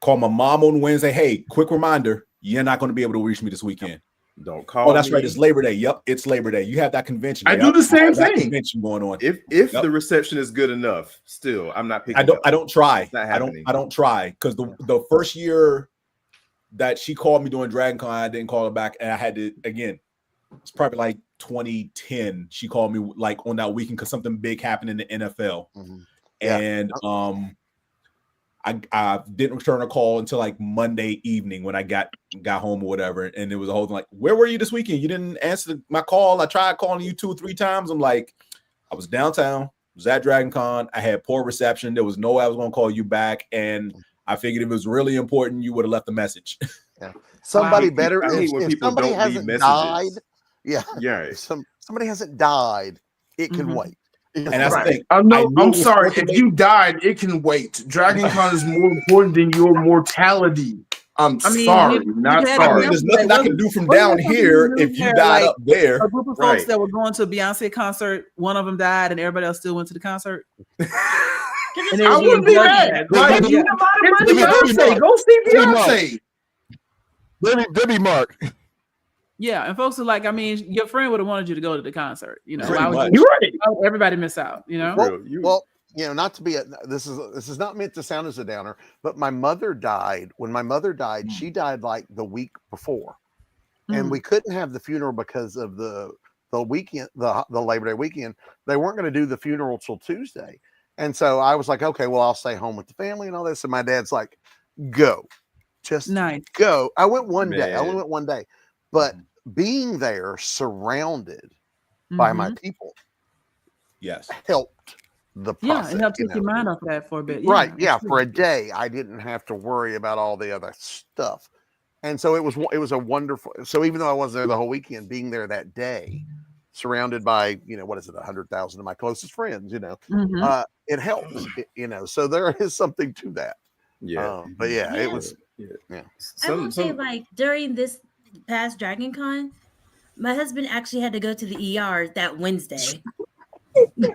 call my mom on Wednesday. Hey, quick reminder, you're not going to be able to reach me this weekend. Don't call me. Oh, that's right. It's Labor Day. Yep, it's Labor Day. You have that convention. I do the same thing. Convention going on. If the reception is good enough, still, I'm not picking. I don't try. I don't try because the first year that she called me during Dragon Con, I didn't call her back, and I had to again. It's probably like 2010. She called me like on that weekend because something big happened in the NFL, and I didn't return a call until like Monday evening when I got home or whatever. And it was a whole thing like, where were you this weekend? You didn't answer my call. I tried calling you 2 or 3 times. I'm like, I was downtown, was at Dragon Con. I had poor reception. There was no way I was going to call you back. And I figured if it was really important, you would have left a message. Yeah. Somebody better. If somebody hasn't died. Somebody hasn't died, it can wait. And that's the thing. I'm sorry. If you died, it can wait. Dragon Con is more important than your mortality. I'm sorry. There's nothing I can do from down here if you died up there. A group of folks that were going to a Beyonce concert, one of them died and everybody else still went to the concert. I wouldn't be mad. Beyonce. Go see Beyonce. Debbie Mark. Yeah, and folks are like, I mean, your friend would have wanted you to go to the concert, you know. You're right. Everybody miss out, you know. Well, you know, not to be this is not meant to sound as a downer, but my mother died. When my mother died, she died like the week before, and we couldn't have the funeral because of the weekend, the Labor Day weekend. They weren't going to do the funeral till Tuesday, and so I was like, okay, well, I'll stay home with the family and all this. And my dad's like, go, just go. I went one day. I only went one day. But being there surrounded by my people, helped the process. Yeah, it helped take your mind off that for a bit. Right, for a day, I didn't have to worry about all the other stuff. And so it was a wonderful, so even though I wasn't there the whole weekend, being there that day, surrounded by, 100,000 of my closest friends, it helps, so there is something to that. But it was, I will say, like, during this past Dragon Con, my husband actually had to go to the ER that Wednesday. And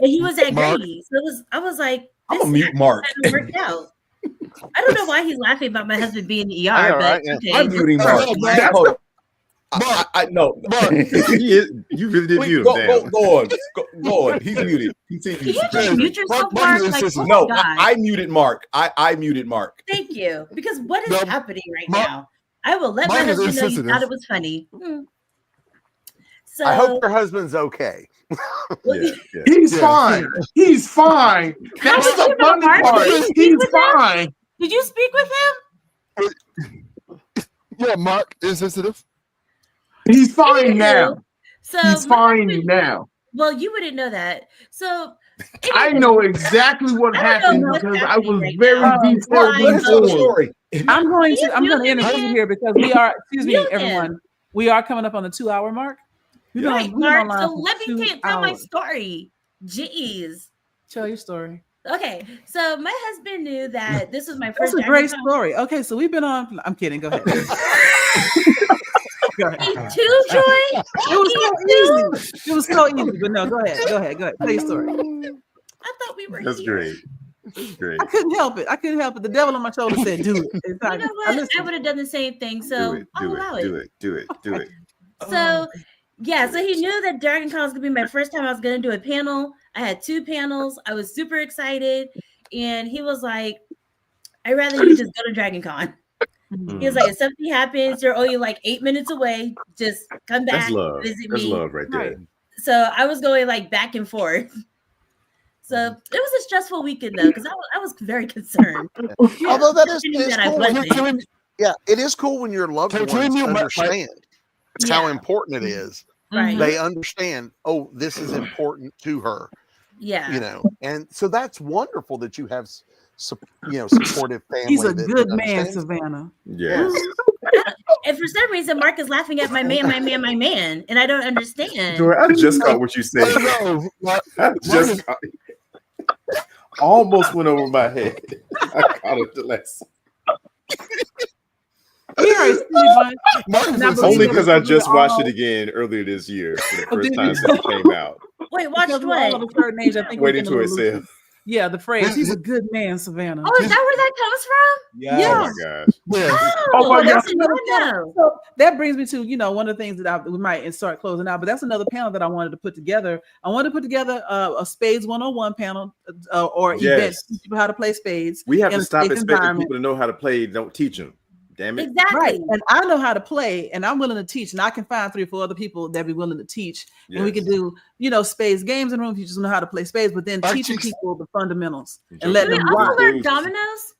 he was at Grady. So I was like, I'm a mute Mark. Worked out. I don't know why he's laughing about my husband being in the ER, but okay. I'm muting Mark. I know. You really did mute him. Go on. He's muted. Can you just mute yourself, Mark? No, I muted Mark. I muted Mark. Thank you. Because what is happening right now? I will let my husband know you thought it was funny. So I hope your husband's okay. He's fine. He's fine. That's the funny part. He's fine. Did you speak with him? Yeah, Mark is sensitive. He's fine now. So he's fine now. Well, you wouldn't know that. So I know exactly what happened because I was very detailed informed. I'm going to interview here because we are, excuse me, everyone. We are coming up on the 2-hour mark. Right, Mark. So let me tell my story. Jeez. Tell your story. Okay, so my husband knew that this was my first. That's a great story. Okay, so we've been on. I'm kidding. Go ahead. Go ahead. Too, Joy? It was so easy. But no, go ahead. Tell your story. I thought we were. That's here. great. I couldn't help it. The devil on my shoulder said, "Do it." You know what? I would have done the same thing. So I'll allow it. Do it. So Yeah, so he knew that Dragon Con was gonna be my first time I was gonna do a panel. I had 2 panels. I was super excited, and he was like, "I'd rather you just go to Dragon Con." He was like, "If something happens, you're only like 8 minutes away. Just come back, That's love. visit That's me." love right there. So I was going like back and forth. So it was a stressful weekend though, because I was very concerned. Although that is I cool. wasn't. Yeah, it is cool when your loved ones understand how Yeah. important it is. Right. They understand, oh, this is important to her. Yeah. You know, and so that's wonderful that you have, supportive family. He's a that good man, understands. Savannah. Yes. And for some reason, Mark is laughing at my man, and I don't understand. Joy, I just caught what you said. I just caught it. Almost went over my head. I caught it the last. Only because I just watched it again earlier this year for the first time since it came out. Wait, watched what? Of a certain age, I think Waiting to itself. Yeah, the phrase "he's a good man," Savannah. Oh, is that where that comes from? Yeah. Oh my gosh. Oh my that's gosh. another panel. So that brings me to one of the things that we might start closing out, but that's another panel that I wanted to put together. I wanted to put together a Spades 101 panel or event to teach people how to play spades. We have to stop expecting people to know how to play. Don't teach them. Damn it. Exactly. Right. And I know how to play, and I'm willing to teach, and I can find 3 or 4 other people that be willing to teach. Yes. And we can do, spades games and room teachers know how to play spades, but then teaching people the fundamentals and letting them also watch. learn dominoes.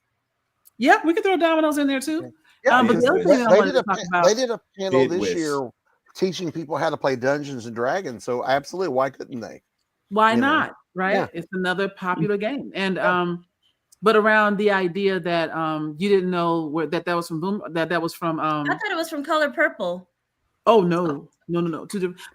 Yeah, we can throw dominoes in there too. Yeah, but the other thing I wanted to talk about, they did a panel this year teaching people how to play Dungeons and Dragons. So absolutely, why couldn't they? Why not? Right? Yeah. It's another popular game, and but around the idea that you didn't know that was from Boom, that was from I thought it was from Color Purple. Oh no.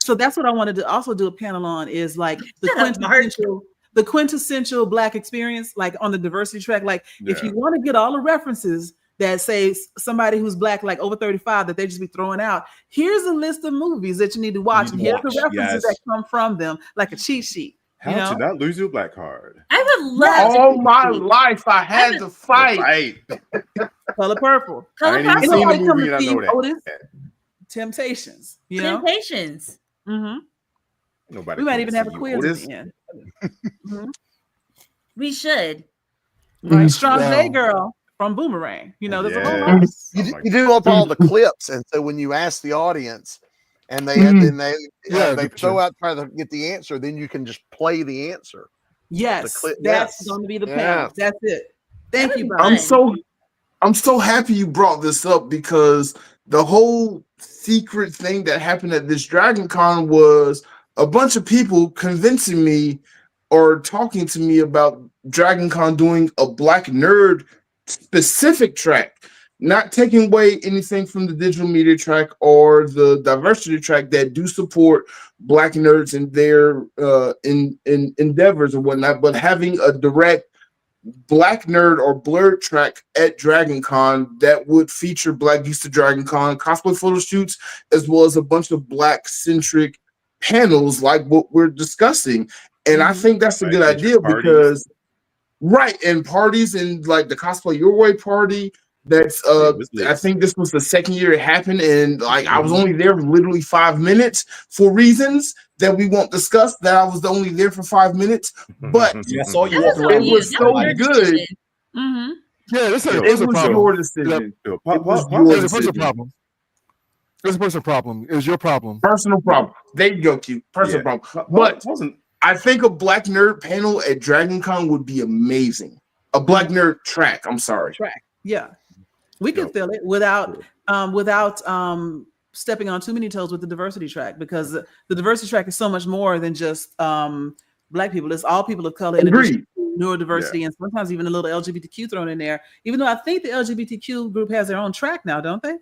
So that's what I wanted to also do a panel on is like the quintessential Black experience, like on the diversity track. Like if you want to get all the references that say somebody who's Black, like over 35, that they just be throwing out, here's a list of movies that you need to watch, and here's the references that come from them, like a cheat sheet. How to not lose your Black card. I would love all my life I had to fight. Color Purple. I ain't even seen the movie and I know that. Temptations. Temptations. Mm-hmm. Nobody. We might even have a quiz at the end. Mm-hmm. We should. Right. Strong Day Girl from Boomerang. There's a whole lot. You do up all the clips, and so when you ask the audience, and they throw out try to get the answer, then you can just play the answer. Yes, that's going to be the panel. That's it. Thank you, Brian. I'm so happy you brought this up, because the whole secret thing that happened at this Dragon Con was a bunch of people convincing me or talking to me about Dragon Con doing a Black nerd specific track. Not taking away anything from the digital media track or the diversity track that do support Black nerds in their in endeavors or whatnot, but having a direct Black nerd or blurred track at Dragon Con that would feature Black Geeks to Dragon Con cosplay photo shoots, as well as a bunch of Black centric panels like what we're discussing. And I think that's a good idea because and parties and like the Cosplay Your Way party. That's I think this was the second year it happened, and like I was only there for literally 5 minutes for reasons that we won't discuss. That I was only there for 5 minutes, but I saw you it was so good. Mm-hmm. Yeah, it was your decision. There's a personal problem. There's a personal problem. It was your problem. Personal problem. There you go, Q. Personal problem. But I think a Black nerd panel at Dragon Con would be amazing. A Black nerd track. I'm sorry. Track. Yeah. We can fill it without stepping on too many toes with the diversity track, because the diversity track is so much more than just Black people. It's all people of color, in addition to neurodiversity, and sometimes even a little LGBTQ thrown in there. Even though I think the LGBTQ group has their own track now, don't they?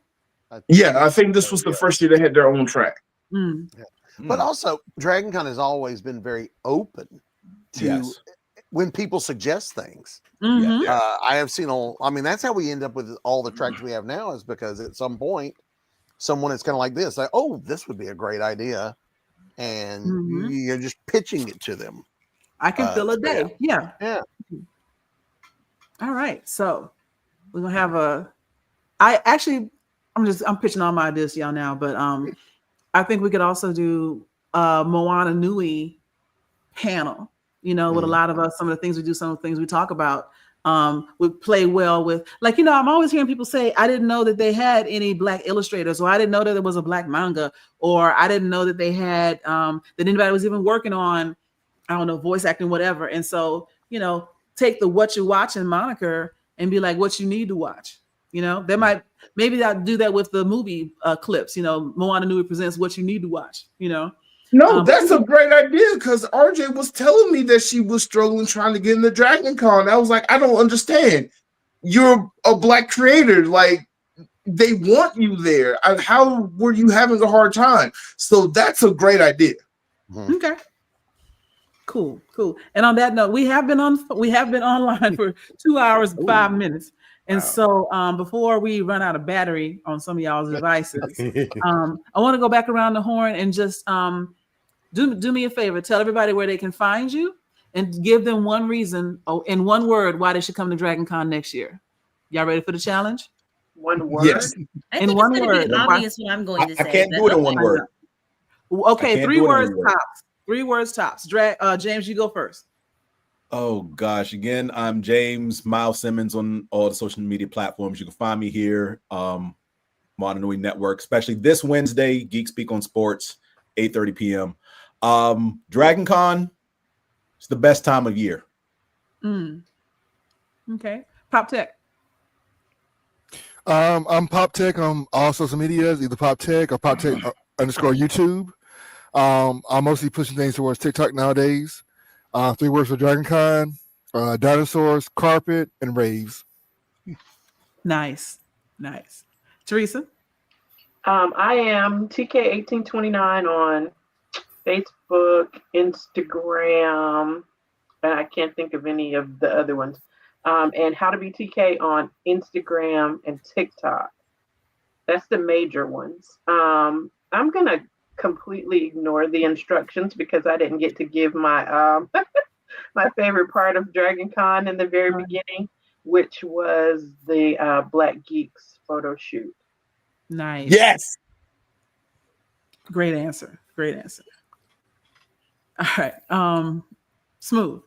Yeah, I think this was the first year they had their own track. Mm. Yeah. But also, Dragon Con has always been very open to when people suggest things. Mm-hmm. I have seen that's how we end up with all the tracks we have now, is because at some point someone is kind of like this, like, oh, this would be a great idea, and you're just pitching it to them. I can fill a day. Yeah. All right, so we're gonna have I'm pitching all my ideas to y'all now, but I think we could also do Moana Nui panel, with a lot of us, some of the things we do, some of the things we talk about would play well with, like, I'm always hearing people say, I didn't know that they had any Black illustrators, or I didn't know that there was a Black manga, or I didn't know that they had, that anybody was even working on, I don't know, voice acting, whatever. And so, take the what you watching moniker and be like, what you need to watch. Maybe I'll do that with the movie clips, Moana Nui presents what you need to watch, No, that's a great idea, because RJ was telling me that she was struggling trying to get into Dragon Con. I was like, I don't understand. You're a Black creator. Like, they want you there. How were you having a hard time? So that's a great idea. Okay. Cool. And on that note, we have been online for 2 hours and 5 minutes. And so before we run out of battery on some of y'all's devices, I want to go back around the horn and just do me a favor. Tell everybody where they can find you and give them one reason, in one word, why they should come to Dragon Con next year. Y'all ready for the challenge? One word? Yes. I think it's going to be obvious what I'm going to say. I can't do it in one word. Okay, 3 words tops. 3 words tops. James, you go first. Oh gosh, again, I'm James Miles Simmons on all the social media platforms. You can find me here, Moana Nui Network, especially this Wednesday, Geek Speak on Sports, 8:30 p.m. Dragon Con, it's the best time of year. Okay. Pop Tech. I'm Pop Tech on all social medias, either Pop Tech or Pop Tech _ YouTube. I'm mostly pushing things towards TikTok nowadays. 3 words for Dragon Con: dinosaurs, carpet, and raves. Nice. Teresa? I am TK1829 on Facebook, Instagram, and I can't think of any of the other ones. And How to Be TK on Instagram and TikTok. That's the major ones. I'm going to completely ignore the instructions because I didn't get to give my my favorite part of Dragon Con in the very beginning, which was the Black Geeks photo shoot. Nice. Yes. Great answer. All right. Smoove.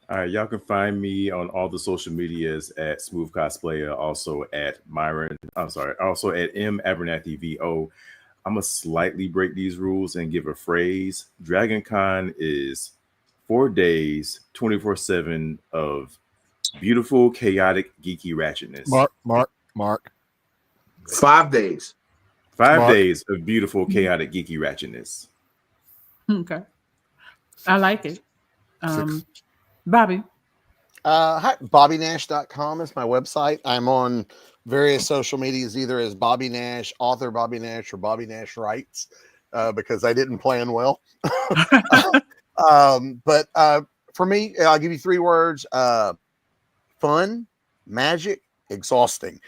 All right, y'all can find me on all the social medias at Smoove Cosplayer, also at M Abernathy VO. I'm gonna slightly break these rules and give a phrase. Dragon Con is 4 days, 24/7 of beautiful, chaotic, geeky ratchetness. Mark. 5 days. 5 days of beautiful, chaotic, geeky ratchetness. Okay. I like it. Bobby. Hi, BobbyNash.com is my website. I'm on various social medias, either as Bobby Nash, author Bobby Nash, or Bobby Nash Writes, because I didn't plan well. But for me, I'll give you 3 words: fun, magic, exhausting.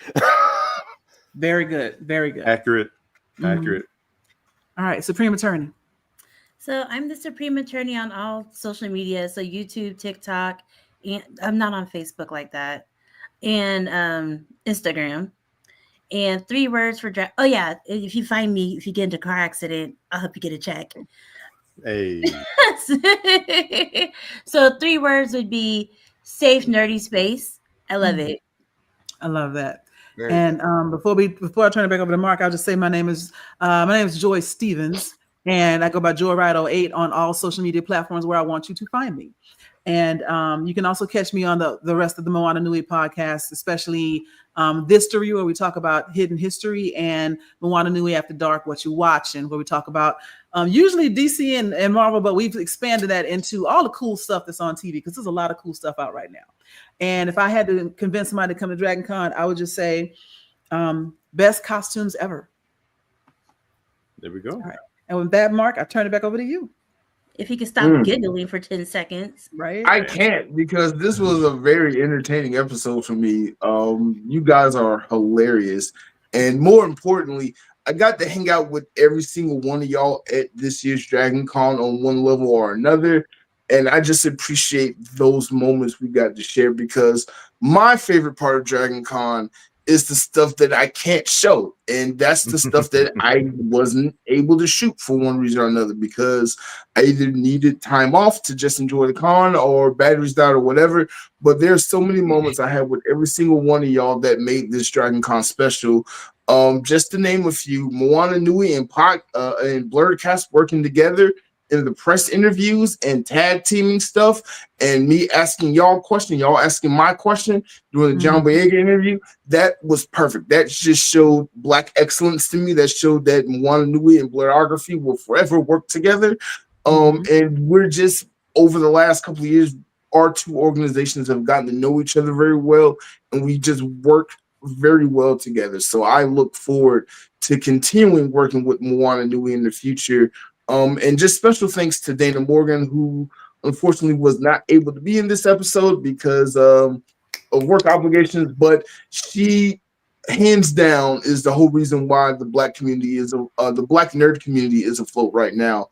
Very good. Accurate. All right, Supreme Attorney. So I'm the Supreme Attorney on all social media. So YouTube, TikTok, and I'm not on Facebook like that, and Instagram. And 3 words for oh yeah, if you find me, if you get into a car accident, I'll help you get a check. Hey. So 3 words would be safe, nerdy space. I love it. I love that. And before I turn it back over to Mark, I'll just say my name is Joy Stevens, and I go by Joyride08 on all social media platforms where I want you to find me. And you can also catch me on the rest of the Moana Nui podcast, especially This Story, where we talk about hidden history, and Moana Nui After Dark, What You Watch, and where we talk about usually DC and Marvel, but we've expanded that into all the cool stuff that's on TV, because there's a lot of cool stuff out right now. And if I had to convince somebody to come to Dragon Con, I would just say best costumes ever. There we go. All right. And with that, Mark, I turn it back over to you. If you could stop giggling for 10 seconds. Right. I can't, because this was a very entertaining episode for me. You guys are hilarious. And more importantly, I got to hang out with every single one of y'all at this year's Dragon Con on one level or another. And I just appreciate those moments we got to share, because my favorite part of Dragon Con is the stuff that I can't show. And that's the stuff that I wasn't able to shoot for one reason or another, because I either needed time off to just enjoy the con or batteries died or whatever. But there's so many moments I had with every single one of y'all that made this Dragon Con special. Just to name a few, Moana Nui and Blerdkast working together in the press interviews and tag teaming stuff, and me asking y'all question, y'all asking my question during the John Boyega interview, that was perfect. That just showed Black excellence to me. That showed that Moana Nui and Blerdography will forever work together. And we're just, over the last couple of years, our two organizations have gotten to know each other very well, and we just work very well together. So I look forward to continuing working with Moana Nui in the future. And just special thanks to Dana Morgan, who unfortunately was not able to be in this episode because of work obligations, but she hands down is the whole reason why the Black community is the Black nerd community is afloat right now.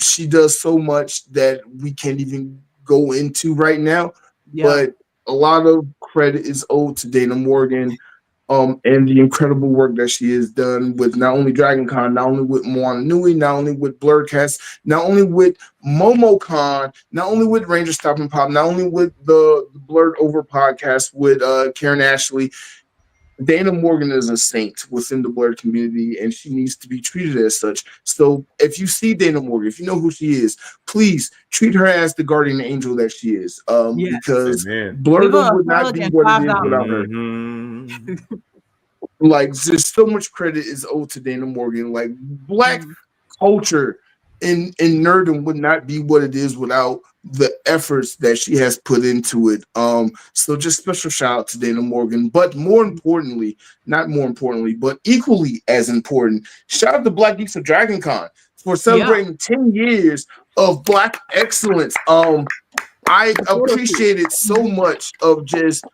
She does so much that we can't even go into right now, but a lot of credit is owed to Dana Morgan. And the incredible work that she has done with not only Dragon Con, not only with Moana Nui, not only with Blerdkast, not only with MomoCon, not only with Ranger Stop and Pop, not only with the Blurred Over podcast with Karen Ashley. Dana Morgan is a saint within the Blerd community, and she needs to be treated as such. So if you see Dana Morgan, if you know who she is, please treat her as the guardian angel that she is. Because Blerd would not be what it is without her. Like, there's so much credit is owed to Dana Morgan. Like, Black culture in nerdom would not be what it is without the efforts that she has put into it. So just special shout out to Dana Morgan. But more importantly, not more importantly, but equally as important, shout out to Black Geeks of Dragon Con for celebrating 10 years of Black excellence. I appreciated so much of just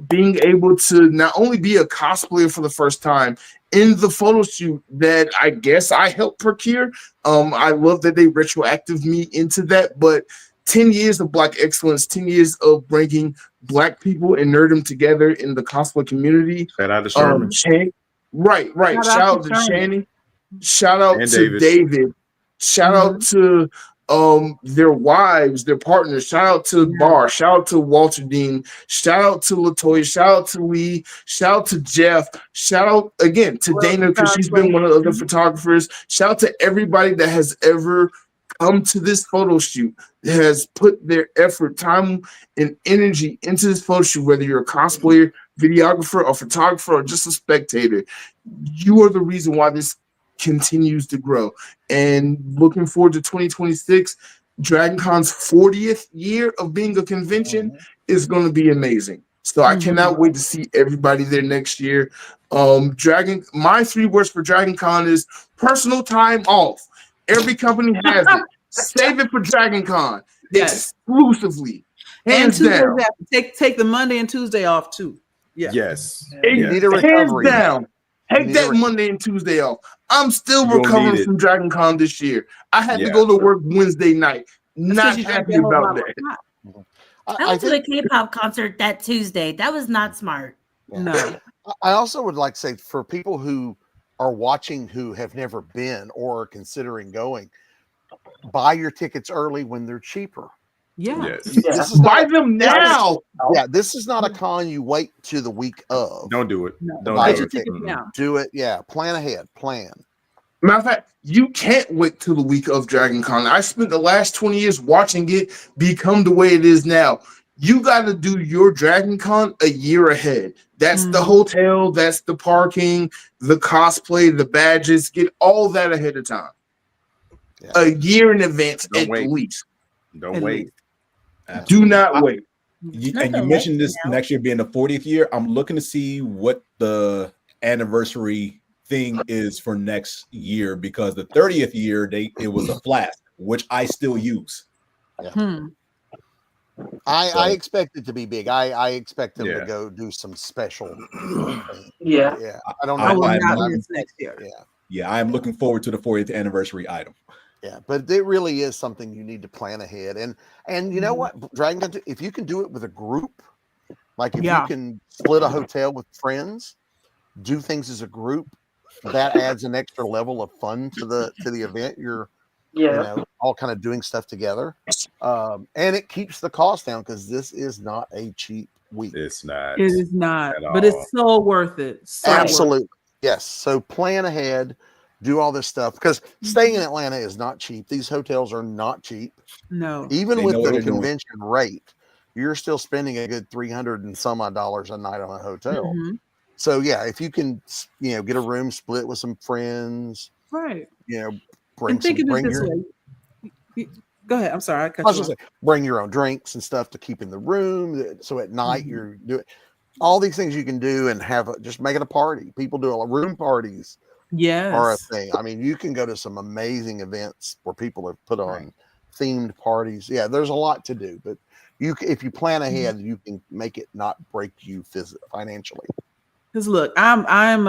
being able to not only be a cosplayer for the first time in the photo shoot that I guess I helped procure. I love that they retroactive me into that, but 10 years of Black excellence, 10 years of bringing Black people and nerdom together in the cosplay community. Shout out to Sherman. Right. Shout out to Shani. Shout out to David. Shout out to their wives, their partners. Shout out to Bar. Shout out to Walter Dean. Shout out to Latoya. Shout out to Lee. Shout out to Jeff. Shout out again to Dana, because she's been one of the other photographers. Shout out to everybody that has ever come to this photo shoot, has put their effort, time, and energy into this photo shoot, whether you're a cosplayer, videographer, or photographer, or just a spectator. You are the reason why this continues to grow. And looking forward to 2026, Dragon Con's 40th year of being a convention is going to be amazing. So I cannot wait to see everybody there next year. My 3 words for Dragon Con is personal time off. Every company has it. Save it for Dragon Con exclusively. Hands down. Take the Monday and Tuesday off too. Yes. You need a recovery. Hands down. Take that Monday and Tuesday off. I'm still recovering from Dragon Con this year. I had to go to work Wednesday night. Not happy about that. I went to the K-pop concert that Tuesday. That was not smart. No. I also would like to say, for people who are watching who have never been or are considering going, buy your tickets early when they're cheaper. Buy them now. This is not a con you wait to the week of. Don't do it. Don't buy do your it. ticket now. Do it. Plan ahead. Matter of fact, you can't wait till the week of Dragon Con. I spent the last 20 years watching it become the way it is now. You got to do your Dragon Con a year ahead. That's the hotel, that's the parking, the cosplay, the badges. Get all that ahead of time. A year in advance at least. Don't wait. Do not wait. You mentioned this next year being the 40th year. I'm looking to see what the anniversary thing is for next year, because the 30th year it was a flask, which I still use. I expect it to be big. I expect them to go do some special. I don't know. Next year. I'm looking forward to the 40th anniversary item. Yeah, but it really is something you need to plan ahead. And you know what, Dragon Con, if you can do it with a group, Like if you can split a hotel with friends, do things as a group, that adds an extra level of fun to the event. You're you know, all kind of doing stuff together. And it keeps the cost down because this is not a cheap week. It's not. It is not, but it's so worth it. So Absolutely. worth it. Yes. So plan ahead, do all this stuff because staying in Atlanta is not cheap. These hotels are not cheap. No. Even with the convention rate, you're still spending a good $300 and some odd a night on a hotel. Mm-hmm. So yeah, if you can, you know, get a room split with some friends, right? You know, bring your. Go ahead. I'm sorry. I cut you off. Bring your own drinks and stuff to keep in the room. So at night you're doing all these things you can do and have just make it a party. People do room parties. Yes. Are a thing. I mean, you can go to some amazing events where people have put on themed parties. Yeah, there's a lot to do, but if you plan ahead, you can make it not break you financially. Because look, I am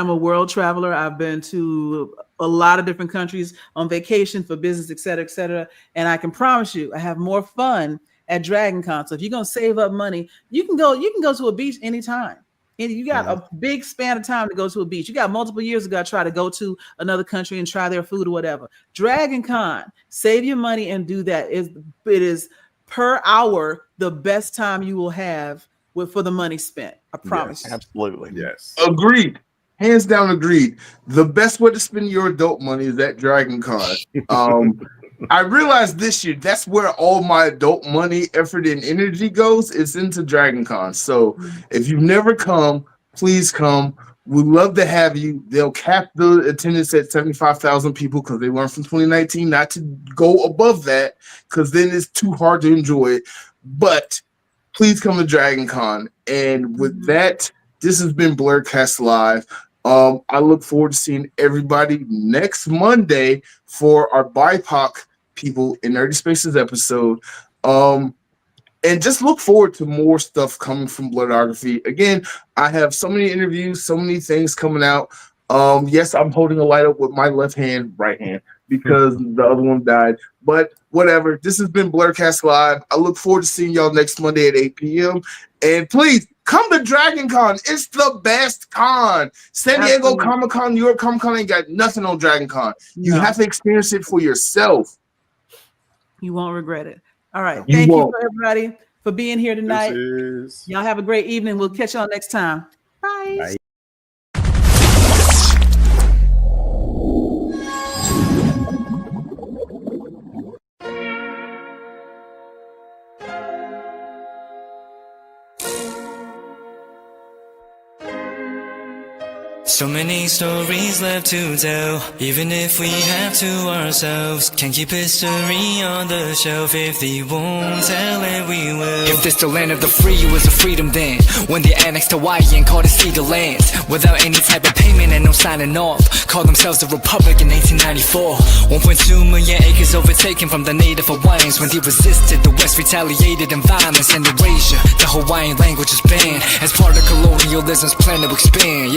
a world traveler. I've been to a lot of different countries on vacation for business, et cetera, and I can promise you, I have more fun at Dragon Con. So if you're gonna save up money, you can go to a beach anytime. And you got a big span of time to go to a beach. You got multiple years ago to try to go to another country and try their food or whatever. Dragon Con, save your money and do that. It is per hour the best time you will have for the money spent. I promise you. Absolutely. Yes. Agreed. Hands down agreed. The best way to spend your adult money is at Dragon Con. I realized this year that's where all my adult money, effort, and energy goes. It's into Dragon Con. So if you've never come, please come. We'd love to have you. They'll cap the attendance at 75,000 people because they learned from 2019 not to go above that because then it's too hard to enjoy it. But please come to Dragon Con. And with that, this has been Blerdkast Live. I look forward to seeing everybody next Monday for our BIPOC people in Nerdy Spaces episode. And just look forward to more stuff coming from Blerdography. Again, I have so many interviews, so many things coming out. Yes, I'm holding a light up with my right hand, because the other one died. But whatever. This has been Blerdkast Live. I look forward to seeing y'all next Monday at 8 p.m. And please come to Dragon Con. It's the best con. San Diego Comic Con, New York Comic Con ain't got nothing on Dragon Con. You have to experience it for yourself. You won't regret it. All right. Thank you for everybody for being here tonight. Y'all have a great evening. We'll catch y'all next time. Bye. Bye. So many stories left to tell, even if we have to ourselves. Can't keep history on the shelf. If they won't tell it, we will. If this the land of the free, it was a freedom then, when they annexed Hawaii and called it Cedar Land, without any type of payment and no signing off. Called themselves the Republic in 1894. 1.2 million acres overtaken from the native Hawaiians. When they resisted, the West retaliated in violence and erasure. The Hawaiian language is banned as part of colonialism's plan to expand,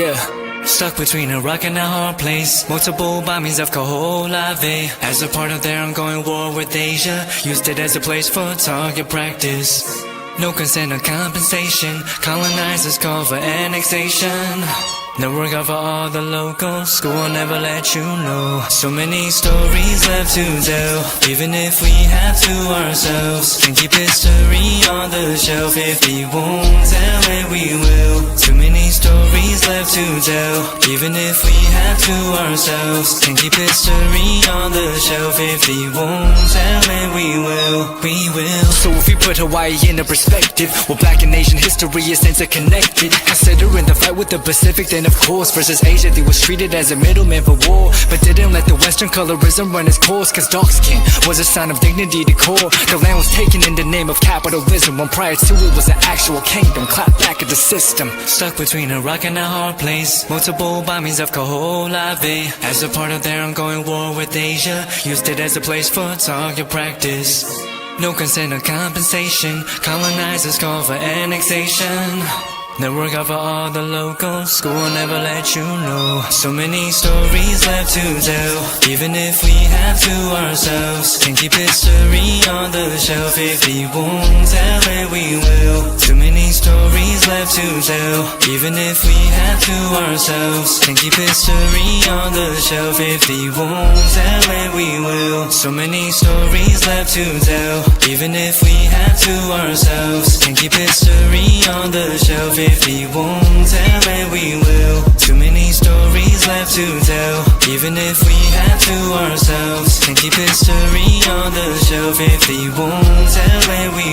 Stuck between a rock and a hard place. Multiple bombings of Kaho'olawe. As a part of their ongoing war with Asia, used it as a place for target practice. No consent or compensation. Colonizers call for annexation. No work out for all the locals. School will never let you know. So many stories left to tell, even if we have to ourselves. Can't keep history on the shelf. If they won't tell it, we will. Too many stories left to tell, even if we have to ourselves. Can't keep history on the shelf. If they won't tell it, we will. We will. So if we put Hawaii into perspective, well, Black and Asian history is interconnected. Considering the fight with the Pacific, then of course, versus Asia, they was treated as a middleman for war, but didn't let the Western colorism run its course, cause dark skin was a sign of dignity to core. The land was taken in the name of capitalism, when prior to it was an actual kingdom, clapped back at the system. Stuck between a rock and a hard place. Multiple bombings of Kaho'olawe. As a part of their ongoing war with Asia, used it as a place for target practice. No consent or compensation. Colonizers call for annexation. Network out for all the locals. School will never let you know. So many stories left to tell. Even if we have to ourselves, can keep history on the shelf. If we won't tell it, we will. Too many stories left to tell. Even if we have to ourselves, can keep history on the shelf. If we won't tell it, we will. So many stories left to tell. Even if we have to ourselves, can keep history on the shelf. If we won't tell it, we will. Too many stories left to tell. Even if we have to ourselves, can keep history on the shelf. If we won't tell it, we